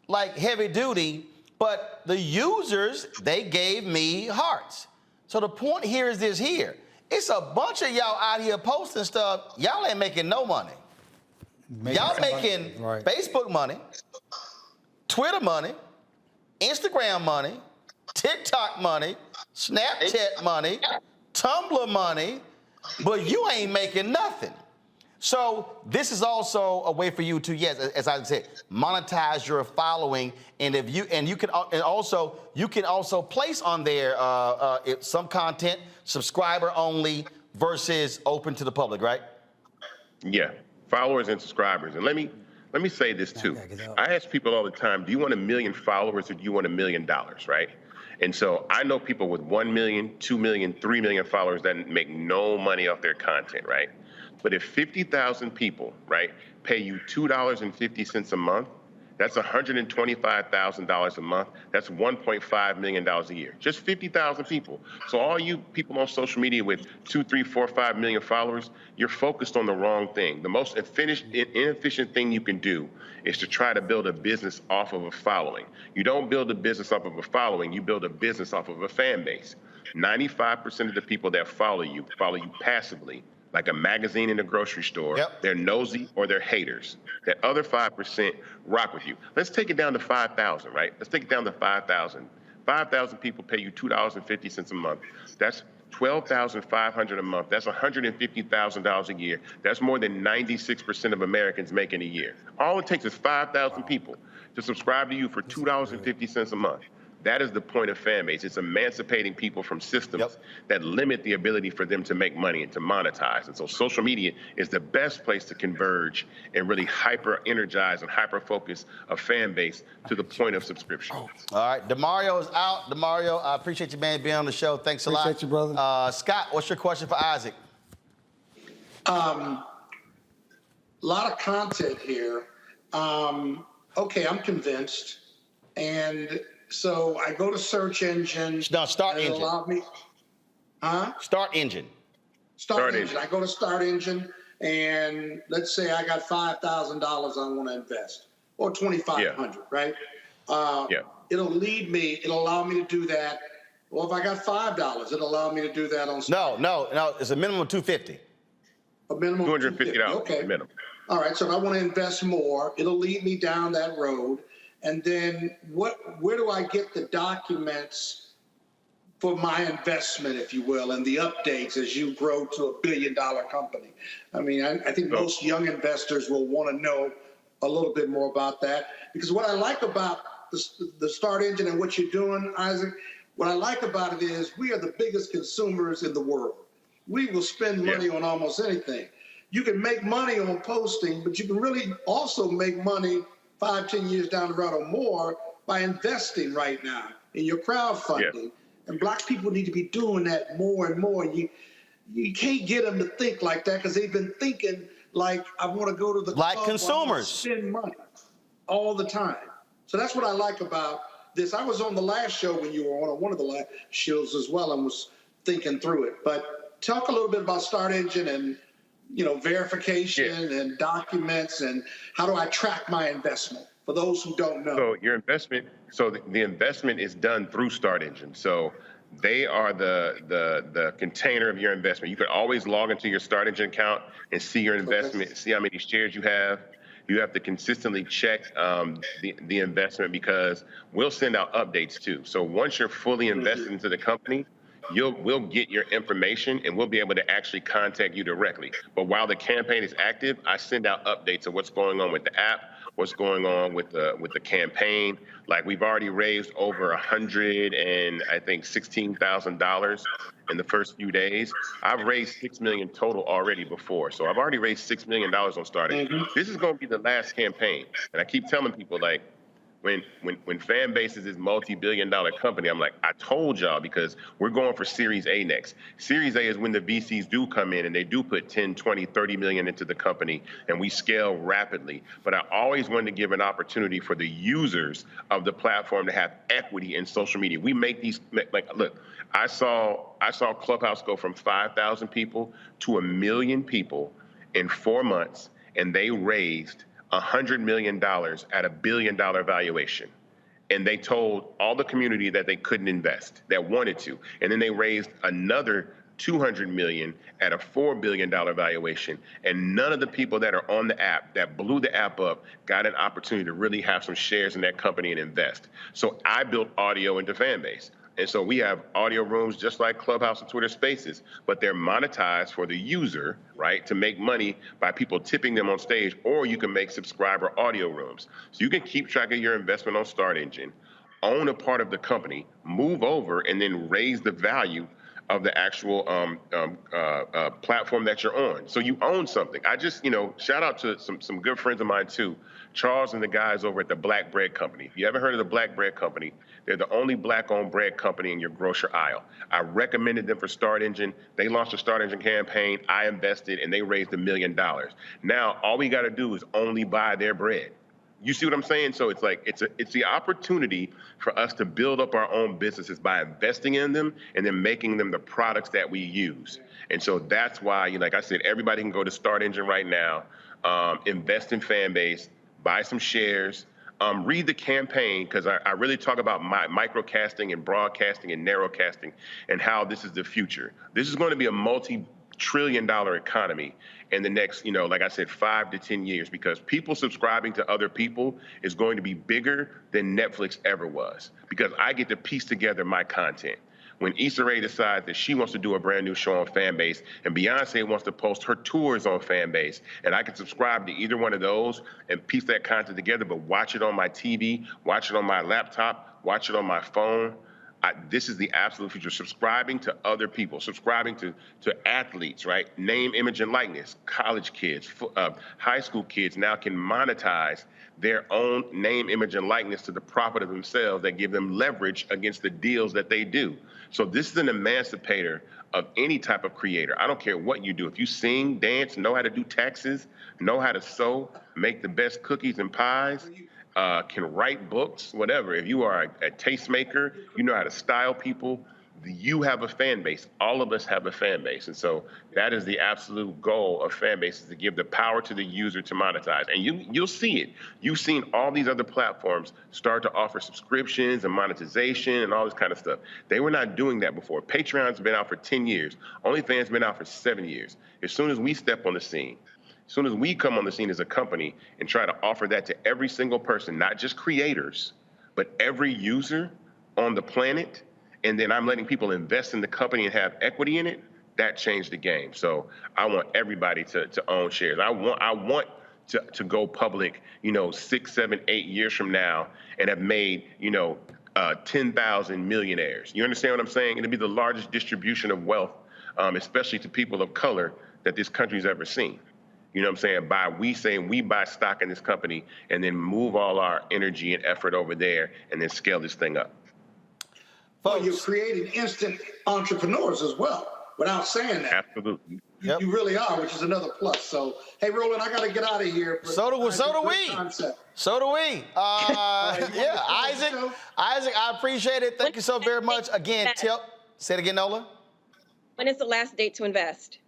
heavy duty, but the users, they gave me hearts. So the point here is this here. It's a bunch of y'all out here posting stuff. Y'all ain't making no money. Y'all making Facebook money, Twitter money, Instagram money, TikTok money, Snapchat money, Tumblr money, but you ain't making nothing. So this is also a way for you to, yes, as I said, monetize your following, and you can also place on there some content, subscriber only versus open to the public, right? Yeah, followers and subscribers. And let me say this too. I ask people all the time, do you want 1 million followers or do you want $1 million, right? And so I know people with 1 million, 2 million, 3 million followers that make no money off their content, right? But if 50,000 people, right, pay you $2.50 a month, that's $125,000 a month. That's $1.5 million a year. Just 50,000 people. So all you people on social media with 2, 3, 4, 5 million followers, you're focused on the wrong thing. The most inefficient thing you can do is to try to build a business off of a following. You don't build a business off of a following, you build a business off of a fan base. 95% of the people that follow you passively, like a magazine in a grocery store. Yep. They're nosy or they're haters. That other 5% rock with you. Let's take it down to 5,000, right? Let's take it down to 5,000. 5,000 people pay you $2.50 a month. That's $12,500 a month. That's $150,000 a year. That's more than 96% of Americans make in a year. All it takes is 5,000 people to subscribe to you for $2.50 a month. That is the point of Fanbase. It's emancipating people from systems that limit the ability for them to make money and to monetize. And so social media is the best place to converge and really hyper-energize and hyper-focus a Fanbase to the point of subscription. All right, DeMario is out. DeMario, I appreciate you, man, being on the show. Thanks a lot. Appreciate you, brother. Scott, what's your question for Isaac? A lot of content here. Okay, I'm convinced. And so I go to search engine. No, start engine. Allow me, Start engine. Start engine. I go to start engine, and let's say I got $5,000 I want to invest, or $2,500, right? It'll lead me. It'll allow me to do that. Well, if I got $5, it'll allow me to do that on. No. It's a minimum of $250. A minimum of $250. Okay. Minimum. All right. So if I want to invest more, it'll lead me down that road. And then where do I get the documents for my investment, if you will, and the updates as you grow to $1 billion company? I mean, I think most young investors will want to know a little bit more about that, because what I like about the start engine and what you're doing, Isaac, what I like about it is we are the biggest consumers in the world. We will spend money on almost anything. You can make money on posting, but you can really also make money 5-10 years down the road or more by investing right now in your crowdfunding. Yeah. And Black people need to be doing that more and more. You can't get them to think like that, because they've been thinking like, I want to go to the like consumers, spend money all the time. So that's what I like about this. I was on the last show when you were on one of the last shows as well, and was thinking through it. But talk a little bit about Start Engine and, verification and documents, and how do I track my investment for those who don't know? So your investment, the investment is done through Start Engine. So they are the container of your investment. You can always log into your Start Engine account and see your investment, see how many shares you have. You have to consistently check the investment, because we'll send out updates too. So once you're fully invested into the company, we'll get your information and we'll be able to actually contact you directly. But while the campaign is active, I send out updates of what's going on with the app, what's going on with the campaign. Like, we've already raised over $16,000 in the first few days. I've raised $6 million total already before. So I've already raised $6 million on starting. This is going to be the last campaign. And I keep telling people, like, when Fanbase is this multi-billion-dollar company, I'm like, I told y'all, because we're going for Series A next. Series A is when the VCs do come in and they do put 10, 20, 30 million into the company, and we scale rapidly. But I always wanted to give an opportunity for the users of the platform to have equity in social media. We make these, like, look, I saw Clubhouse go from 5,000 people to 1 million people in 4 months, and they raised $100 million at $1 billion valuation. And they told all the community that they couldn't invest, that wanted to. And then they raised another $200 million at a $4 billion valuation. And none of the people that are on the app, that blew the app up, got an opportunity to really have some shares in that company and invest. So I built audio into Fanbase. And so we have audio rooms just like Clubhouse and Twitter Spaces, but they're monetized for the user, right, to make money by people tipping them on stage, or you can make subscriber audio rooms. So you can keep track of your investment on Start Engine, own a part of the company, move over, and then raise the value of the actual platform that you're on. So you own something. I just, shout out to some good friends of mine too, Charles and the guys over at the Black Bread Company. If you ever heard of the Black Bread Company, they're the only Black-owned bread company in your grocery aisle. I recommended them for Start Engine. They launched a Start Engine campaign. I invested, and they raised $1 million. Now, all we got to do is only buy their bread. You see what I'm saying? So it's like, it's the opportunity for us to build up our own businesses by investing in them and then making them the products that we use. And so that's why, like I said, everybody can go to Start Engine right now, invest in Fanbase, buy some shares, read the campaign, because I really talk about microcasting and broadcasting and narrowcasting and how this is the future. This is going to be a multi-trillion-dollar economy in the next, like I said, 5 to 10 years, because people subscribing to other people is going to be bigger than Netflix ever was, because I get to piece together my content. When Issa Rae decides that she wants to do a brand new show on Fanbase, and Beyonce wants to post her tours on Fanbase, and I can subscribe to either one of those and piece that content together, but watch it on my TV, watch it on my laptop, watch it on my phone. This is the absolute future. Subscribing to other people, subscribing to athletes, right? Name, image, and likeness. College kids, high school kids now can monetize their own name, image, and likeness to the profit of themselves that give them leverage against the deals that they do. So this is an emancipator of any type of creator. I don't care what you do. If you sing, dance, know how to do taxes, know how to sew, make the best cookies and pies, can write books, whatever. If you are a tastemaker, you know how to style people, you have a fan base. All of us have a fan base. And so that is the absolute goal of Fanbase, is to give the power to the user to monetize. And you'll see it. You've seen all these other platforms start to offer subscriptions and monetization and all this kind of stuff. They were not doing that before. Patreon's been out for 10 years. OnlyFans been out for 7 years. As soon as we step on the scene, as soon as we come on the scene as a company and try to offer that to every single person, not just creators, but every user on the planet, and then I'm letting people invest in the company and have equity in it, that changed the game. So I want everybody to own shares. I want to go public, 6, 7, 8 years from now and have made, 10,000 millionaires. You understand what I'm saying? It'll be the largest distribution of wealth, especially to people of color, that this country's ever seen. You know what I'm saying? We buy stock in this company and then move all our energy and effort over there and then scale this thing up. Well, you're creating instant entrepreneurs as well, without saying that. Absolutely. You really are, which is another plus. So, hey, Roland, I got to get out of here. So do we. So do we. Yeah, Isaac, I appreciate it. Thank you so very much. Again, say it again, Nola. When is the last date to invest?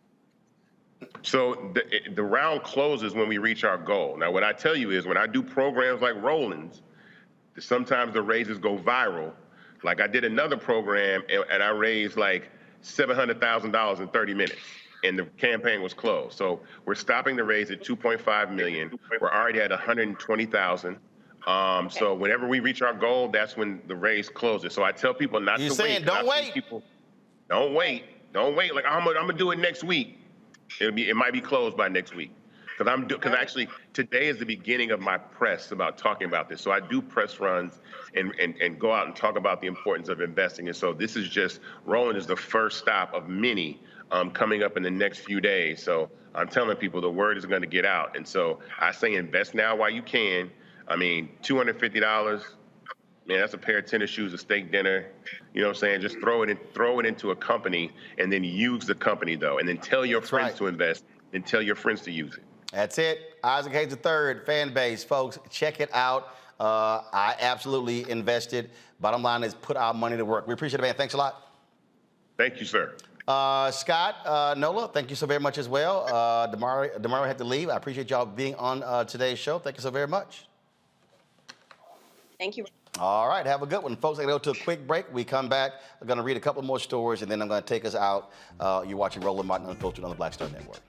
So the round closes when we reach our goal. Now, what I tell you is when I do programs like Rollins, sometimes the raises go viral. Like I did another program and I raised like $700,000 in 30 minutes and the campaign was closed. So we're stopping the raise at 2.5 million. We're already at 120,000. So whenever we reach our goal, that's when the raise closes. So I tell people not to wait. You're saying don't wait. People, don't wait. Don't wait. Like I'm gonna do it next week. It might be closed by next week. Because actually today is the beginning of my press about talking about this. So I do press runs and go out and talk about the importance of investing. And so this is just, Roland is the first stop of many coming up in the next few days. So I'm telling people the word is going to get out. And so I say invest now while you can. I mean, $250, man, that's a pair of tennis shoes, a steak dinner. You know what I'm saying? Just throw it into a company and then use the company though. And then tell your friends to invest and tell your friends to use it. That's it. Isaac Hayes III, Fanbase. Folks, check it out. I absolutely invested. Bottom line is put our money to work. We appreciate it, man. Thanks a lot. Thank you, sir. Scott, Nola, thank you so very much as well. Damari had to leave. I appreciate y'all being on today's show. Thank you so very much. Thank you. All right, have a good one. Folks, I go to a quick break. We come back. I'm going to read a couple more stories, and then I'm going to take us out. You're watching Roland Martin Unfiltered on the Black Star Network.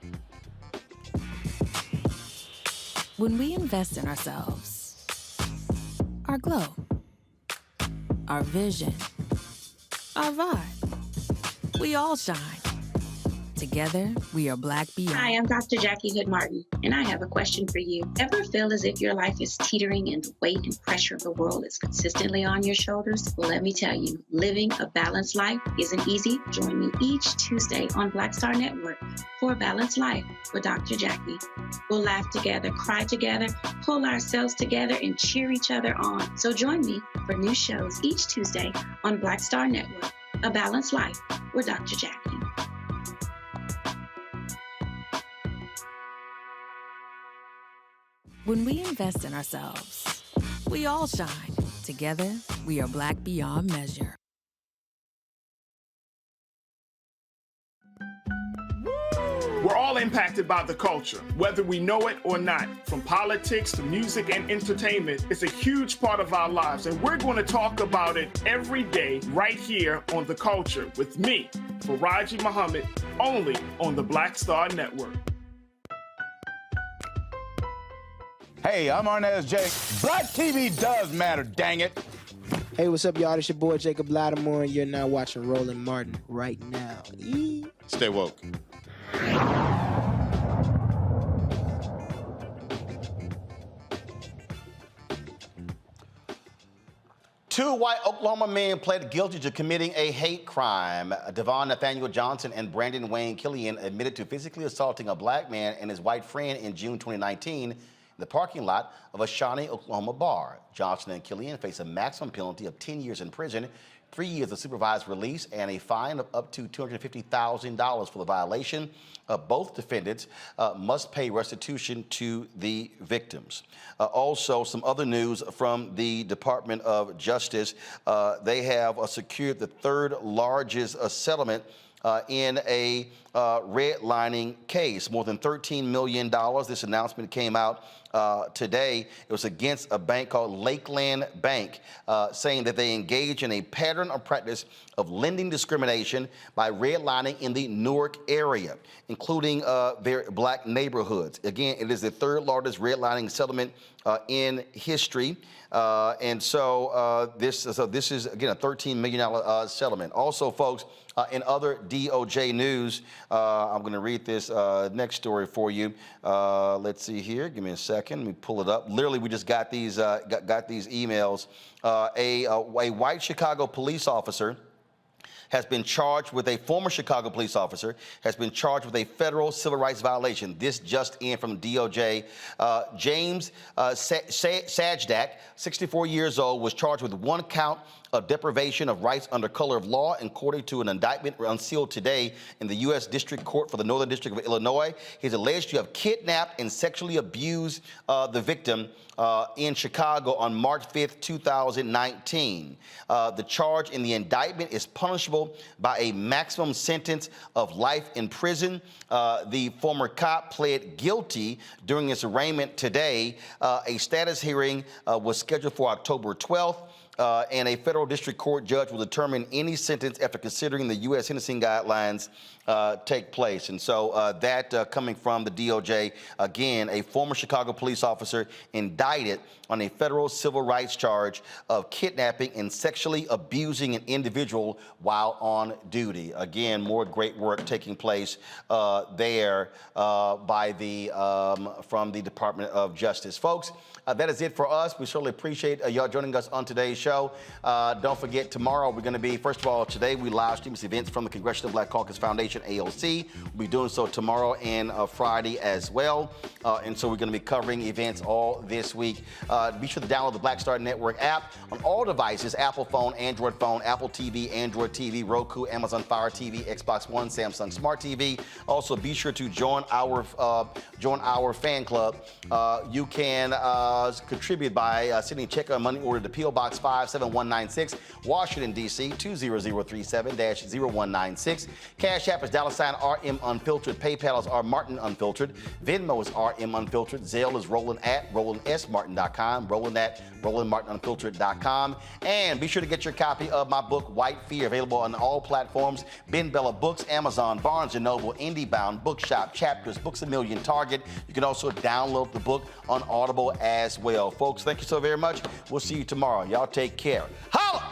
When we invest in ourselves, our glow, our vision, our vibe, we all shine. Together, we are Black Beyond. Hi, I'm Dr. Jackie Hood Martin, and I have a question for you. Ever feel as if your life is teetering and the weight and pressure of the world is consistently on your shoulders? Well, let me tell you, living a balanced life isn't easy. Join me each Tuesday on Black Star Network for A Balanced Life with Dr. Jackie. We'll laugh together, cry together, pull ourselves together, and cheer each other on. So join me for new shows each Tuesday on Black Star Network, A Balanced Life with Dr. Jackie. When we invest in ourselves, we all shine. Together, we are Black beyond measure. We're all impacted by the culture, whether we know it or not. From politics to music and entertainment, it's a huge part of our lives, and we're going to talk about it every day right here on The Culture with me, Faraji Muhammad, only on the Black Star Network. Hey, I'm Arnaz Jake. Black TV does matter, dang it. Hey, what's up, y'all? It's your boy Jacob Lattimore, and you're now watching Roland Martin right now. Stay woke. Two white Oklahoma men pled guilty to committing a hate crime. Devon Nathaniel Johnson and Brandon Wayne Killian admitted to physically assaulting a black man and his white friend in June 2019 in the parking lot of a Shawnee, Oklahoma bar. Johnson and Killian face a maximum penalty of 10 years in prison, 3 years of supervised release, and a fine of up to $250,000 for the violation. Both defendants must pay restitution to the victims. Also, some other news from the Department of Justice. They have secured the third largest settlement in a redlining case, more than $13 million. This announcement came out today. It was against a bank called Lakeland Bank, saying that they engage in a pattern or practice of lending discrimination by redlining in the Newark area, including their black neighborhoods. Again, it is the third largest redlining settlement in history. And so this is, again, a $13 million settlement. Also, folks, in other DOJ news, I'm going to read this next story for you. Let's see here. Give me a second. Let me pull it up. Literally, we just got these emails. A white Chicago police officer has been charged with a former Chicago police officer, has been charged with a federal civil rights violation. This just in from DOJ. James Sajdak, 64 years old, was charged with one count of deprivation of rights under color of law, according to an indictment unsealed today in the U.S. District Court for the Northern District of Illinois. He's alleged to have kidnapped and sexually abused the victim in Chicago on March 5th, 2019. The charge in the indictment is punishable by a maximum sentence of life in prison. The former cop pled guilty during his arraignment today. A status hearing was scheduled for October 12th. And a federal district court judge will determine any sentence after considering the U.S. sentencing guidelines take place. And so that coming from the DOJ, again, a former Chicago police officer indicted on a federal civil rights charge of kidnapping and sexually abusing an individual while on duty. Again, more great work taking place there by the from the Department of Justice. Folks, that is it for us. We certainly appreciate y'all joining us on today's show. Don't forget, tomorrow we're going to be, first of all, today we live stream events from the Congressional Black Caucus Foundation, AOC. We'll be doing so tomorrow and Friday as well. And so we're going to be covering events all this week. Be sure to download the Black Star Network app on all devices: Apple phone, Android phone, Apple TV, Android TV, Roku, Amazon Fire TV, Xbox One, Samsung Smart TV. Also, be sure to join our fan club. You can contribute by sending a check or money order to P.O. Box 57196, Washington, D.C. 20037-0196. Cash App is $RM Unfiltered. PayPal is R Martin Unfiltered. Venmo is RM Unfiltered. Zelle is Roland@RolandSMartin.com. Roland@RolandMartinUnfiltered.com. And be sure to get your copy of my book, White Fear, available on all platforms: Ben Bella Books, Amazon, Barnes & Noble, IndieBound, Bookshop, Chapters, Books A Million, Target. You can also download the book on Audible as well. Folks, thank you so very much. We'll see you tomorrow. Y'all take care. Holla!